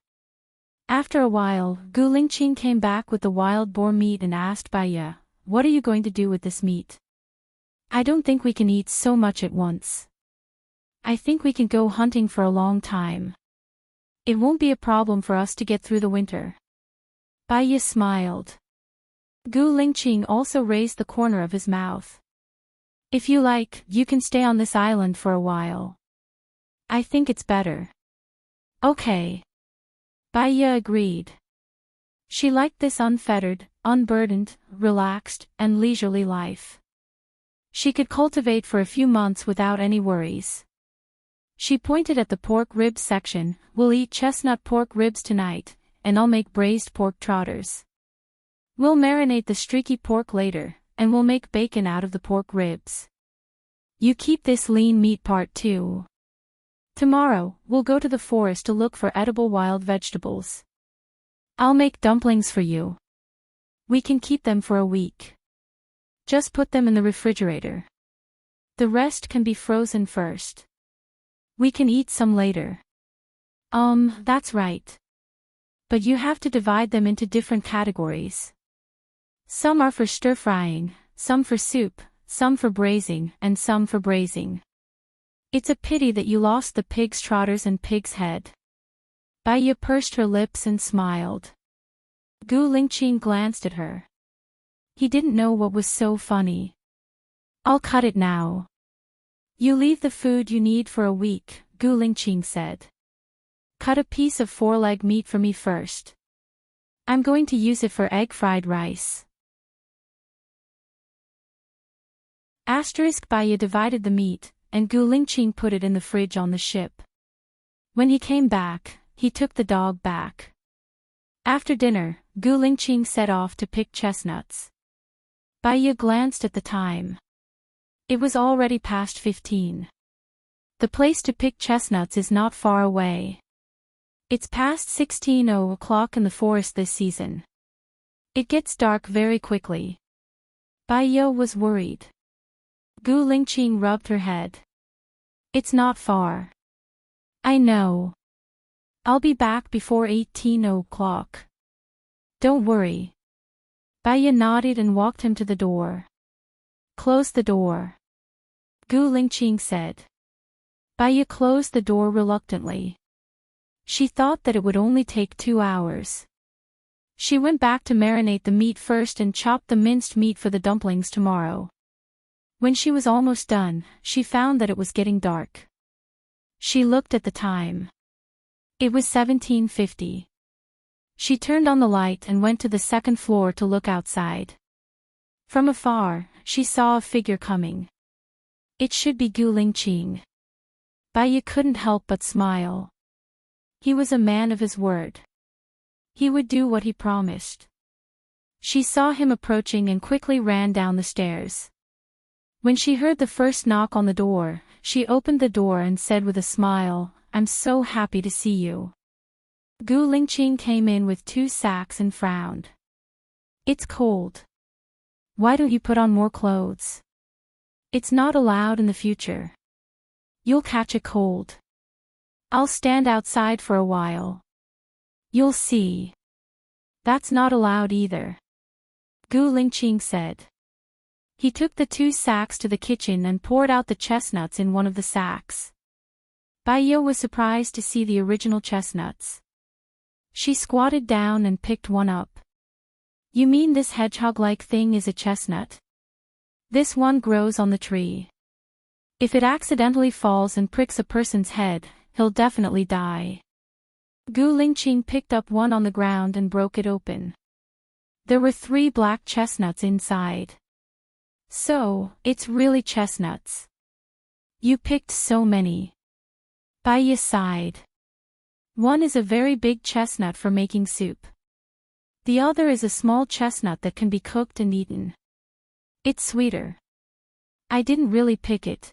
After a while, Gu Lingqing came back with the wild boar meat and asked Bai, "What are you going to do with this meat? I don't think we can eat so much at once. I think we can go hunting for a long time. It won't be a problem for us to get through the winter." Bai smiled. Gu Lingqing also raised the corner of his mouth. "If you like, you can stay on this island for a while. I think it's better." "Okay." Bai agreed. She liked this unfettered, unburdened, relaxed, and leisurely life. She could cultivate for a few months without any worries. She pointed at the pork ribs section. "We'll eat chestnut pork ribs tonight, and I'll make braised pork trotters. We'll marinate the streaky pork later, and we'll make bacon out of the pork ribs. You keep this lean meat part too. Tomorrow, we'll go to the forest to look for edible wild vegetables. I'll make dumplings for you. We can keep them for a week. Just put them in the refrigerator. The rest can be frozen first. We can eat some later." That's right. But you have to divide them into different categories. Some are for stir-frying, some for soup, some for braising, and some for braising. It's a pity that you lost the pig's trotters and pig's head." Bai pursed her lips and smiled. Gu Lingqing glanced at her. He didn't know what was so funny. "I'll cut it now." "You leave the food you need for a week," Gu Lingqing said. "Cut a piece of foreleg meat for me first. I'm going to use it for egg fried rice." Bai divided the meat, and Gu Lingqing put it in the fridge on the ship. When he came back, he took the dog back. After dinner, Gu Lingqing set off to pick chestnuts. Bai glanced at the time. It was already past 15. The place to pick chestnuts is not far away. It's past 16:00 in the forest this season. It gets dark very quickly. Bai was worried. Gu Lingqing rubbed her head. "It's not far. I know. I'll be back before 18:00. Don't worry." Bai nodded and walked him to the door. "Close the door," Gu Lingqing said. Bai closed the door reluctantly. She thought that it would only take 2 hours. She went back to marinate the meat first and chop the minced meat for the dumplings tomorrow. When she was almost done, she found that it was getting dark. She looked at the time. It was 17:50. She turned on the light and went to the second floor to look outside. From afar, she saw a figure coming. It should be Gu Lingqing. Bai couldn't help but smile. He was a man of his word. He would do what he promised. She saw him approaching and quickly ran down the stairs. When she heard the first knock on the door, she opened the door and said with a smile, "I'm so happy to see you." Gu Lingqing came in with 2 sacks and frowned. "It's cold. Why don't you put on more clothes? It's not allowed in the future. You'll catch a cold. I'll stand outside for a while. You'll see." "That's not allowed either," Gu Lingqing said. He took the 2 sacks to the kitchen and poured out the chestnuts in one of the sacks. Bai was surprised to see the original chestnuts. She squatted down and picked one up. "You mean this hedgehog-like thing is a chestnut?" This one grows on the tree. If it accidentally falls and pricks a person's head, he'll definitely die. Gu Lingqing picked up one on the ground and broke it open. There were 3 black chestnuts inside. So, it's really chestnuts. You picked so many. Bai Yi sighed. One is a very big chestnut for making soup. The other is a small chestnut that can be cooked and eaten. It's sweeter. I didn't really pick it.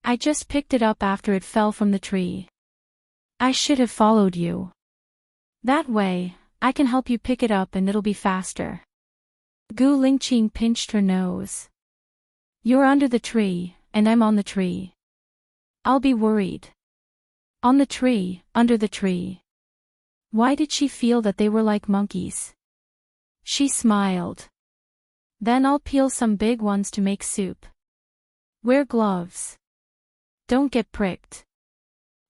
I just picked it up after it fell from the tree. I should have followed you. That way, I can help you pick it up and it'll be faster. Gu Lingqing pinched her nose. You're under the tree, and I'm on the tree. I'll be worried. On the tree, under the tree. Why did she feel that they were like monkeys? She smiled. Then I'll peel some big ones to make soup. Wear gloves. Don't get pricked.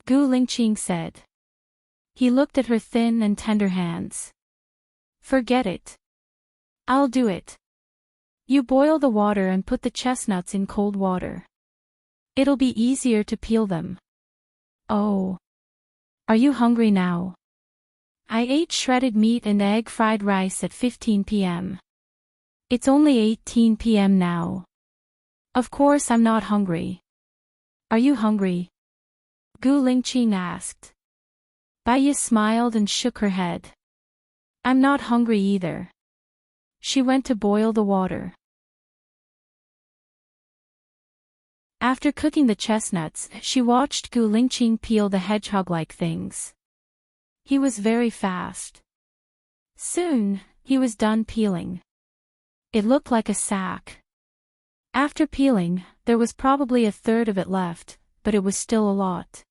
Gu Lingqing said. He looked at her thin and tender hands. Forget it. I'll do it. You boil the water and put the chestnuts in cold water. It'll be easier to peel them. Oh. Are you hungry now? I ate shredded meat and egg fried rice at 15 p.m. It's only 18 p.m. now. Of course I'm not hungry. Are you hungry? Gu Lingqing asked. Bai Yi smiled and shook her head. I'm not hungry either. She went to boil the water. After cooking the chestnuts, she watched Gu Lingqing peel the hedgehog-like things. He was very fast. Soon, he was done peeling. It looked like a sack. After peeling, there was probably a third of it left, but it was still a lot.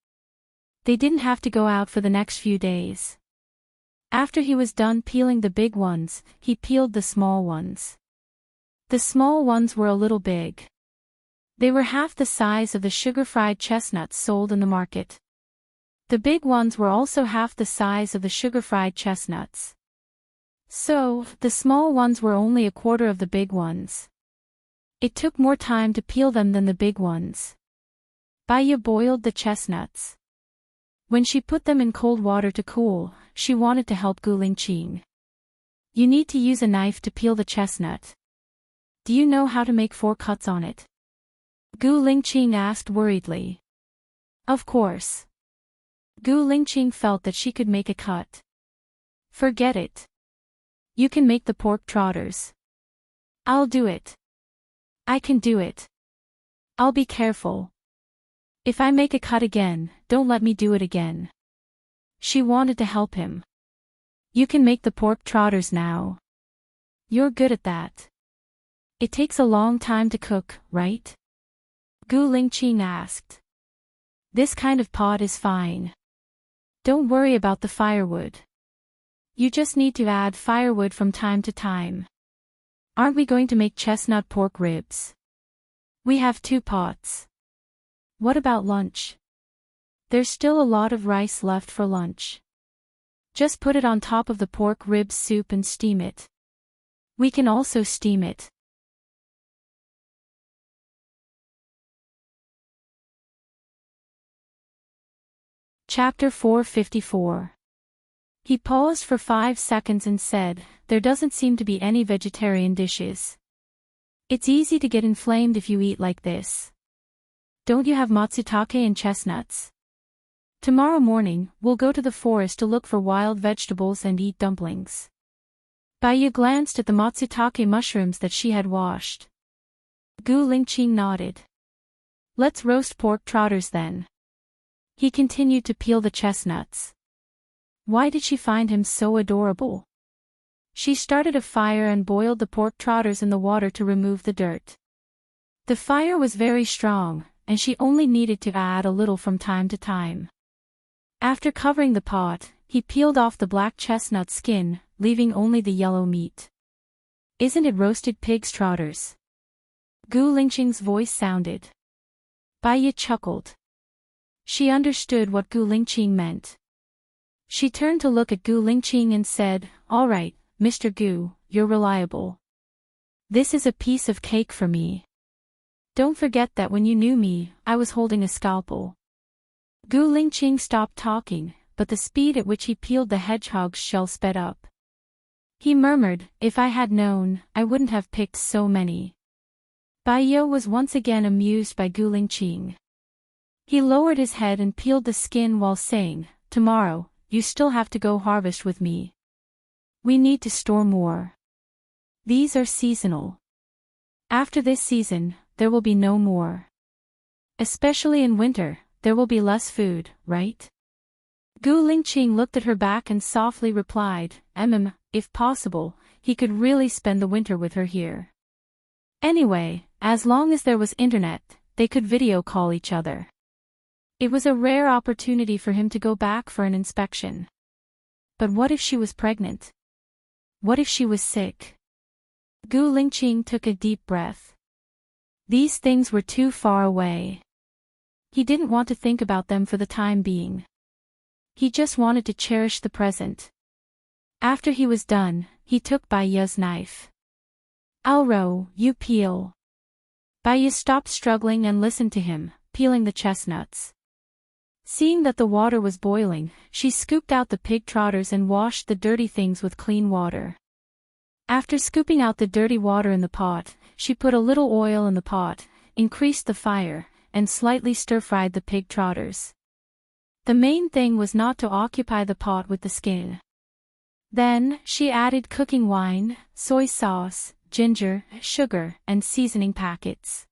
They didn't have to go out for the next few days. After he was done peeling the big ones, he peeled the small ones. The small ones were a little big. They were half the size of the sugar-fried chestnuts sold in the market. The big ones were also half the size of the sugar-fried chestnuts. So, the small ones were only a quarter of the big ones. It took more time to peel them than the big ones. Bai Yi boiled the chestnuts. When she put them in cold water to cool, she wanted to help Gu Lingqing. You need to use a knife to peel the chestnut. Do you know how to make 4 cuts on it? Gu Lingqing asked worriedly. Of course. Gu Lingqing felt that she could make a cut. Forget it. You can make the pork trotters. I'll do it. I can do it. I'll be careful. If I make a cut again, don't let me do it again. She wanted to help him. You can make the pork trotters now. You're good at that. It takes a long time to cook, right? Gu Lingqing asked. This kind of pot is fine. Don't worry about the firewood. You just need to add firewood from time to time. Aren't we going to make chestnut pork ribs? We have 2 pots. What about lunch? There's still a lot of rice left for lunch. Just put it on top of the pork ribs soup and steam it. We can also steam it. Chapter 454. He paused for 5 seconds and said, there doesn't seem to be any vegetarian dishes. It's easy to get inflamed if you eat like this. Don't you have matsutake and chestnuts? Tomorrow morning, we'll go to the forest to look for wild vegetables and eat dumplings. Bai Yi glanced at the matsutake mushrooms that she had washed. Gu Lingqing nodded. Let's roast pork trotters then. He continued to peel the chestnuts. Why did she find him so adorable? She started a fire and boiled the pork trotters in the water to remove the dirt. The fire was very strong, and she only needed to add a little from time to time. After covering the pot, he peeled off the black chestnut skin, leaving only the yellow meat. Isn't it roasted pig's trotters? Gu Lingqing's voice sounded. Bai Yi chuckled. She understood what Gu Lingqing meant. She turned to look at Gu Lingqing and said, all right, Mr. Gu, you're reliable. This is a piece of cake for me. Don't forget that when you knew me, I was holding a scalpel. Gu Lingqing stopped talking, but the speed at which he peeled the hedgehog's shell sped up. He murmured, if I had known, I wouldn't have picked so many. Bai Ye was once again amused by Gu Lingqing. He lowered his head and peeled the skin while saying, tomorrow, you still have to go harvest with me. We need to store more. These are seasonal. After this season, there will be no more. Especially in winter, there will be less food, right? Gu Lingqing looked at her back and softly replied, if possible, he could really spend the winter with her here. Anyway, as long as there was internet, they could video call each other. It was a rare opportunity for him to go back for an inspection. But what if she was pregnant? What if she was sick? Gu Lingqing took a deep breath. These things were too far away. He didn't want to think about them for the time being. He just wanted to cherish the present. After he was done, he took Bai Ye's knife. Alro, you peel. Bai Ye stopped struggling and listened to him, peeling the chestnuts. Seeing that the water was boiling, she scooped out the pig trotters and washed the dirty things with clean water. After scooping out the dirty water in the pot, she put a little oil in the pot, increased the fire, and slightly stir-fried the pig trotters. The main thing was not to occupy the pot with the skin. Then, she added cooking wine, soy sauce, ginger, sugar, and seasoning packets.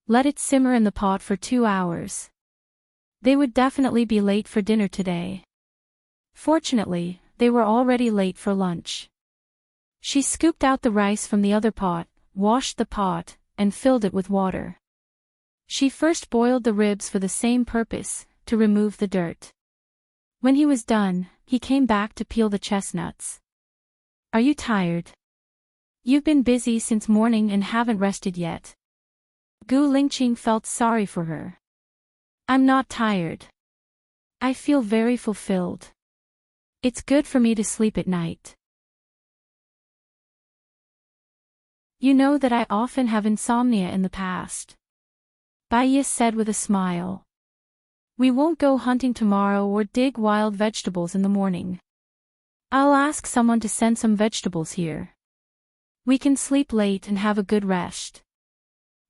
Let it simmer in the pot for 2 hours. They would definitely be late for dinner today. Fortunately, they were already late for lunch. She scooped out the rice from the other pot, washed the pot, and filled it with water. She first boiled the ribs for the same purpose, to remove the dirt. When he was done, he came back to peel the chestnuts. Are you tired? You've been busy since morning and haven't rested yet. Gu Lingqing felt sorry for her. I'm not tired. I feel very fulfilled. It's good for me to sleep at night. You know that I often have insomnia in the past. Bai Ye said with a smile. We won't go hunting tomorrow or dig wild vegetables in the morning. I'll ask someone to send some vegetables here. We can sleep late and have a good rest.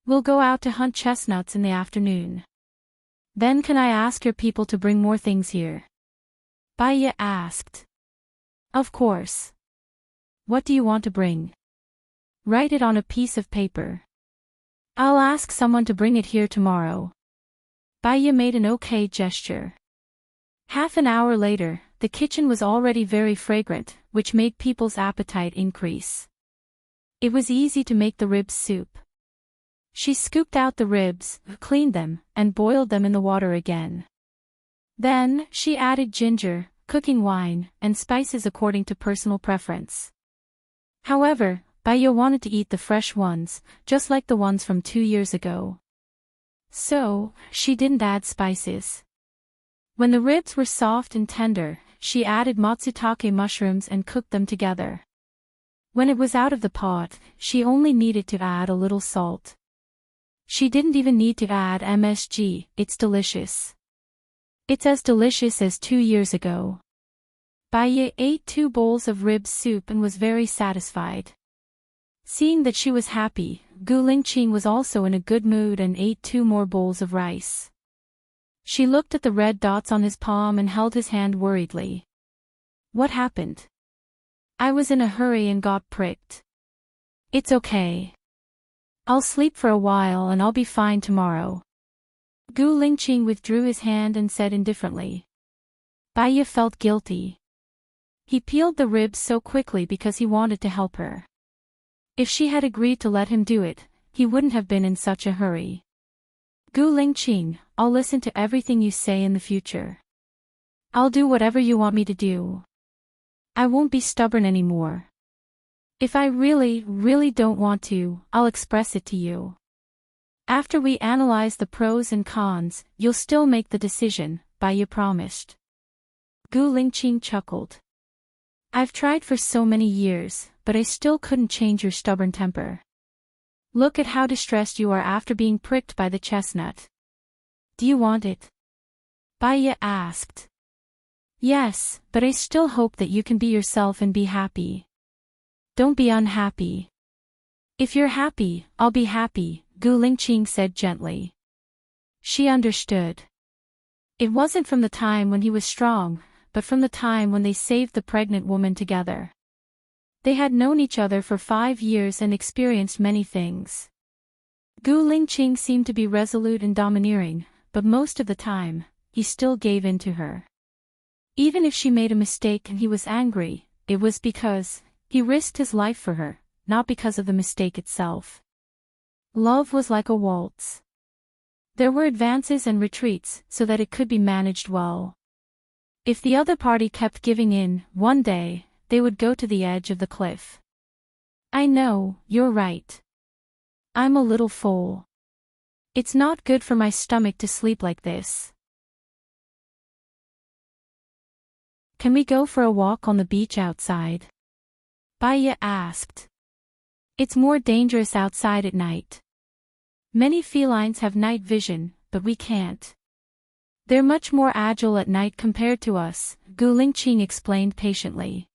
We'll go out to hunt chestnuts in the afternoon. Then can I ask your people to bring more things here? Bai Ye asked. Of course. What do you want to bring? Write it on a piece of paper. I'll ask someone to bring it here tomorrow. Bai Ye made an okay gesture. Half an hour later, the kitchen was already very fragrant, which made people's appetite increase. It was easy to make the ribs soup. She scooped out the ribs, cleaned them, and boiled them in the water again. Then, she added ginger, cooking wine, and spices according to personal preference. However, Bai Ye wanted to eat the fresh ones, just like the ones from 2 years ago. So, she didn't add spices. When the ribs were soft and tender, she added matsutake mushrooms and cooked them together. When it was out of the pot, she only needed to add a little salt. She didn't even need to add MSG, it's delicious. It's as delicious as 2 years ago. Bai Ye ate 2 bowls of rib soup and was very satisfied. Seeing that she was happy, Gu Lingqing was also in a good mood and ate 2 more bowls of rice. She looked at the red dots on his palm and held his hand worriedly. What happened? I was in a hurry and got pricked. It's okay. I'll sleep for a while and I'll be fine tomorrow. Gu Lingqing withdrew his hand and said indifferently. Bai Ye felt guilty. He peeled the ribs so quickly because he wanted to help her. If she had agreed to let him do it, he wouldn't have been in such a hurry. Gu Lingqing, I'll listen to everything you say in the future. I'll do whatever you want me to do. I won't be stubborn anymore. If I really don't want to, I'll express it to you. After we analyze the pros and cons, you'll still make the decision, Bai Ye promised. Gu Lingqing chuckled. I've tried for so many years, but I still couldn't change your stubborn temper. Look at how distressed you are after being pricked by the chestnut. Do you want it? Baya asked. Yes, but I still hope that you can be yourself and be happy. Don't be unhappy. If you're happy, I'll be happy, Gu Lingqing said gently. She understood. It wasn't from the time when he was strong, but from the time when they saved the pregnant woman together. They had known each other for 5 years and experienced many things. Gu Lingqing seemed to be resolute and domineering, but most of the time, he still gave in to her. Even if she made a mistake and he was angry, it was because he risked his life for her, not because of the mistake itself. Love was like a waltz. There were advances and retreats so that it could be managed well. If the other party kept giving in, one day, they would go to the edge of the cliff. I know, you're right. I'm a little full. It's not good for my stomach to sleep like this. Can we go for a walk on the beach outside? Baya asked. It's more dangerous outside at night. Many felines have night vision, but we can't. They're much more agile at night compared to us, Gu Lingqing explained patiently.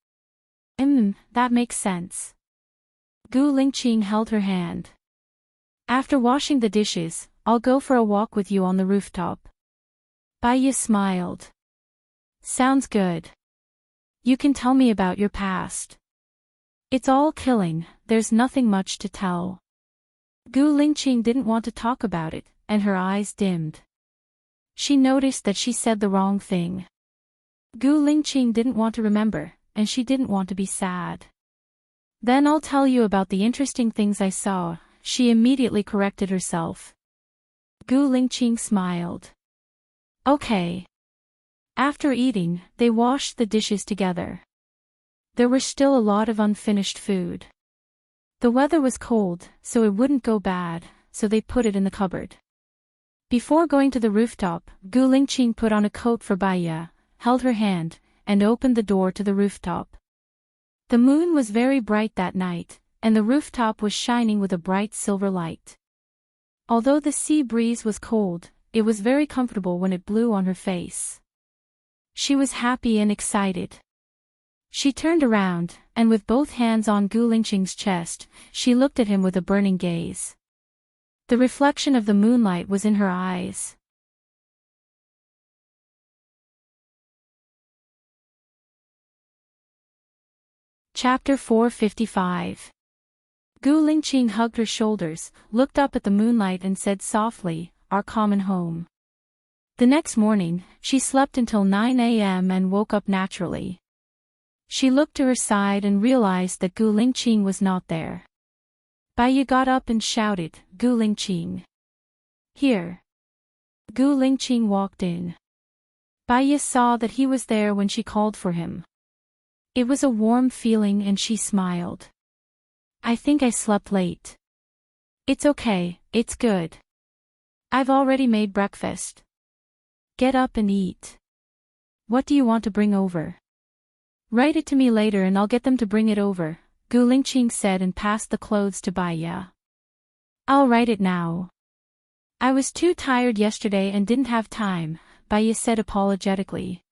That makes sense. Gu Lingqing held her hand. After washing the dishes, I'll go for a walk with you on the rooftop. Baya smiled. Sounds good. You can tell me about your past. It's all killing, there's nothing much to tell. Gu Lingqing didn't want to talk about it, and her eyes dimmed. She noticed that she said the wrong thing. Gu Lingqing didn't want to remember, and she didn't want to be sad. Then I'll tell you about the interesting things I saw, she immediately corrected herself. Gu Lingqing smiled. Okay. After eating, they washed the dishes together. There were still a lot of unfinished food. The weather was cold, so it wouldn't go bad, so they put it in the cupboard. Before going to the rooftop, Gu Lingqing put on a coat for Baya, held her hand, and opened the door to the rooftop. The moon was very bright that night, and the rooftop was shining with a bright silver light. Although the sea breeze was cold, it was very comfortable when it blew on her face. She was happy and excited. She turned around, and with both hands on Gu Lingqing's chest, she looked at him with a burning gaze. The reflection of the moonlight was in her eyes. Chapter 455. Gu Lingqing hugged her shoulders, looked up at the moonlight and said softly, "Our common home." The next morning, she slept until 9 a.m. and woke up naturally. She looked to her side and realized that Gu Lingqing was not there. Baya got up and shouted, "Gu Lingqing. Here." Gu Lingqing walked in. Baya saw that he was there when she called for him. It was a warm feeling and she smiled. "I think I slept late." "It's okay, it's good. I've already made breakfast. Get up and eat. What do you want to bring over?" "Write it to me later and I'll get them to bring it over," Gu Lingqing said and passed the clothes to Baya. "I'll write it now. I was too tired yesterday and didn't have time," Baya said apologetically.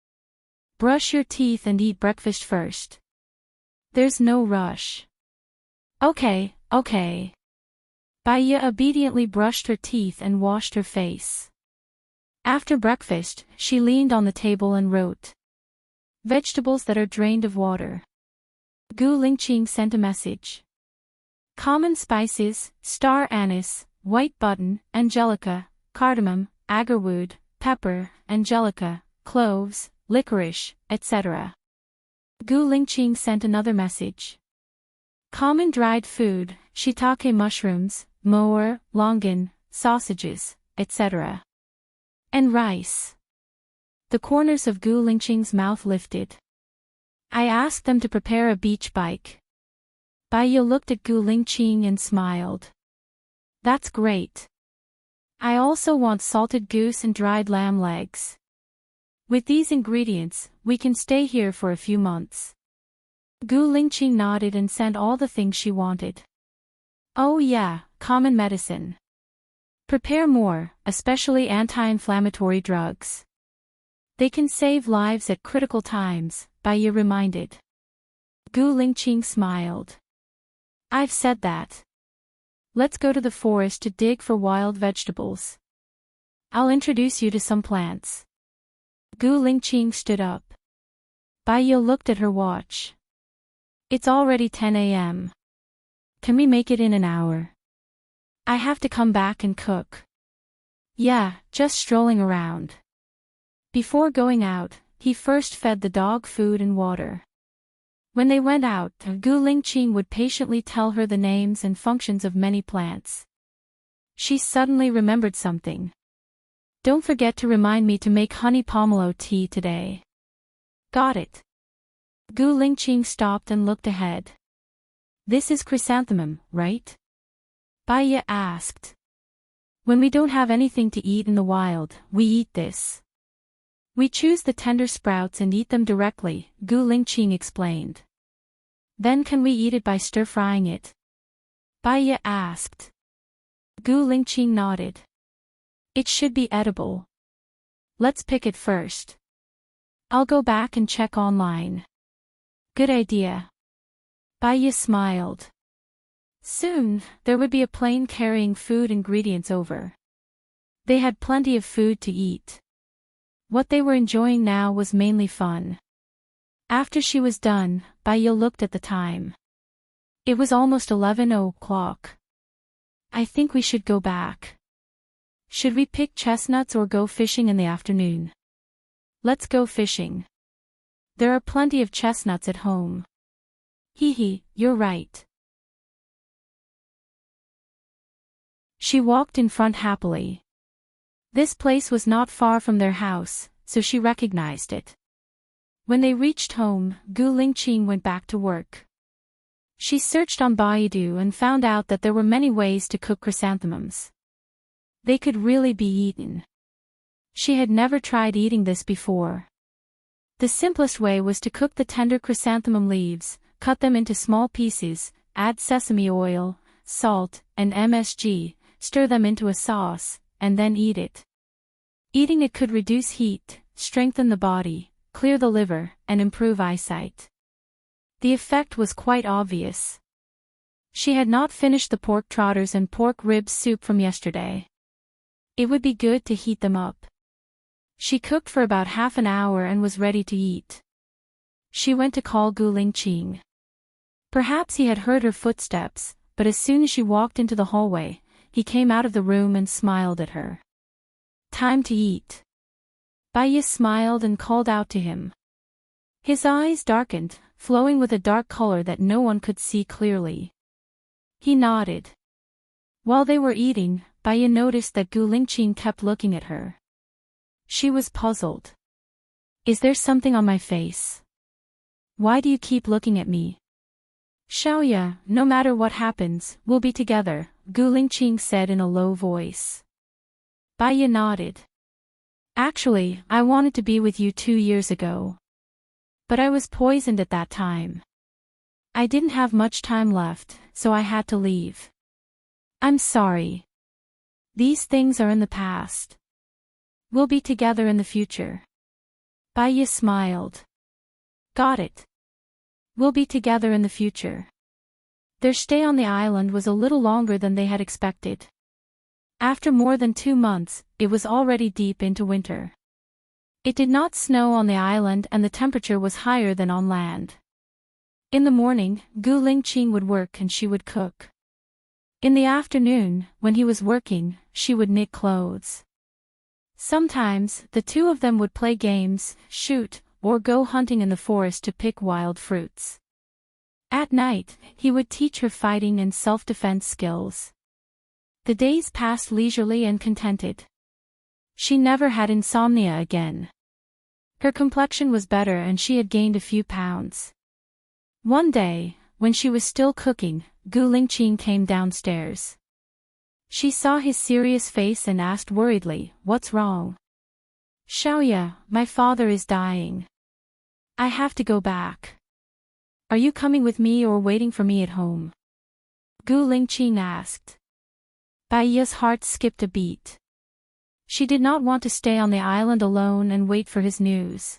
"Brush your teeth and eat breakfast first. There's no rush." Okay. Baya obediently brushed her teeth and washed her face. After breakfast, she leaned on the table and wrote. "Vegetables that are drained of water." Gu Lingqing sent a message. "Common spices, star anise, white button, angelica, cardamom, agarwood, pepper, angelica, cloves, licorice, etc." Gu Lingqing sent another message. "Common dried food, shiitake mushrooms, moer, longan, sausages, etc. And rice." The corners of Gu Lingqing's mouth lifted. "I asked them to prepare a beach bike." Baya looked at Gu Lingqing and smiled. "That's great. I also want salted goose and dried lamb legs. With these ingredients, we can stay here for a few months." Gu Lingqing nodded and sent all the things she wanted. Oh yeah, common medicine. Prepare more, especially anti-inflammatory drugs. They can save lives at critical times, Baiyi reminded. Gu Lingqing smiled. I've said that. Let's go to the forest to dig for wild vegetables. I'll introduce you to some plants. Gu Lingqing stood up. Baiyi looked at her watch. It's already 10 a.m. Can we make it in an hour? I have to come back and cook. Yeah, just strolling around. Before going out, he first fed the dog food and water. When they went out, Gu Lingqing would patiently tell her the names and functions of many plants. She suddenly remembered something. Don't forget to remind me to make honey pomelo tea today. Got it. Gu Lingqing stopped and looked ahead. This is chrysanthemum, right? Baiyi asked. When we don't have anything to eat in the wild, we eat this. We choose the tender sprouts and eat them directly, Gu Lingqing explained. Then can we eat it by stir-frying it? Baiyi asked. Gu Lingqing nodded. It should be edible. Let's pick it first. I'll go back and check online. Good idea. Baiyi smiled. Soon, there would be a plane carrying food ingredients over. They had plenty of food to eat. What they were enjoying now was mainly fun. After she was done, Baiyi looked at the time. It was almost 11 o'clock. I think we should go back. Should we pick chestnuts or go fishing in the afternoon? Let's go fishing. There are plenty of chestnuts at home. Hee, you're right. She walked in front happily. This place was not far from their house, so she recognized it. When they reached home, Gu Lingqing went back to work. She searched on Baidu and found out that there were many ways to cook chrysanthemums. They could really be eaten. She had never tried eating this before. The simplest way was to cook the tender chrysanthemum leaves, cut them into small pieces, add sesame oil, salt, and MSG, stir them into a sauce, and then eat it. Eating it could reduce heat, strengthen the body, clear the liver, and improve eyesight. The effect was quite obvious. She had not finished the pork trotters and pork ribs soup from yesterday. It would be good to heat them up. She cooked for about half an hour and was ready to eat. She went to call Gu Lingqing. Perhaps he had heard her footsteps, but as soon as she walked into the hallway, he came out of the room and smiled at her. Time to eat. Baiyi smiled and called out to him. His eyes darkened, flowing with a dark color that no one could see clearly. He nodded. While they were eating, Baiyi noticed that Gu Lingqing kept looking at her. She was puzzled. Is there something on my face? Why do you keep looking at me? Xiaoya, no matter what happens, we'll be together, Gu Lingqing said in a low voice. Baiyi nodded. Actually, I wanted to be with you 2 years ago. But I was poisoned at that time. I didn't have much time left, so I had to leave. I'm sorry. These things are in the past. We'll be together in the future. Baiyi smiled. Got it. We'll be together in the future. Their stay on the island was a little longer than they had expected. After more than 2 months, it was already deep into winter. It did not snow on the island and the temperature was higher than on land. In the morning, Gu Lingqing would work and she would cook. In the afternoon, when he was working, she would knit clothes. Sometimes, the two of them would play games, shoot, or go hunting in the forest to pick wild fruits. At night, he would teach her fighting and self-defense skills. The days passed leisurely and contented. She never had insomnia again. Her complexion was better and she had gained a few pounds. One day, when she was still cooking, Gu Lingqing came downstairs. She saw his serious face and asked worriedly, "What's wrong?" "Xiaoya, my father is dying. I have to go back." Are you coming with me or waiting for me at home? Gu Lingqing asked. Bai Ye's heart skipped a beat. She did not want to stay on the island alone and wait for his news.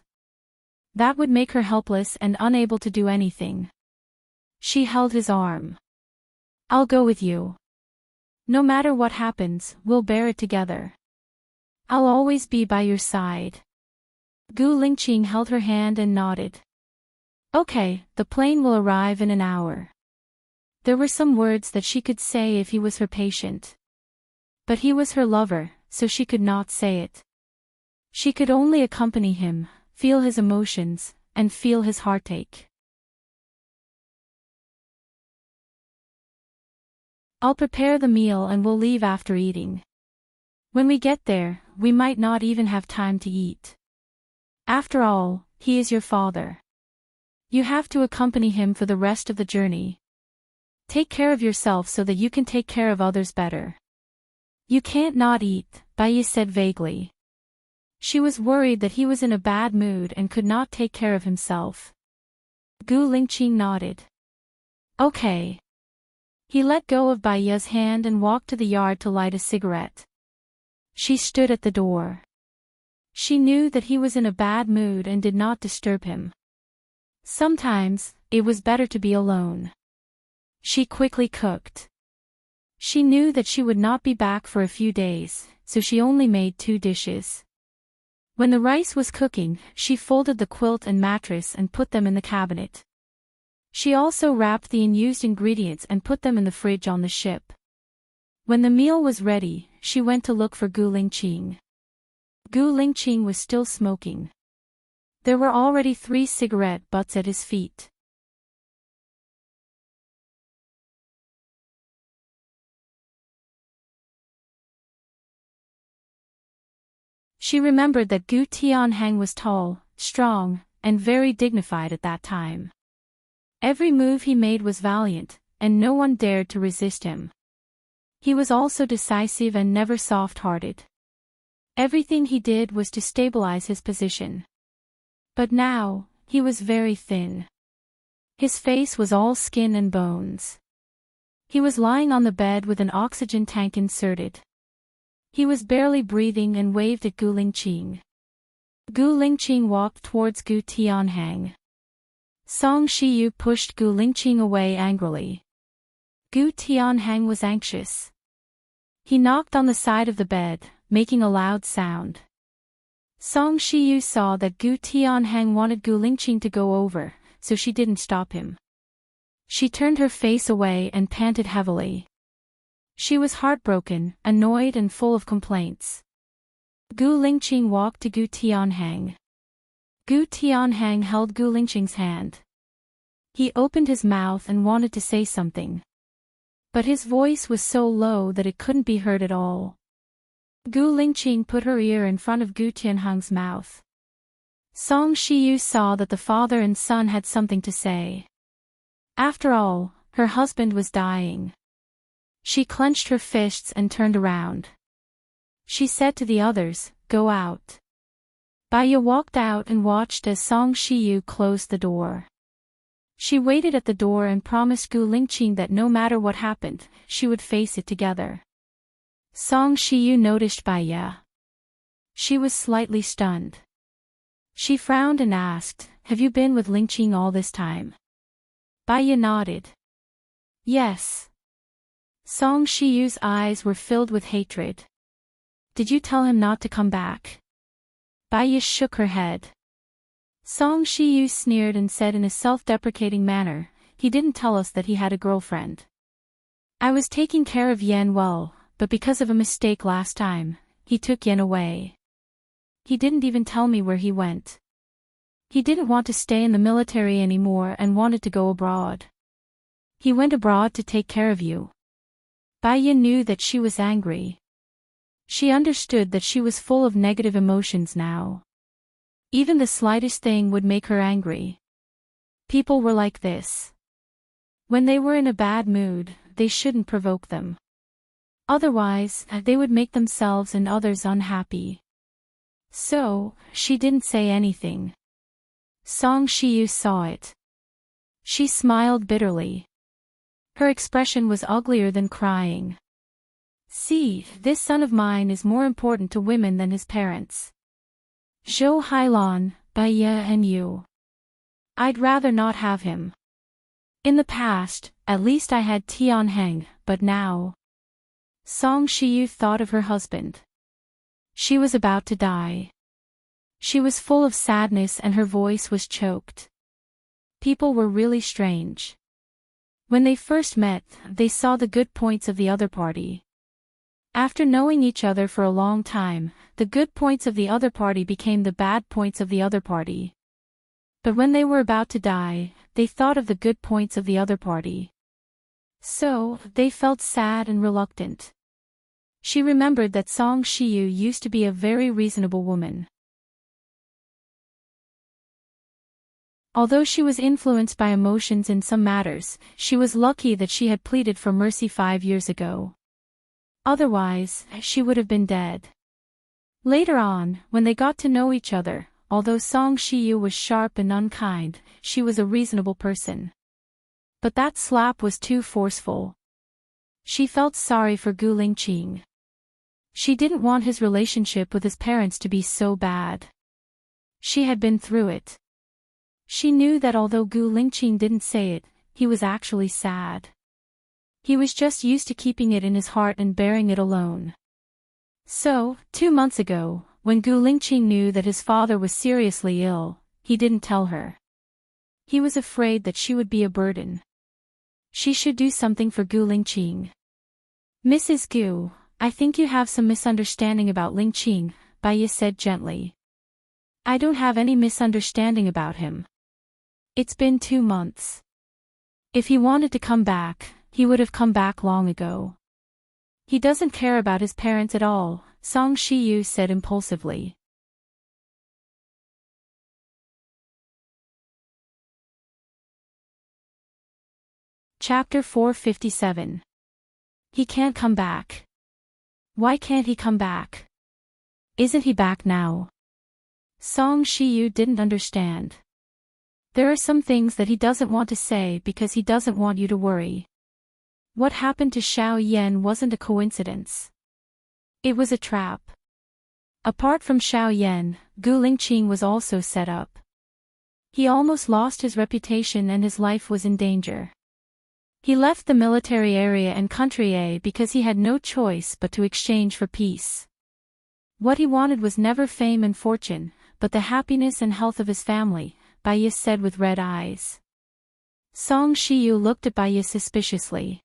That would make her helpless and unable to do anything. She held his arm. I'll go with you. No matter what happens, we'll bear it together. I'll always be by your side. Gu Lingqing held her hand and nodded. Okay, the plane will arrive in an hour. There were some words that she could say if he was her patient. But he was her lover, so she could not say it. She could only accompany him, feel his emotions, and feel his heartache. I'll prepare the meal and we'll leave after eating. When we get there, we might not even have time to eat. After all, he is your father. You have to accompany him for the rest of the journey. Take care of yourself so that you can take care of others better. You can't not eat, Bai Yi said vaguely. She was worried that he was in a bad mood and could not take care of himself. Gu Lingqing nodded. Okay. He let go of Bai Yi's hand and walked to the yard to light a cigarette. She stood at the door. She knew that he was in a bad mood and did not disturb him. Sometimes, it was better to be alone. She quickly cooked. She knew that she would not be back for a few days, so she only made 2 dishes. When the rice was cooking, she folded the quilt and mattress and put them in the cabinet. She also wrapped the unused ingredients and put them in the fridge on the ship. When the meal was ready, she went to look for Gu Lingqing. Gu Lingqing was still smoking. There were already 3 cigarette butts at his feet. She remembered that Gu Tianhang was tall, strong, and very dignified at that time. Every move he made was valiant, and no one dared to resist him. He was also decisive and never soft-hearted. Everything he did was to stabilize his position. But now, he was very thin. His face was all skin and bones. He was lying on the bed with an oxygen tank inserted. He was barely breathing and waved at Gu Lingqing. Gu Lingqing walked towards Gu Tianhang. Song Shiyu pushed Gu Lingqing away angrily. Gu Tianhang was anxious. He knocked on the side of the bed, making a loud sound. Song Shiyu saw that Gu Tianhang wanted Gu Lingqing to go over, so she didn't stop him. She turned her face away and panted heavily. She was heartbroken, annoyed and full of complaints. Gu Lingqing walked to Gu Tianhang. Gu Tianhang held Gu Lingqing's hand. He opened his mouth and wanted to say something. But his voice was so low that it couldn't be heard at all. Gu Lingqing put her ear in front of Gu Tianhang's mouth. Song Shiyu saw that the father and son had something to say. After all, her husband was dying. She clenched her fists and turned around. She said to the others, "Go out." Bai Yi walked out and watched as Song Shiyu closed the door. She waited at the door and promised Gu Lingqing that no matter what happened, she would face it together. Song Shiyu noticed Bai Yi. She was slightly stunned. She frowned and asked, "Have you been with Lingqing all this time?" Bai Yi nodded. "Yes." Song Shiyu's eyes were filled with hatred. "Did you tell him not to come back?" Bai Yi shook her head. Song Shiyu sneered and said in a self-deprecating manner, "He didn't tell us that he had a girlfriend. I was taking care of Yan well, but because of a mistake last time, he took Yan away. He didn't even tell me where he went. He didn't want to stay in the military anymore and wanted to go abroad. He went abroad to take care of you." Bai Yi knew that she was angry. She understood that she was full of negative emotions now. Even the slightest thing would make her angry. People were like this. When they were in a bad mood, they shouldn't provoke them. Otherwise, they would make themselves and others unhappy. So, she didn't say anything. Song Shiyu saw it. She smiled bitterly. Her expression was uglier than crying. See, this son of mine is more important to women than his parents. Zhou Hailon, Baiye and you. I'd rather not have him. In the past, at least I had Tianheng, but now. Song Shiyu thought of her husband. She was about to die. She was full of sadness and her voice was choked. People were really strange. When they first met, they saw the good points of the other party. After knowing each other for a long time, the good points of the other party became the bad points of the other party. But when they were about to die, they thought of the good points of the other party. So, they felt sad and reluctant. She remembered that Song Shiyu used to be a very reasonable woman. Although she was influenced by emotions in some matters, she was lucky that she had pleaded for mercy 5 years ago. Otherwise, she would have been dead. Later on, when they got to know each other, although Song Shiyu was sharp and unkind, she was a reasonable person. But that slap was too forceful. She felt sorry for Gu Lingqing. She didn't want his relationship with his parents to be so bad. She had been through it. She knew that although Gu Lingqing didn't say it, he was actually sad. He was just used to keeping it in his heart and bearing it alone. So, 2 months ago, when Gu Lingqing knew that his father was seriously ill, he didn't tell her. He was afraid that she would be a burden. She should do something for Gu Lingqing. Mrs. Gu, I think you have some misunderstanding about Lingqing, Baiye said gently. I don't have any misunderstanding about him. It's been 2 months. If he wanted to come back, he would have come back long ago. He doesn't care about his parents at all, Song Shiyu said impulsively. Chapter 457. He can't come back. Why can't he come back? Isn't he back now? Song Shiyu didn't understand. There are some things that he doesn't want to say because he doesn't want you to worry. What happened to Xiao Yan wasn't a coincidence. It was a trap. Apart from Xiao Yan, Gu Lingqing was also set up. He almost lost his reputation and his life was in danger. He left the military area and country A because he had no choice but to exchange for peace. What he wanted was never fame and fortune, but the happiness and health of his family, Baiye said with red eyes. Song Shiyu looked at Baiye suspiciously.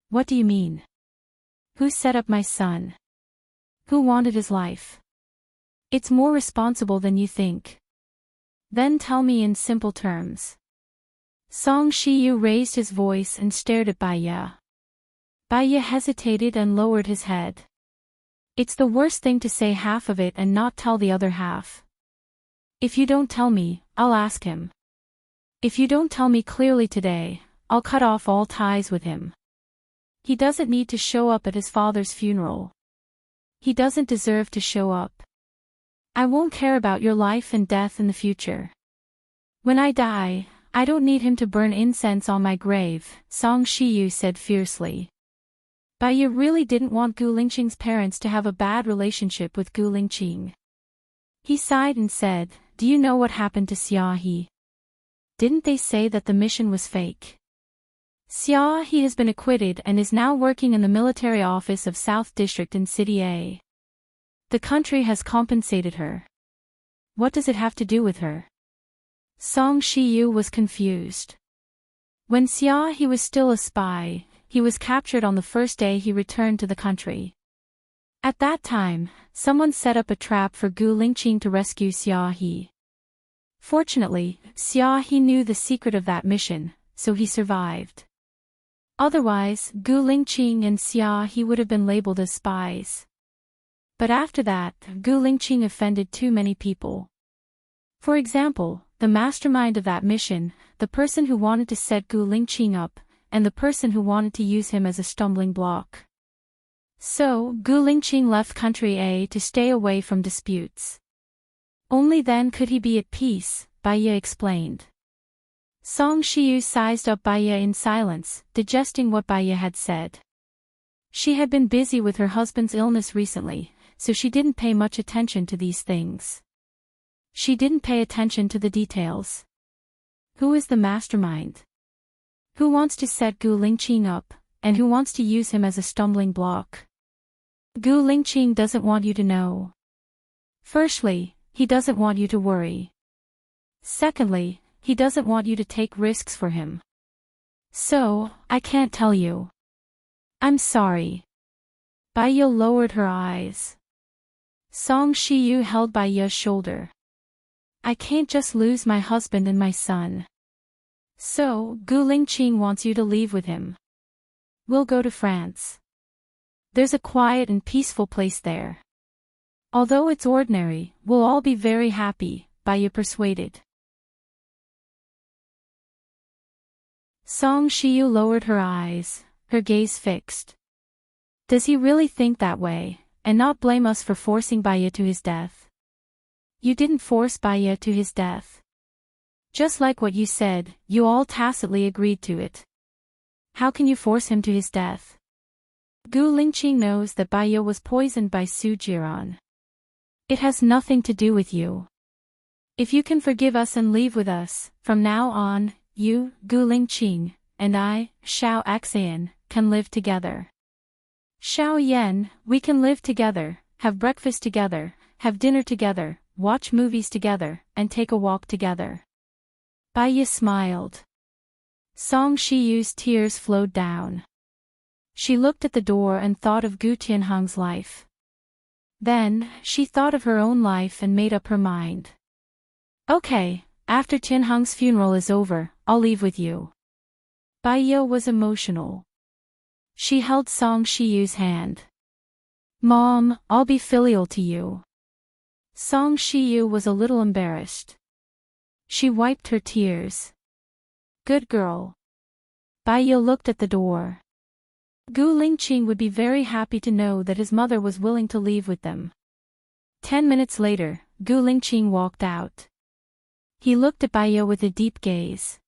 What do you mean? Who set up my son? Who wanted his life? It's more responsible than you think. Then tell me in simple terms. Song Shiyu raised his voice and stared at Baiye. Baiye hesitated and lowered his head. It's the worst thing to say half of it and not tell the other half. If you don't tell me, I'll ask him. If you don't tell me clearly today, I'll cut off all ties with him. He doesn't need to show up at his father's funeral. He doesn't deserve to show up. I won't care about your life and death in the future. When I die, I don't need him to burn incense on my grave, Song Shiyu said fiercely. Baiye really didn't want Gu Lingqing's parents to have a bad relationship with Gu Lingqing. He sighed and said, Do you know what happened to Xia He? Didn't they say that the mission was fake? Xia He has been acquitted and is now working in the military office of South District in City A. The country has compensated her. What does it have to do with her? Song Shiyu was confused. When Xia He was still a spy, he was captured on the first day he returned to the country. At that time, someone set up a trap for Gu Lingqing to rescue Xia He. Fortunately, Xia He knew the secret of that mission, so he survived. Otherwise, Gu Lingqing and Xia He would have been labeled as spies. But after that, Gu Lingqing offended too many people. For example, the mastermind of that mission, the person who wanted to set Gu Lingqing up, and the person who wanted to use him as a stumbling block. So, Gu Lingqing left country A to stay away from disputes. Only then could he be at peace, Baiye explained. Song Shiyu sized up Baiya in silence, digesting what Baiya had said. She had been busy with her husband's illness recently, so she didn't pay much attention to these things. She didn't pay attention to the details. Who is the mastermind? Who wants to set Gu Lingqing up, and who wants to use him as a stumbling block? Gu Lingqing doesn't want you to know. Firstly, he doesn't want you to worry. Secondly, he doesn't want you to take risks for him. So, I can't tell you. I'm sorry. Baiya lowered her eyes. Song Shiyu held Baiya's shoulder. I can't just lose my husband and my son. So, Gu Lingqing wants you to leave with him. We'll go to France. There's a quiet and peaceful place there. Although it's ordinary, we'll all be very happy, Baiya persuaded. Song Shiyu lowered her eyes, her gaze fixed. Does he really think that way, and not blame us for forcing Baiya to his death? You didn't force Baiya to his death. Just like what you said, you all tacitly agreed to it. How can you force him to his death? Gu Lingqing knows that Baiya was poisoned by Su Jiran. It has nothing to do with you. If you can forgive us and leave with us, from now on, you, Gu Lingqing, and I, Xiao Axan, can live together. Xiao Yan, we can live together, have breakfast together, have dinner together, watch movies together, and take a walk together. Baiya smiled. Song Shiyu's tears flowed down. She looked at the door and thought of Gu Tianheng's life. Then, she thought of her own life and made up her mind. Okay, after Tianheng's funeral is over, I'll leave with you. Baiya was emotional. She held Song Shiyu's hand. Mom, I'll be filial to you. Song Shiyu was a little embarrassed. She wiped her tears. Good girl. Baiya looked at the door. Gu Lingqing would be very happy to know that his mother was willing to leave with them. 10 minutes later, Gu Lingqing walked out. He looked at Baiya with a deep gaze.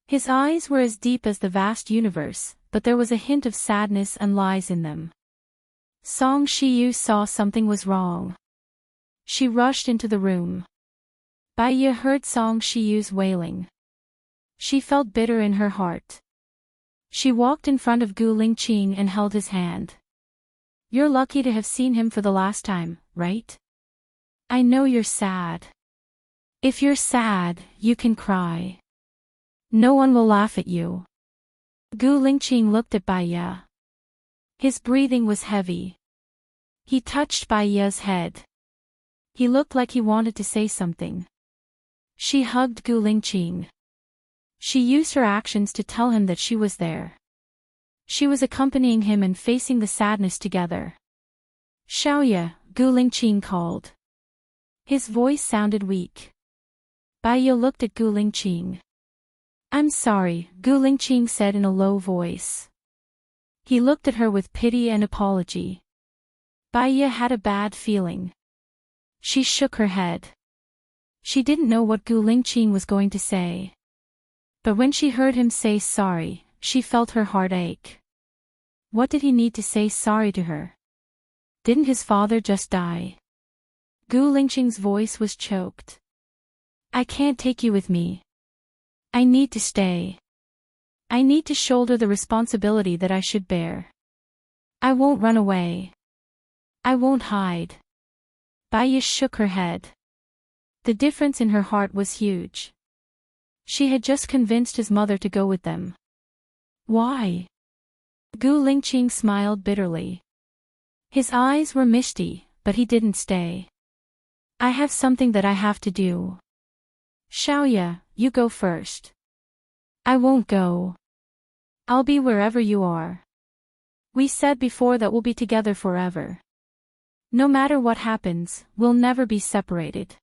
His eyes were as deep as the vast universe, but there was a hint of sadness and lies in them. Song Shiyu saw something was wrong. She rushed into the room. Baiya heard Song Shiyu's wailing. She felt bitter in her heart. She walked in front of Gu Lingqing and held his hand. You're lucky to have seen him for the last time, right? I know you're sad. If you're sad, you can cry. No one will laugh at you. Gu Lingqing looked at Baiya. His breathing was heavy. He touched Baiya's head. He looked like he wanted to say something. She hugged Gu Lingqing. She used her actions to tell him that she was there. She was accompanying him and facing the sadness together. Xiaoya, Gu Lingqing called. His voice sounded weak. Baiya looked at Gu Lingqing. I'm sorry, Gu Lingqing said in a low voice. He looked at her with pity and apology. Baiya had a bad feeling. She shook her head. She didn't know what Gu Lingqing was going to say. But when she heard him say sorry, she felt her heart ache. What did he need to say sorry to her? Didn't his father just die? Gu Lingqing's voice was choked. I can't take you with me. I need to stay. I need to shoulder the responsibility that I should bear. I won't run away. I won't hide. Baiya shook her head. The difference in her heart was huge. She had just convinced his mother to go with them. Why? Gu Lingqing smiled bitterly. His eyes were misty, but he didn't stay. I have something that I have to do. Xiaoya, you go first. I won't go. I'll be wherever you are. We said before that we'll be together forever. No matter what happens, we'll never be separated.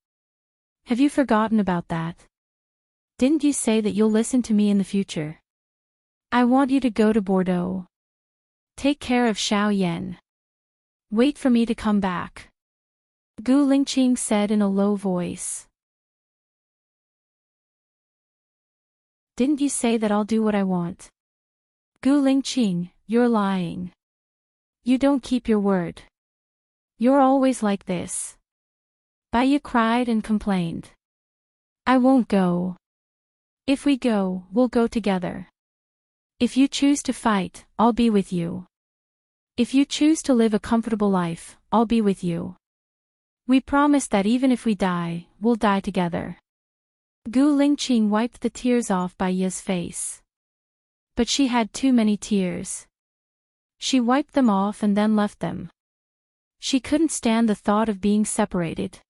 Have you forgotten about that? Didn't you say that you'll listen to me in the future? I want you to go to Bordeaux. Take care of Xiao Yan. Wait for me to come back. Gu Lingqing said in a low voice. didn't you say that I'll do what I want? Gu Lingqing, you're lying. You don't keep your word. You're always like this. Bai cried and complained. I won't go. If we go, we'll go together. If you choose to fight, I'll be with you. If you choose to live a comfortable life, I'll be with you. We promise that even if we die, we'll die together. Gu Lingqing wiped the tears off Bai's face. But she had too many tears. She wiped them off and then left them. She couldn't stand the thought of being separated.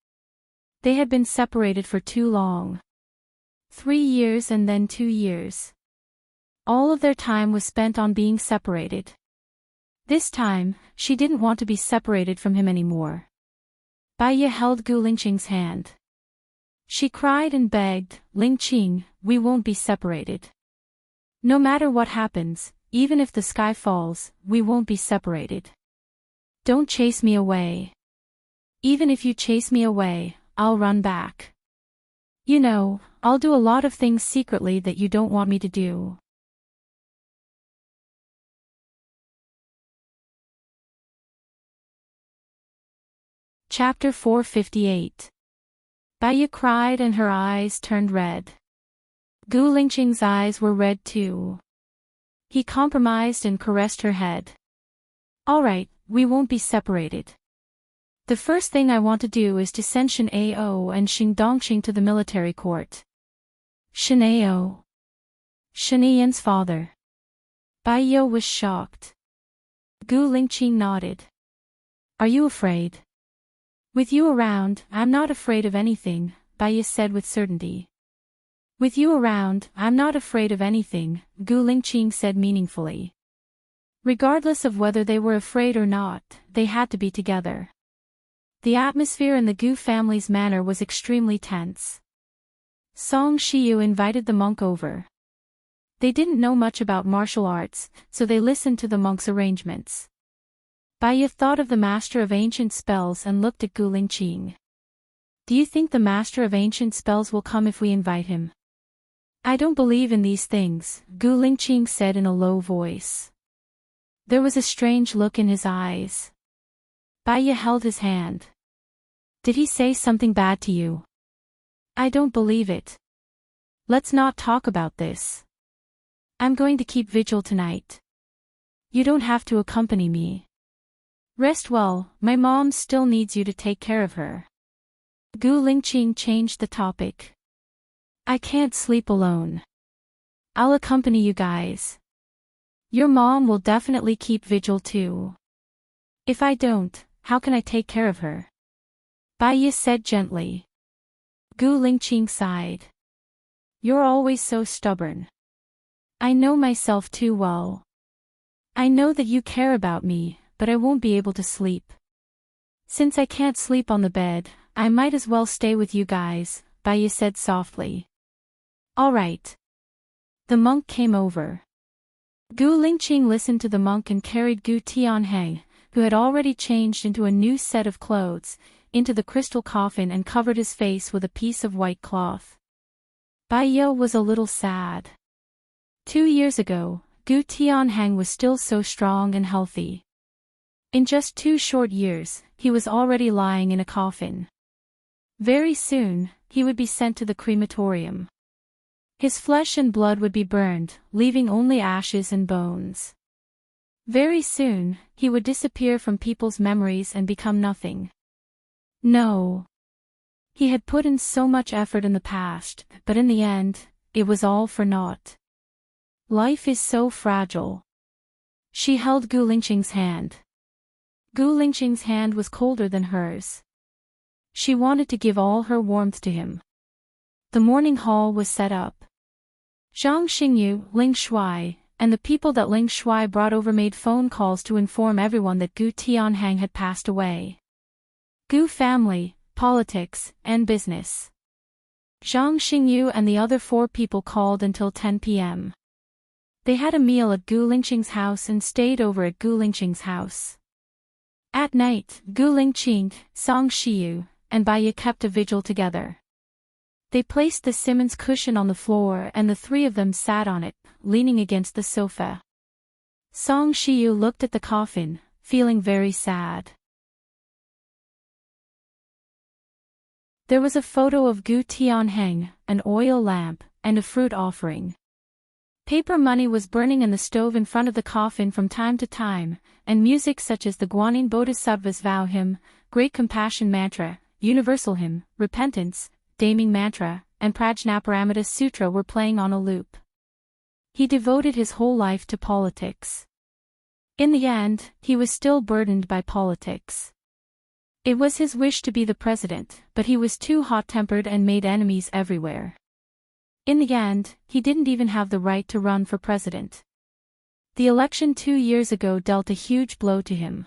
They had been separated for too long. 3 years and then 2 years. All of their time was spent on being separated. This time, she didn't want to be separated from him anymore. Bai held Gu Lingqing's hand. She cried and begged, Lingqing, we won't be separated. No matter what happens, even if the sky falls, we won't be separated. Don't chase me away. Even if you chase me away, I'll run back. You know, I'll do a lot of things secretly that you don't want me to do. Chapter 458. Bai cried and her eyes turned red. Gu Lingqing's eyes were red too. He compromised and caressed her head. All right, we won't be separated. The first thing I want to do is to send Shen Ao and Xing Dongxing to the military court. Shen Ao. Shen Yan's father. Bai was shocked. Gu Lingqing nodded. Are you afraid? With you around, I'm not afraid of anything, Bai said with certainty. With you around, I'm not afraid of anything, Gu Lingqing said meaningfully. Regardless of whether they were afraid or not, they had to be together. The atmosphere in the Gu family's manor was extremely tense. Song Shiyu invited the monk over. They didn't know much about martial arts, so they listened to the monk's arrangements. Bai thought of the master of ancient spells and looked at Gu Lingqing. Do you think the master of ancient spells will come if we invite him? I don't believe in these things, Gu Lingqing said in a low voice. There was a strange look in his eyes. Bai held his hand. Did he say something bad to you? I don't believe it. Let's not talk about this. I'm going to keep vigil tonight. You don't have to accompany me. Rest well, my mom still needs you to take care of her. Gu Lingqing changed the topic. I can't sleep alone. I'll accompany you guys. Your mom will definitely keep vigil too. If I don't, how can I take care of her? Bai said gently. Gu Lingqing sighed. You're always so stubborn. I know myself too well. I know that you care about me, but I won't be able to sleep. Since I can't sleep on the bed, I might as well stay with you guys, Bai said softly. All right. The monk came over. Gu Lingqing listened to the monk and carried Gu Tianheng, who had already changed into a new set of clothes, into the crystal coffin and covered his face with a piece of white cloth. Bai was a little sad. 2 years ago, Gu Tianheng was still so strong and healthy. In just 2 short years, he was already lying in a coffin. Very soon, he would be sent to the crematorium. His flesh and blood would be burned, leaving only ashes and bones. Very soon, he would disappear from people's memories and become nothing. No. He had put in so much effort in the past, but in the end, it was all for naught. Life is so fragile. She held Gu Lingqing's hand. Gu Lingqing's hand was colder than hers. She wanted to give all her warmth to him. The morning hall was set up. Zhang Xingyu, Ling Shuai, and the people that Ling Shuai brought over made phone calls to inform everyone that Gu Tianheng had passed away. Gu family, politics, and business. Zhang Xingyu and the other 4 people called until 10 p.m. They had a meal at Gu Lingqing's house and stayed over at Gu Lingqing's house. At night, Gu Lingqing, Song Shiyu, and Bai kept a vigil together. They placed the Simmons cushion on the floor and the three of them sat on it, leaning against the sofa. Song Shiyu looked at the coffin, feeling very sad. There was a photo of Gu Tianheng, an oil lamp, and a fruit offering. Paper money was burning in the stove in front of the coffin from time to time, and music such as the Guanyin Bodhisattva's vow hymn, Great Compassion Mantra, Universal Hymn, Repentance, Daming Mantra, and Prajnaparamita Sutra were playing on a loop. He devoted his whole life to politics. In the end, he was still burdened by politics. It was his wish to be the president, but he was too hot-tempered and made enemies everywhere. In the end, he didn't even have the right to run for president. The election 2 years ago dealt a huge blow to him.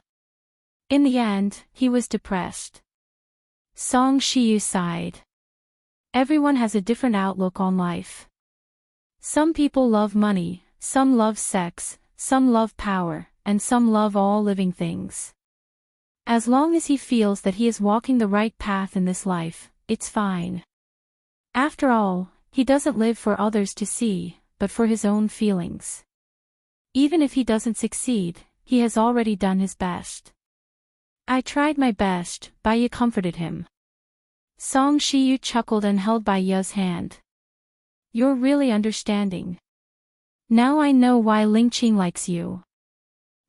In the end, he was depressed. Song Shiyu sighed. Everyone has a different outlook on life. Some people love money, some love sex, some love power, and some love all living things. As long as he feels that he is walking the right path in this life, it's fine. After all, he doesn't live for others to see, but for his own feelings. Even if he doesn't succeed, he has already done his best. I tried my best, Baiya comforted him. Song Shiyu chuckled and held Baiya's hand. You're really understanding. Now I know why Lingqing likes you.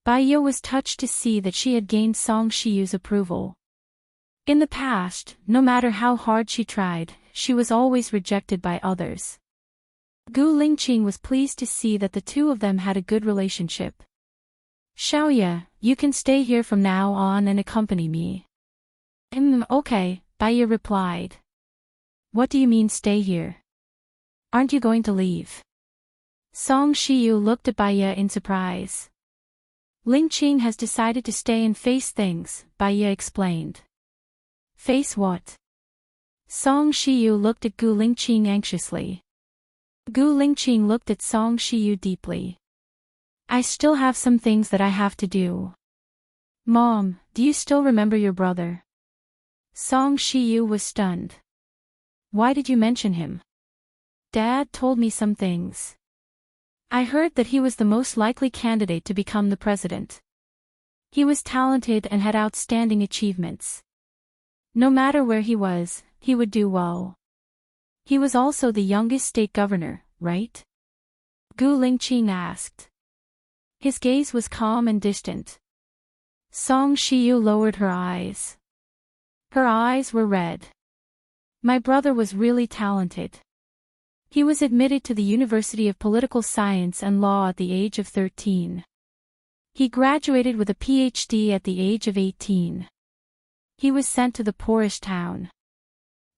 Baiya was touched to see that she had gained Song Shiyu's approval. In the past, no matter how hard she tried, she was always rejected by others. Gu Lingqing was pleased to see that the two of them had a good relationship. Xiaoya, you can stay here from now on and accompany me. Okay, Baiya replied. What do you mean stay here? Aren't you going to leave? Song Shiyu looked at Baiya in surprise. Lingqing has decided to stay and face things, Baiya explained. Face what? Song Shiyu looked at Gu Lingqing anxiously. Gu Lingqing looked at Song Shiyu deeply. I still have some things that I have to do. Mom, do you still remember your brother? Song Shiyu was stunned. Why did you mention him? Dad told me some things. I heard that he was the most likely candidate to become the president. He was talented and had outstanding achievements. No matter where he was, he would do well. He was also the youngest state governor, right? Gu Lingqing asked. His gaze was calm and distant. Song Shiyu lowered her eyes. Her eyes were red. My brother was really talented. He was admitted to the University of Political Science and Law at the age of 13. He graduated with a PhD at the age of 18. He was sent to the poorest town.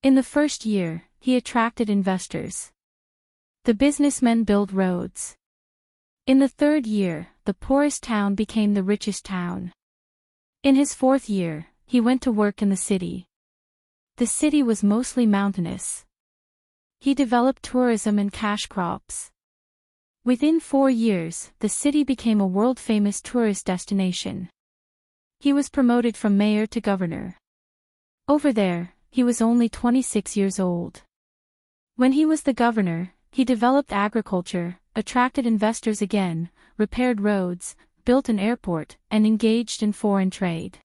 In the first year, he attracted investors. The businessmen built roads. In the third year, the poorest town became the richest town. In his fourth year, he went to work in the city. The city was mostly mountainous. He developed tourism and cash crops. Within 4 years, the city became a world-famous tourist destination. He was promoted from mayor to governor. Over there, he was only 26 years old. When he was the governor, he developed agriculture, attracted investors again, repaired roads, built an airport, and engaged in foreign trade.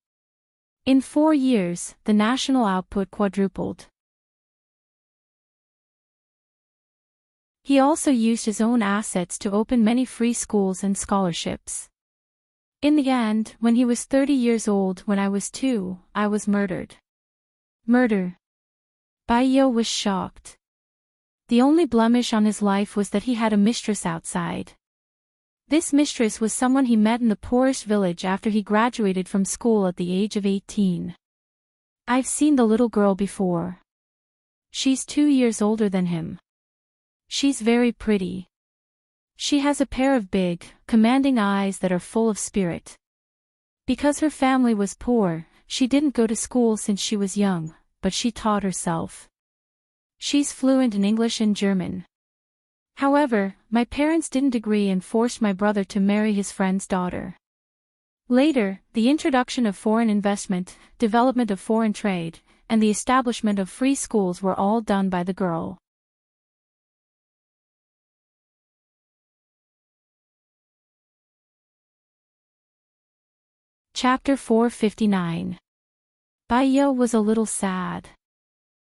In 4 years, the national output quadrupled. He also used his own assets to open many free schools and scholarships. In the end, when he was 30 years old when I was 2, I was murdered. Murder. Baiyo was shocked. The only blemish on his life was that he had a mistress outside. This mistress was someone he met in the poorest village after he graduated from school at the age of 18. I've seen the little girl before. She's 2 years older than him. She's very pretty. She has a pair of big, commanding eyes that are full of spirit. Because her family was poor, she didn't go to school since she was young, but she taught herself. She's fluent in English and German. However, my parents didn't agree and forced my brother to marry his friend's daughter. Later, the introduction of foreign investment, development of foreign trade, and the establishment of free schools were all done by the girl. Chapter 459. Bai Ye was a little sad.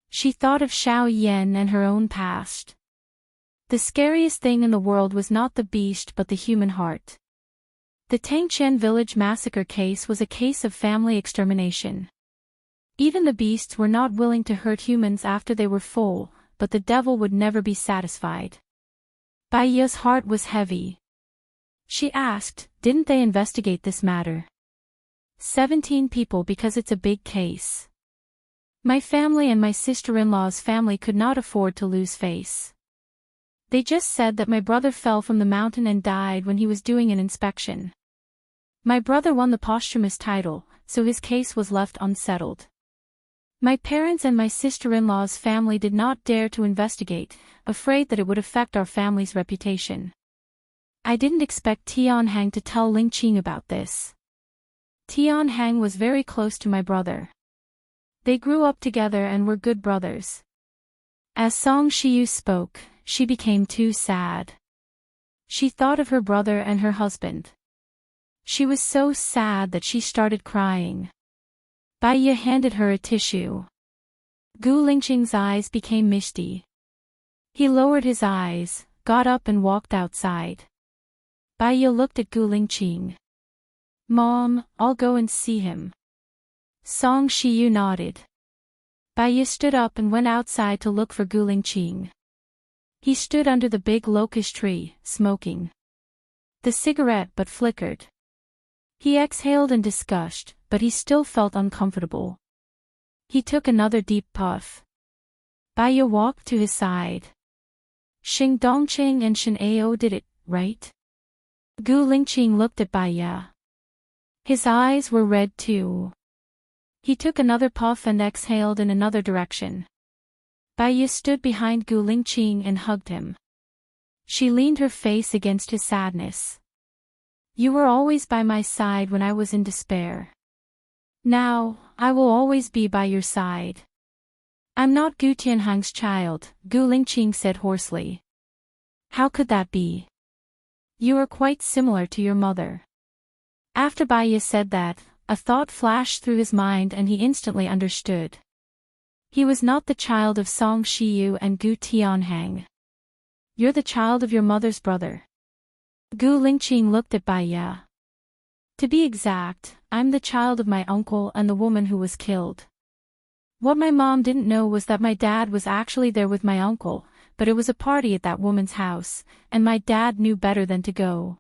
She thought of Xiao Yan and her own past. The scariest thing in the world was not the beast but the human heart. The Tangqian village massacre case was a case of family extermination. Even the beasts were not willing to hurt humans after they were full, but the devil would never be satisfied. Bai Ye's heart was heavy. She asked, didn't they investigate this matter? 17 people because it's a big case. My family and my sister-in-law's family could not afford to lose face. They just said that my brother fell from the mountain and died when he was doing an inspection. My brother won the posthumous title, so his case was left unsettled. My parents and my sister-in-law's family did not dare to investigate, afraid that it would affect our family's reputation. I didn't expect Tianhang to tell Ling Qing about this. Tianhang was very close to my brother. They grew up together and were good brothers. As Song Shiyu spoke, she became too sad. She thought of her brother and her husband. She was so sad that she started crying. Bai Ye handed her a tissue. Gu Lingqing's eyes became misty. He lowered his eyes, got up and walked outside. Bai Ye looked at Gu Lingqing. Mom, I'll go and see him. Song Shiyu nodded. Bai Ye stood up and went outside to look for Gu Lingqing. He stood under the big locust tree, smoking. The cigarette but flickered. He exhaled in disgust, but he still felt uncomfortable. He took another deep puff. Bai Ye walked to his side. Xing Dongqing and Shen Ao did it, right? Gu Lingqing looked at Bai Ye. His eyes were red too. He took another puff and exhaled in another direction. Bai Ye stood behind Gu Lingqing and hugged him. She leaned her face against his sadness. You were always by my side when I was in despair. Now, I will always be by your side. I'm not Gu Tianhang's child, Gu Lingqing said hoarsely. How could that be? You are quite similar to your mother. After Bai Ye said that, a thought flashed through his mind and he instantly understood. He was not the child of Song Shiyu and Gu Tianhang. You're the child of your mother's brother. Gu Lingqing looked at Bai Ye. To be exact, I'm the child of my uncle and the woman who was killed. What my mom didn't know was that my dad was actually there with my uncle, but it was a party at that woman's house, and my dad knew better than to go.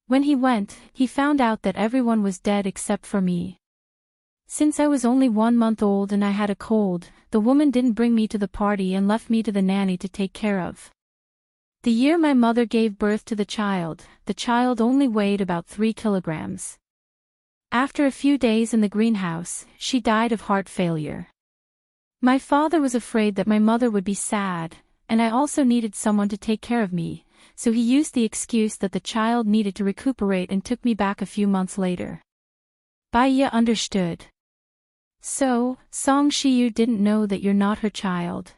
When he went, he found out that everyone was dead except for me. Since I was only 1 month old and I had a cold, the woman didn't bring me to the party and left me to the nanny to take care of. The year my mother gave birth to the child only weighed about 3 kilograms. After a few days in the greenhouse, she died of heart failure. My father was afraid that my mother would be sad, and I also needed someone to take care of me, so he used the excuse that the child needed to recuperate and took me back a few months later. Bai Ye understood. So, Song Shiyu didn't know that you're not her child.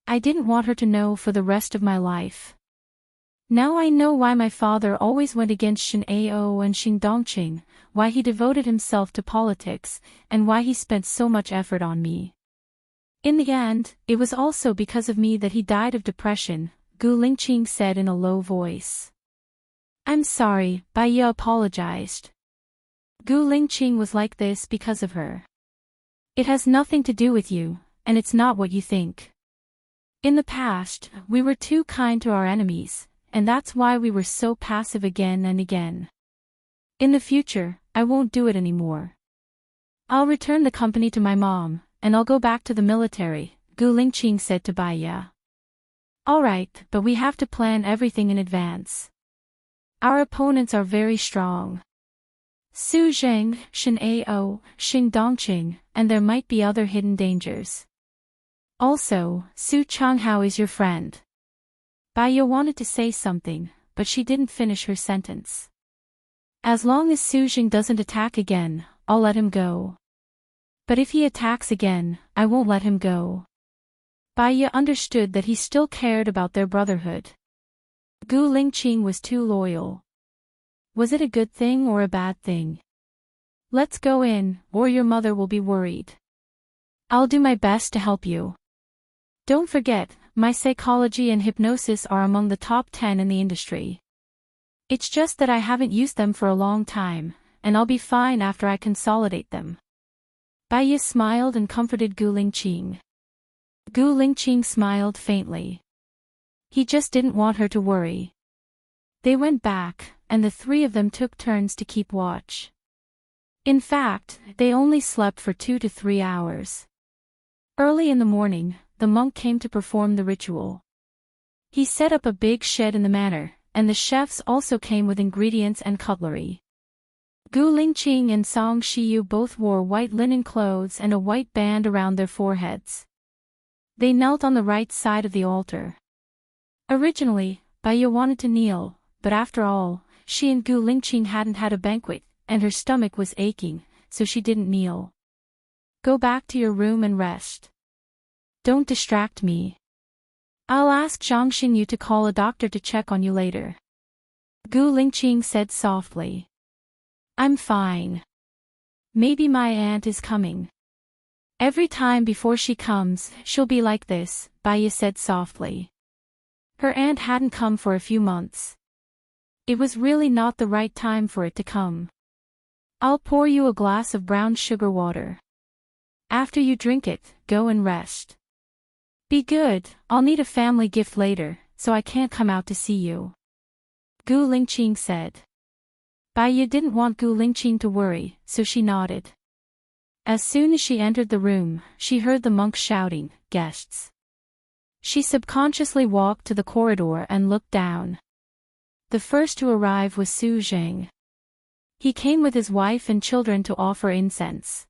I didn't want her to know for the rest of my life. Now I know why my father always went against Shen Ao and Xing Dongqing, why he devoted himself to politics, and why he spent so much effort on me. In the end, it was also because of me that he died of depression, Gu Lingqing said in a low voice. I'm sorry, Bai Ye apologized. Gu Lingqing was like this because of her. It has nothing to do with you, and it's not what you think. In the past, we were too kind to our enemies, and that's why we were so passive again and again. In the future, I won't do it anymore. I'll return the company to my mom, and I'll go back to the military, Gu Lingqing said to Bai Ye. All right, but we have to plan everything in advance. Our opponents are very strong. Su Zheng, Shen Ao, Xing Dongqing, and there might be other hidden dangers. Also, Su Changhao is your friend. Bai Ye wanted to say something, but she didn't finish her sentence. As long as Su Zheng doesn't attack again, I'll let him go. But if he attacks again, I won't let him go. Baiya understood that he still cared about their brotherhood. Gu Lingqing was too loyal. Was it a good thing or a bad thing? Let's go in, or your mother will be worried. I'll do my best to help you. Don't forget, my psychology and hypnosis are among the top 10 in the industry. It's just that I haven't used them for a long time, and I'll be fine after I consolidate them. Baiya smiled and comforted Gu Lingqing. Gu Lingqing smiled faintly. He just didn't want her to worry. They went back, and the three of them took turns to keep watch. In fact, they only slept for 2 to 3 hours. Early in the morning, the monk came to perform the ritual. He set up a big shed in the manor, and the chefs also came with ingredients and cutlery. Gu Lingqing and Song Shiyu both wore white linen clothes and a white band around their foreheads. They knelt on the right side of the altar. Originally, Baiya wanted to kneel, but after all, she and Gu Lingqing hadn't had a banquet, and her stomach was aching, so she didn't kneel. Go back to your room and rest. Don't distract me. I'll ask Zhang Xingyu to call a doctor to check on you later. Gu Lingqing said softly. I'm fine. Maybe my aunt is coming. Every time before she comes, she'll be like this, Baiya said softly. Her aunt hadn't come for a few months. It was really not the right time for it to come. I'll pour you a glass of brown sugar water. After you drink it, go and rest. Be good, I'll need a family gift later, so I can't come out to see you. Gu Lingqing said. Baiya didn't want Gu Lingqing to worry, so she nodded. As soon as she entered the room, she heard the monk shouting, "Guests." She subconsciously walked to the corridor and looked down. The first to arrive was Su Zhang. He came with his wife and children to offer incense.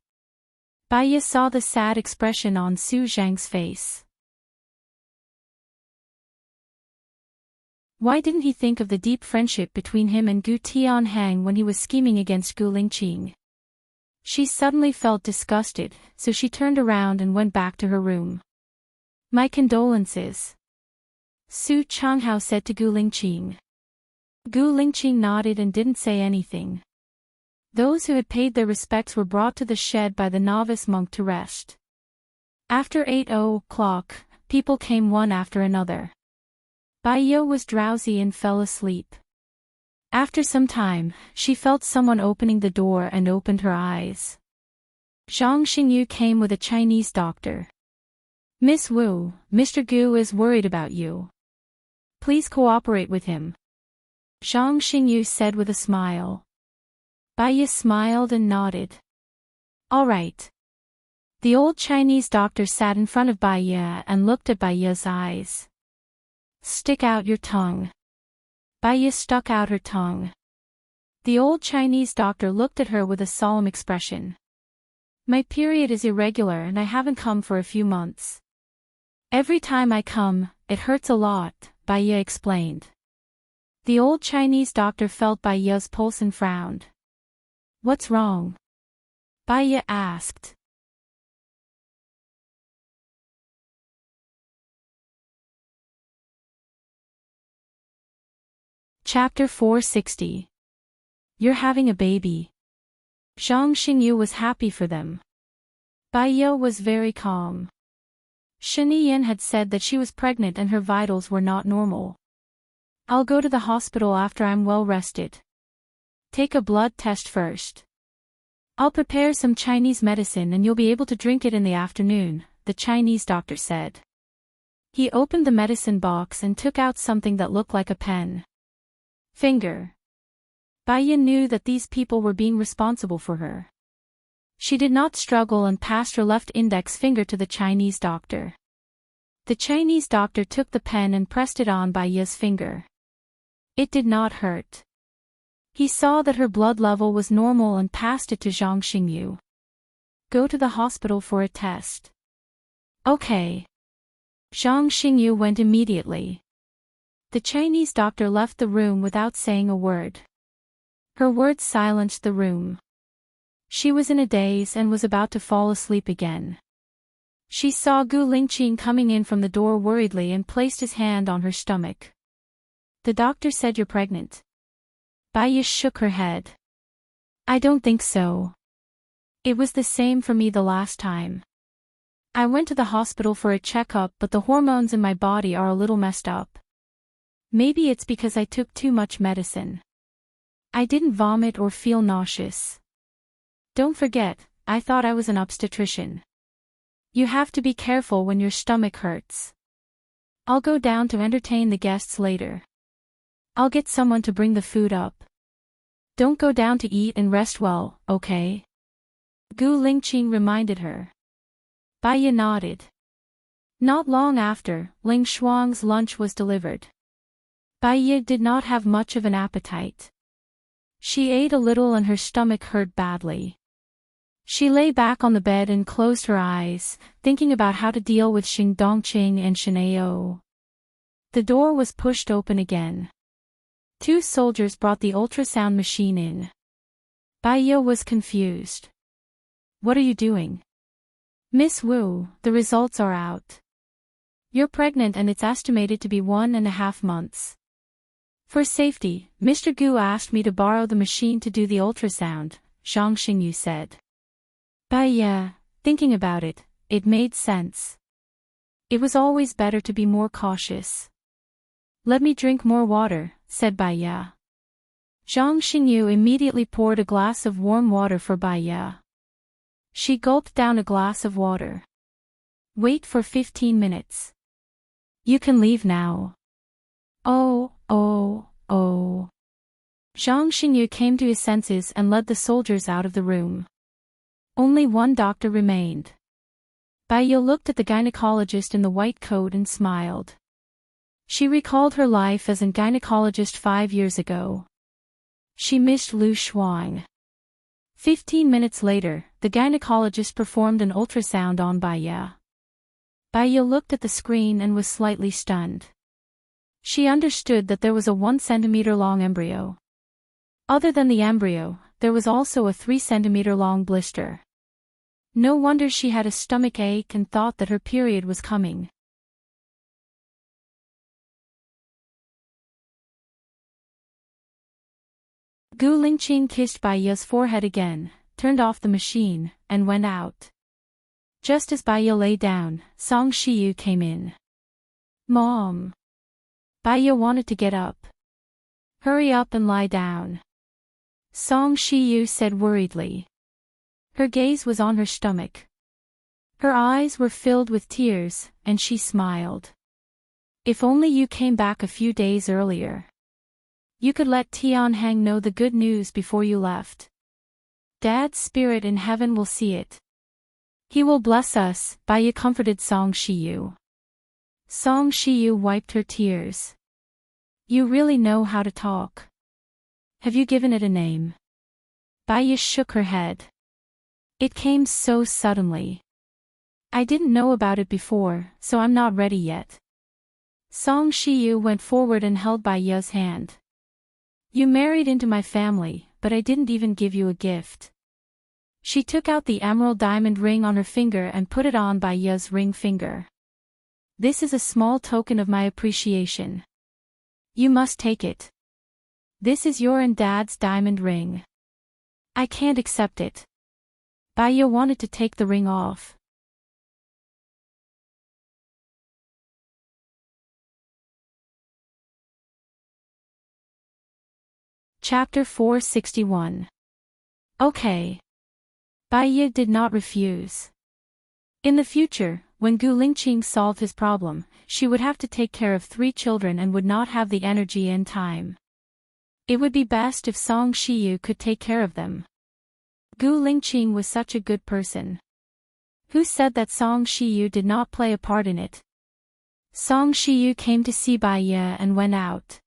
Baiya saw the sad expression on Su Zhang's face. Why didn't he think of the deep friendship between him and Gu Tianhang when he was scheming against Gu Lingqing? She suddenly felt disgusted, so she turned around and went back to her room. My condolences. Su Changhao said to Gu Lingqing. Gu Lingqing nodded and didn't say anything. Those who had paid their respects were brought to the shed by the novice monk to rest. After 8 o'clock, people came one after another. Baiya was drowsy and fell asleep. After some time, she felt someone opening the door and opened her eyes. Zhang Xingyu came with a Chinese doctor. Miss Wu, Mr. Gu is worried about you. Please cooperate with him. Zhang Xingyu said with a smile. Baiya smiled and nodded. All right. The old Chinese doctor sat in front of Baiya and looked at Baiya's eyes. Stick out your tongue. Baiya stuck out her tongue. The old Chinese doctor looked at her with a solemn expression. My period is irregular and I haven't come for a few months. Every time I come, it hurts a lot, Baiya explained. The old Chinese doctor felt Baiya's pulse and frowned. What's wrong? Baiya asked. Chapter 460. You're having a baby. Zhang Xingyu was happy for them. Baiya was very calm. Shiniyan had said that she was pregnant and her vitals were not normal. I'll go to the hospital after I'm well rested. Take a blood test first. I'll prepare some Chinese medicine and you'll be able to drink it in the afternoon, the Chinese doctor said. He opened the medicine box and took out something that looked like a pen. Finger. Baiya knew that these people were being responsible for her. She did not struggle and passed her left index finger to the Chinese doctor. The Chinese doctor took the pen and pressed it on Baiya's finger. It did not hurt. He saw that her blood level was normal and passed it to Zhang Xingyu. Go to the hospital for a test. Okay. Zhang Xingyu went immediately. The Chinese doctor left the room without saying a word. Her words silenced the room. She was in a daze and was about to fall asleep again. She saw Gu Lingqing coming in from the door worriedly and placed his hand on her stomach. The doctor said you're pregnant. Bai Yi shook her head. I don't think so. It was the same for me the last time. I went to the hospital for a checkup, but the hormones in my body are a little messed up. Maybe it's because I took too much medicine. I didn't vomit or feel nauseous. Don't forget, I thought I was an obstetrician. You have to be careful when your stomach hurts. I'll go down to entertain the guests later. I'll get someone to bring the food up. Don't go down to eat and rest well, okay? Gu Lingqing reminded her. Bai Yi nodded. Not long after, Ling Shuang's lunch was delivered. Bai Yi did not have much of an appetite. She ate a little and her stomach hurt badly. She lay back on the bed and closed her eyes, thinking about how to deal with Xing Dongqing and Shenao. The door was pushed open again. 2 soldiers brought the ultrasound machine in. Bai Yi was confused. What are you doing? Miss Wu, the results are out. You're pregnant and it's estimated to be 1.5 months. For safety, Mr. Gu asked me to borrow the machine to do the ultrasound, Zhang Xingyu said. Bai Yi, thinking about it, it made sense. It was always better to be more cautious. Let me drink more water, said Bai Yi. Zhang Xingyu immediately poured a glass of warm water for Bai Yi. She gulped down a glass of water. Wait for 15 minutes. You can leave now. Oh. Zhang Xingyu came to his senses and led the soldiers out of the room. Only one doctor remained. Bai Yi looked at the gynecologist in the white coat and smiled. She recalled her life as a gynecologist 5 years ago. She missed Lu Shuang. 15 minutes later, the gynecologist performed an ultrasound on Bai Yi. Bai Yi looked at the screen and was slightly stunned. She understood that there was a 1 centimeter long embryo. Other than the embryo, there was also a 3 centimeter long blister. No wonder she had a stomach ache and thought that her period was coming. Gu Lingqing kissed Bai Yi's forehead again, turned off the machine, and went out. Just as Bai Yi lay down, Song Shiyu came in. Mom. Bai Yi wanted to get up. Hurry up and lie down. Song Shiyu said worriedly. Her gaze was on her stomach. Her eyes were filled with tears, and she smiled. If only you came back a few days earlier. You could let Tianheng know the good news before you left. Dad's spirit in heaven will see it. He will bless us, Bai Yi comforted Song Shiyu. Song Shiyu wiped her tears. You really know how to talk. Have you given it a name? Bai Yi shook her head. It came so suddenly. I didn't know about it before, so I'm not ready yet. Song Shiyu went forward and held Bai Yi's hand. You married into my family, but I didn't even give you a gift. She took out the emerald diamond ring on her finger and put it on Bai Yi's ring finger. This is a small token of my appreciation. You must take it. This is your and Dad's diamond ring. I can't accept it. Bai Yi wanted to take the ring off. Chapter 461. Okay. Bai Yi did not refuse. In the future, when Gu Lingqing solved his problem, she would have to take care of 3 children and would not have the energy and time. It would be best if Song Shiyu could take care of them. Gu Lingqing was such a good person. Who said that Song Shiyu did not play a part in it? Song Shiyu came to see Bai Yi and went out.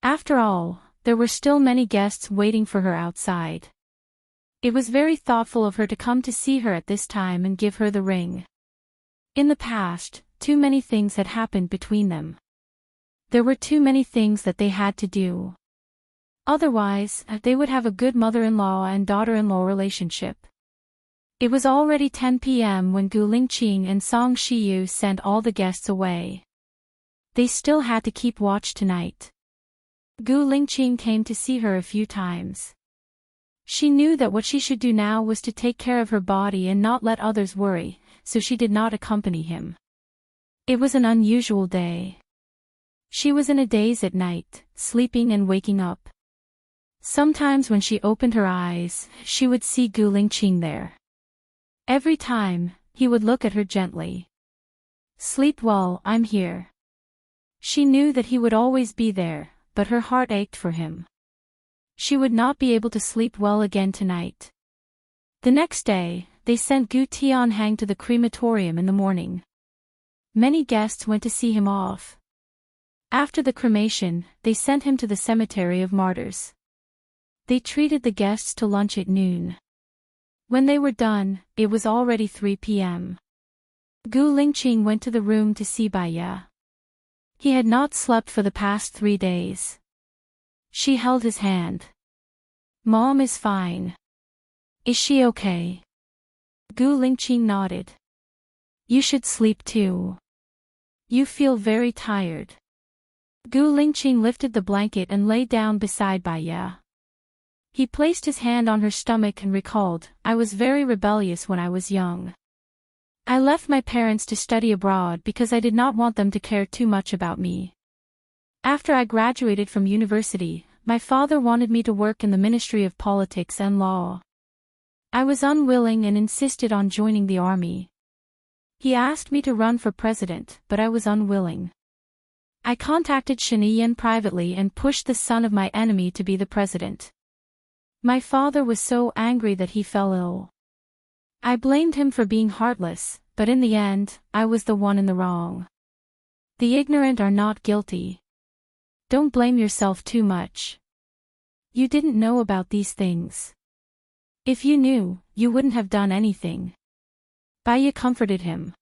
After all, there were still many guests waiting for her outside. It was very thoughtful of her to come to see her at this time and give her the ring. In the past, too many things had happened between them. There were too many things that they had to do. Otherwise, they would have a good mother-in-law and daughter-in-law relationship. It was already 10 p.m. when Gu Lingqing and Song Shiyu sent all the guests away. They still had to keep watch tonight. Gu Lingqing came to see her a few times. She knew that what she should do now was to take care of her body and not let others worry, so she did not accompany him. It was an unusual day. She was in a daze at night, sleeping and waking up. Sometimes when she opened her eyes, she would see Gu Lingqing there. Every time, he would look at her gently. "Sleep well, I'm here." She knew that he would always be there, but her heart ached for him. She would not be able to sleep well again tonight. The next day, they sent Gu Tianhang to the crematorium in the morning. Many guests went to see him off. After the cremation, they sent him to the cemetery of martyrs. They treated the guests to lunch at noon. When they were done, it was already 3 p.m. Gu Lingqing went to the room to see Baiya. He had not slept for the past 3 days. She held his hand. "Mom is fine. Is she okay?" Gu Lingqing nodded. "You should sleep too. You feel very tired." Gu Lingqing lifted the blanket and lay down beside Baiya. He placed his hand on her stomach and recalled, "I was very rebellious when I was young. I left my parents to study abroad because I did not want them to care too much about me. After I graduated from university, my father wanted me to work in the Ministry of Politics and Law. I was unwilling and insisted on joining the army. He asked me to run for president, but I was unwilling. I contacted Shiniyan privately and pushed the son of my enemy to be the president. My father was so angry that he fell ill. I blamed him for being heartless, but in the end, I was the one in the wrong. The ignorant are not guilty. Don't blame yourself too much. You didn't know about these things. If you knew, you wouldn't have done anything." Baiya comforted him.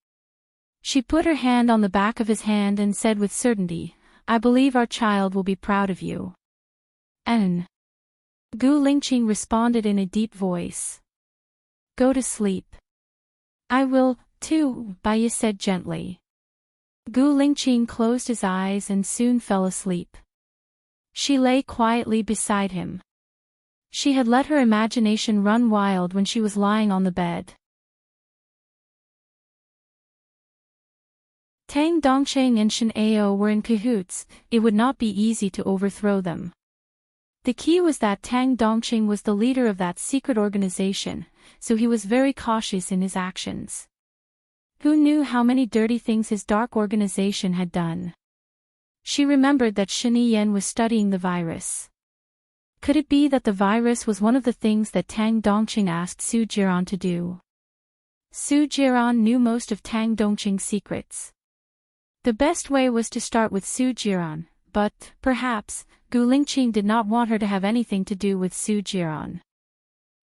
She put her hand on the back of his hand and said with certainty, "I believe our child will be proud of you." "N." Gu Lingqing responded in a deep voice. "Go to sleep." "I will, too," Baiya said gently. Gu Lingqing closed his eyes and soon fell asleep. She lay quietly beside him. She had let her imagination run wild when she was lying on the bed. Tang Dongsheng and Shen Ao were in cahoots. It would not be easy to overthrow them. The key was that Tang Dongsheng was the leader of that secret organization, so he was very cautious in his actions. Who knew how many dirty things his dark organization had done? She remembered that Shiniyan was studying the virus. Could it be that the virus was one of the things that Tang Dongsheng asked Su Jiran to do? Su Jiran knew most of Tang Dongsheng's secrets. The best way was to start with Su Jiran, but, perhaps, Gu Lingqing did not want her to have anything to do with Su Jiran.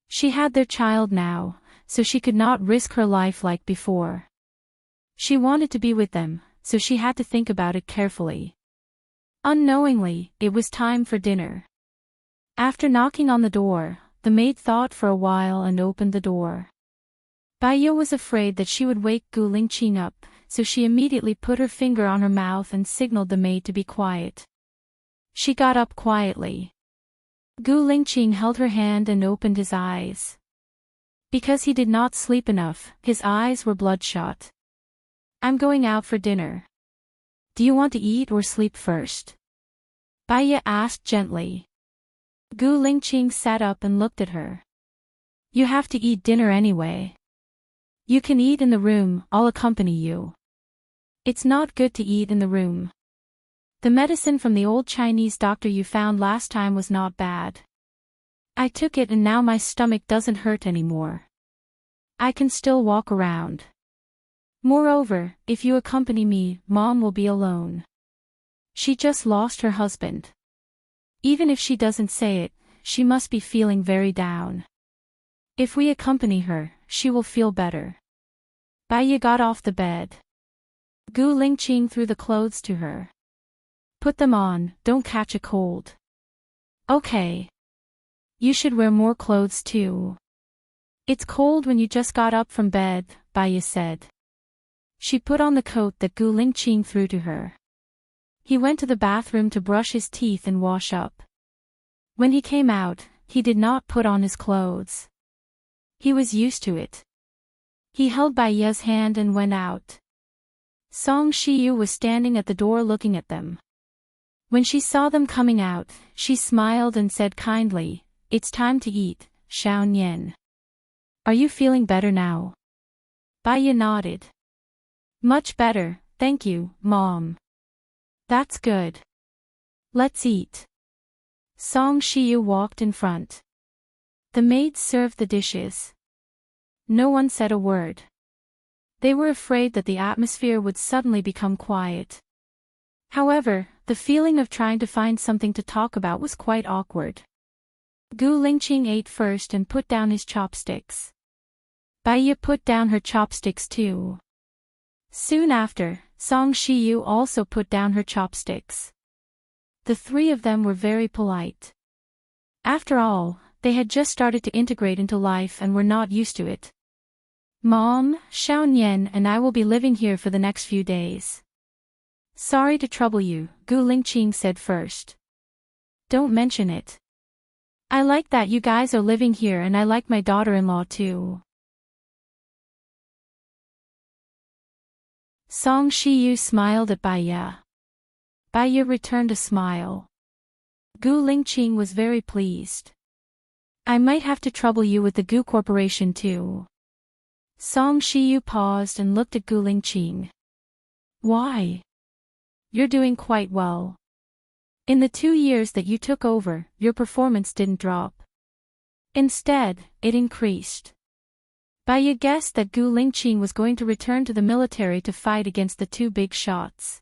She had their child now, so she could not risk her life like before. She wanted to be with them, so she had to think about it carefully. Unknowingly, it was time for dinner. After knocking on the door, the maid thought for a while and opened the door. Baiya was afraid that she would wake Gu Lingqing up, so she immediately put her finger on her mouth and signaled the maid to be quiet. She got up quietly. Gu Lingqing held her hand and opened his eyes. Because he did not sleep enough, his eyes were bloodshot. "I'm going out for dinner. Do you want to eat or sleep first?" Baiya asked gently. Gu Lingqing sat up and looked at her. "You have to eat dinner anyway. You can eat in the room, I'll accompany you." "It's not good to eat in the room. The medicine from the old Chinese doctor you found last time was not bad. I took it and now my stomach doesn't hurt anymore. I can still walk around. Moreover, if you accompany me, Mom will be alone. She just lost her husband. Even if she doesn't say it, she must be feeling very down. If we accompany her, she will feel better." Baiya got off the bed. Gu Lingqing threw the clothes to her. "Put them on, don't catch a cold." Okay. You should wear more clothes too. It's cold when you just got up from bed, Baya said. She put on the coat that Gu Lingqing threw to her. He went to the bathroom to brush his teeth and wash up. When he came out, he did not put on his clothes. He was used to it. He held Baya's hand and went out. Song Shiyu was standing at the door looking at them. When she saw them coming out, she smiled and said kindly, "It's time to eat, Xiao Nian. Are you feeling better now?" Baya nodded. "Much better, thank you, Mom." "That's good. Let's eat." Song Shiyu walked in front. The maids served the dishes. No one said a word. They were afraid that the atmosphere would suddenly become quiet. However, the feeling of trying to find something to talk about was quite awkward. Gu Lingqing ate first and put down his chopsticks. Baya put down her chopsticks too. Soon after, Song Shiyu also put down her chopsticks. The three of them were very polite. After all, they had just started to integrate into life and were not used to it. "Mom, Xiao Nian and I will be living here for the next few days." "Sorry to trouble you," Gu Lingqing said first. "Don't mention it. I like that you guys are living here and I like my daughter-in-law too." Song Shiyu smiled at Baya. Baya returned a smile. Gu Lingqing was very pleased. "I might have to trouble you with the Gu Corporation too." Song Shiyu paused and looked at Gu Lingqing. "Why? You're doing quite well. In the 2 years that you took over, your performance didn't drop. Instead, it increased." Baya guessed that Gu Lingqing was going to return to the military to fight against the two big shots.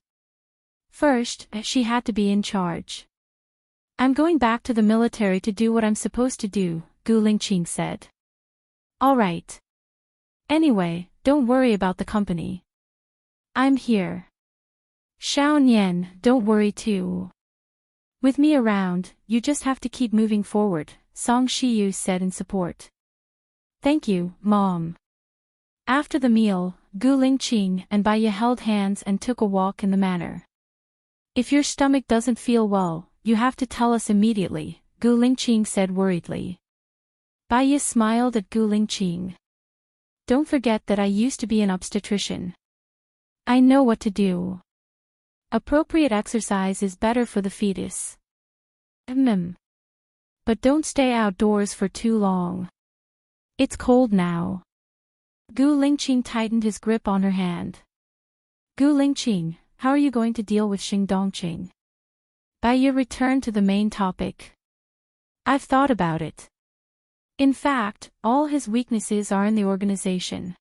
First, she had to be in charge. "I'm going back to the military to do what I'm supposed to do," Gu Lingqing said. "All right. Anyway, don't worry about the company. I'm here. Xiao Nian, don't worry too. With me around, you just have to keep moving forward," Song Shiyu said in support. "Thank you, Mom." After the meal, Gu Lingqing and Baya held hands and took a walk in the manor. "If your stomach doesn't feel well, you have to tell us immediately," Gu Lingqing said worriedly. Baya smiled at Gu Lingqing. "Don't forget that I used to be an obstetrician. I know what to do. Appropriate exercise is better for the fetus. But don't stay outdoors for too long. It's cold now." Gu Lingqing tightened his grip on her hand. "Gu Lingqing, how are you going to deal with Xing Dongqing?" Baya returned to the main topic. "I've thought about it. In fact, all his weaknesses are in the organization.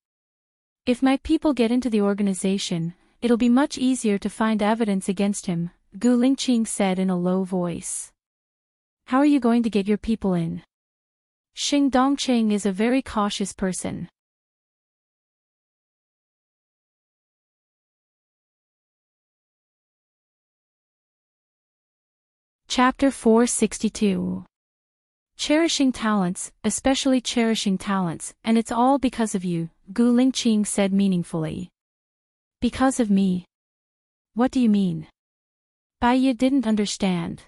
If my people get into the organization, it'll be much easier to find evidence against him," Gu Lingqing said in a low voice. "How are you going to get your people in? Xing Dongqing is a very cautious person." Chapter 462. Cherishing talents, especially cherishing talents, and it's all because of you, Gu Lingqing said meaningfully. "Because of me? What do you mean?" Baya didn't understand.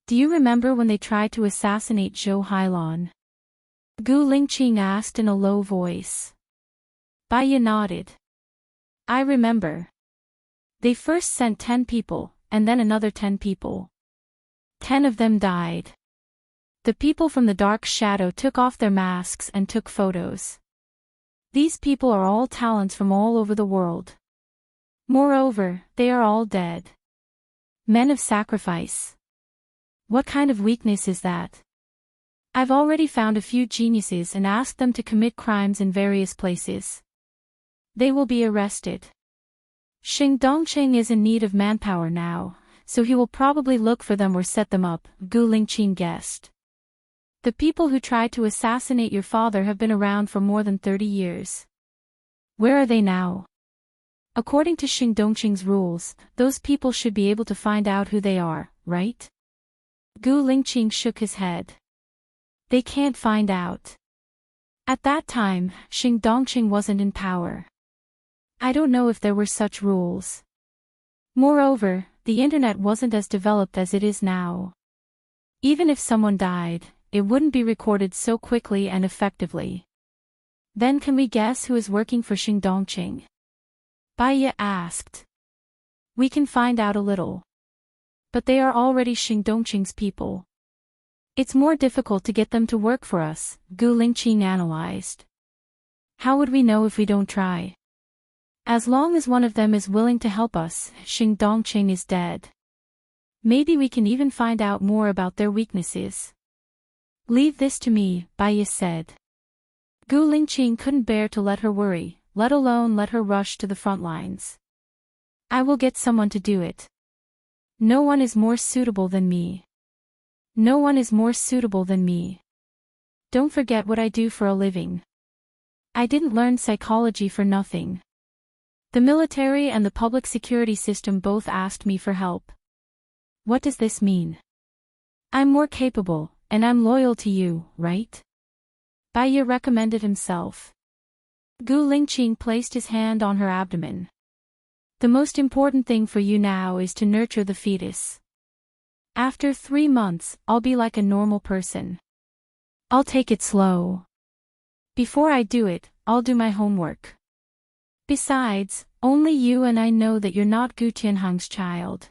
"Do you remember when they tried to assassinate Zhou Hailon?" Gu Lingqing asked in a low voice. Baya nodded. "I remember. They first sent 10 people, and then another 10 people. 10 of them died. The people from the Dark Shadow took off their masks and took photos. These people are all talents from all over the world. Moreover, they are all dead. Men of sacrifice. What kind of weakness is that? I've already found a few geniuses and asked them to commit crimes in various places. They will be arrested. Xing Dongqing is in need of manpower now, so he will probably look for them or set them up," Gu Lingqing guessed. "The people who tried to assassinate your father have been around for more than 30 years. Where are they now? According to Xing Dongqing's rules, those people should be able to find out who they are, right?" Gu Lingqing shook his head. They can't find out. At that time, Xing Dongqing wasn't in power. I don't know if there were such rules. Moreover, the internet wasn't as developed as it is now. Even if someone died, it wouldn't be recorded so quickly and effectively. Then can we guess who is working for Xing Dongqing? Bai Ye asked. We can find out a little. But they are already Xing Dongqing's people. It's more difficult to get them to work for us, Gu Lingqing analyzed. How would we know if we don't try? As long as one of them is willing to help us, Xing Dongqing is dead. Maybe we can even find out more about their weaknesses. Leave this to me, Bai Ye said. Gu Lingqing couldn't bear to let her worry, let alone let her rush to the front lines. I will get someone to do it. No one is more suitable than me. No one is more suitable than me. Don't forget what I do for a living. I didn't learn psychology for nothing. The military and the public security system both asked me for help. What does this mean? I'm more capable, and I'm loyal to you, right? Bai Ye recommended himself. Gu Lingqing placed his hand on her abdomen. The most important thing for you now is to nurture the fetus. After 3 months, I'll be like a normal person. I'll take it slow. Before I do it, I'll do my homework. Besides, only you and I know that you're not Gu Tianhang's child.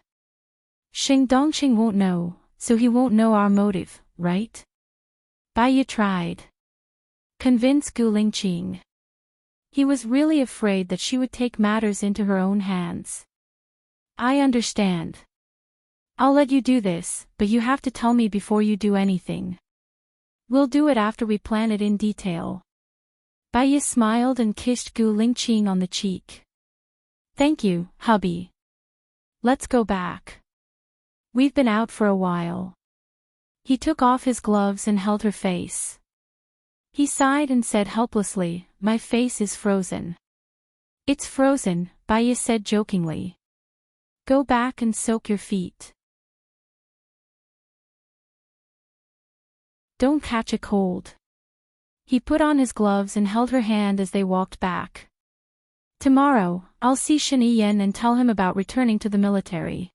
Xing Dongqing won't know, so he won't know our motive, right? Bai Ye tried. Convince Gu Lingqing. He was really afraid that she would take matters into her own hands. I understand. I'll let you do this, but you have to tell me before you do anything. We'll do it after we plan it in detail. Bai Ye smiled and kissed Gu Lingqing on the cheek. Thank you, hubby. Let's go back. We've been out for a while. He took off his gloves and held her face. He sighed and said helplessly, my face is frozen. It's frozen, Bai Ye said jokingly. Go back and soak your feet. Don't catch a cold. He put on his gloves and held her hand as they walked back. Tomorrow, I'll see Shen Yiyan and tell him about returning to the military.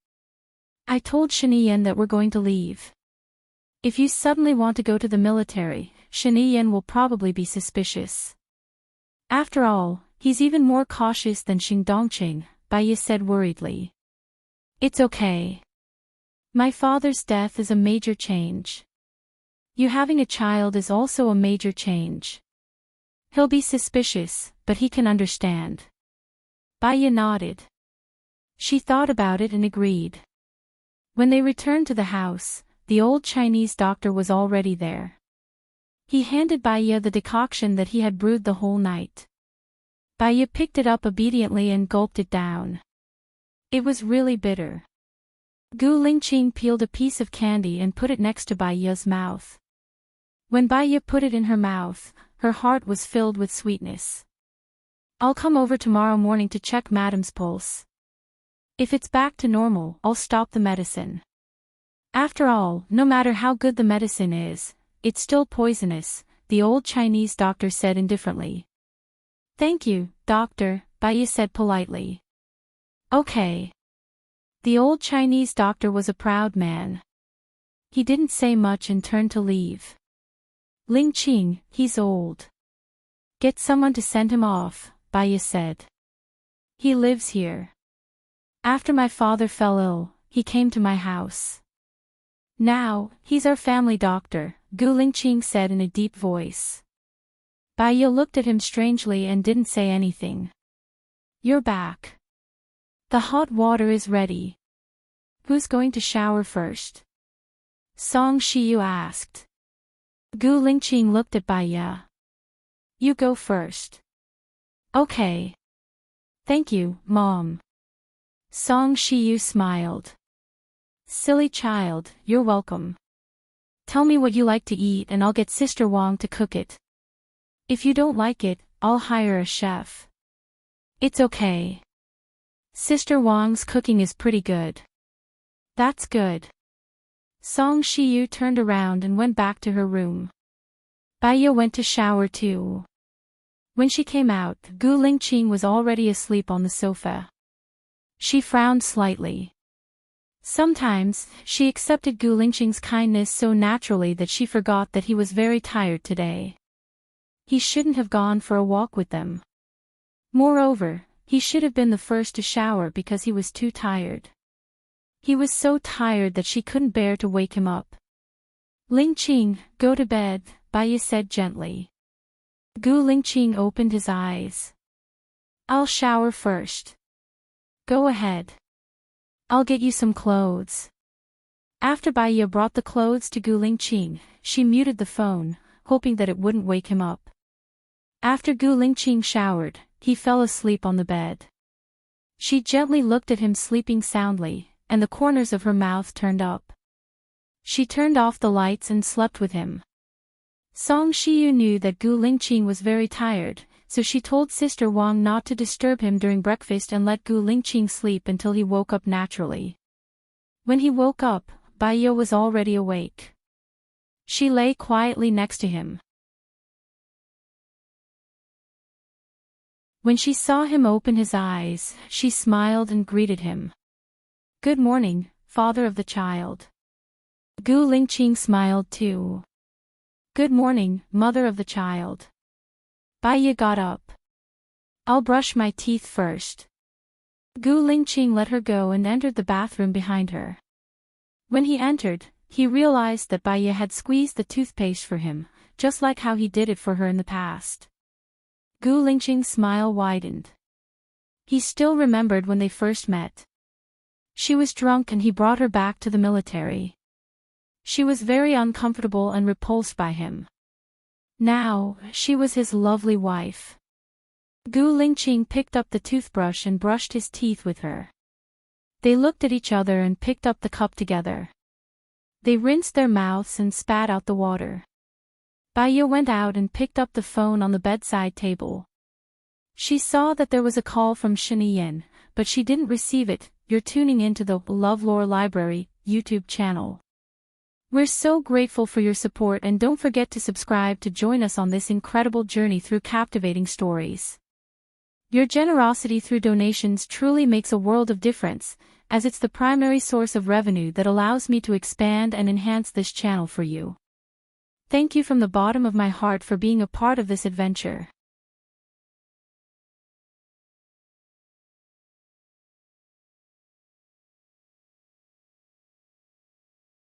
I told Shen Yiyan that we're going to leave. If you suddenly want to go to the military, Shen Yiyan will probably be suspicious. After all, he's even more cautious than Xing Dongqing, Bai Ye said worriedly. It's okay. My father's death is a major change. You having a child is also a major change. He'll be suspicious, but he can understand. Bai Ye nodded. She thought about it and agreed. When they returned to the house, the old Chinese doctor was already there. He handed Bai Ye the decoction that he had brewed the whole night. Bai Ye picked it up obediently and gulped it down. It was really bitter. Gu Lingqing peeled a piece of candy and put it next to Bai Ye's mouth. When Bai Ye put it in her mouth, her heart was filled with sweetness. I'll come over tomorrow morning to check Madam's pulse. If it's back to normal, I'll stop the medicine. After all, no matter how good the medicine is, it's still poisonous, the old Chinese doctor said indifferently. Thank you, doctor, Bai Ye said politely. Okay. The old Chinese doctor was a proud man. He didn't say much and turned to leave. Lingqing, he's old. Get someone to send him off, Bai Ye said. He lives here. After my father fell ill, he came to my house. Now, he's our family doctor, Gu Lingqing said in a deep voice. Bai Ye looked at him strangely and didn't say anything. You're back. The hot water is ready. Who's going to shower first? Song Shiyu asked. Gu Lingqing looked at Bai Ye. You go first. Okay. Thank you, Mom. Song Shiyu smiled. Silly child, you're welcome. Tell me what you like to eat and I'll get Sister Wang to cook it. If you don't like it, I'll hire a chef. It's okay. Sister Wang's cooking is pretty good. That's good. Song Shiyu turned around and went back to her room. Baiya went to shower too. When she came out, Gu Lingqing was already asleep on the sofa. She frowned slightly. Sometimes, she accepted Gu Lingqing's kindness so naturally that she forgot that he was very tired today. He shouldn't have gone for a walk with them. Moreover, he should have been the first to shower because he was too tired. He was so tired that she couldn't bear to wake him up. Lingqing, go to bed, Baiya said gently. Gu Lingqing opened his eyes. I'll shower first. Go ahead. I'll get you some clothes. After Baiya brought the clothes to Gu Lingqing, she muted the phone, hoping that it wouldn't wake him up. After Gu Lingqing showered, he fell asleep on the bed. She gently looked at him sleeping soundly, and the corners of her mouth turned up. She turned off the lights and slept with him. Song Shiyu knew that Gu Lingqing was very tired, so she told Sister Wang not to disturb him during breakfast and let Gu Lingqing sleep until he woke up naturally. When he woke up, Baiya was already awake. She lay quietly next to him. When she saw him open his eyes, she smiled and greeted him. Good morning, father of the child. Gu Lingqing smiled too. Good morning, mother of the child. Baiya got up. I'll brush my teeth first. Gu Lingqing let her go and entered the bathroom behind her. When he entered, he realized that Baiya had squeezed the toothpaste for him, just like how he did it for her in the past. Gu Lingqing's smile widened. He still remembered when they first met. She was drunk and he brought her back to the military. She was very uncomfortable and repulsed by him. Now, she was his lovely wife. Gu Lingqing picked up the toothbrush and brushed his teeth with her. They looked at each other and picked up the cup together. They rinsed their mouths and spat out the water. Baiya went out and picked up the phone on the bedside table. She saw that there was a call from Shiniyin, but she didn't receive it. You're tuning into the LoveLore Library YouTube channel. We're so grateful for your support and don't forget to subscribe to join us on this incredible journey through captivating stories. Your generosity through donations truly makes a world of difference, as it's the primary source of revenue that allows me to expand and enhance this channel for you. Thank you from the bottom of my heart for being a part of this adventure.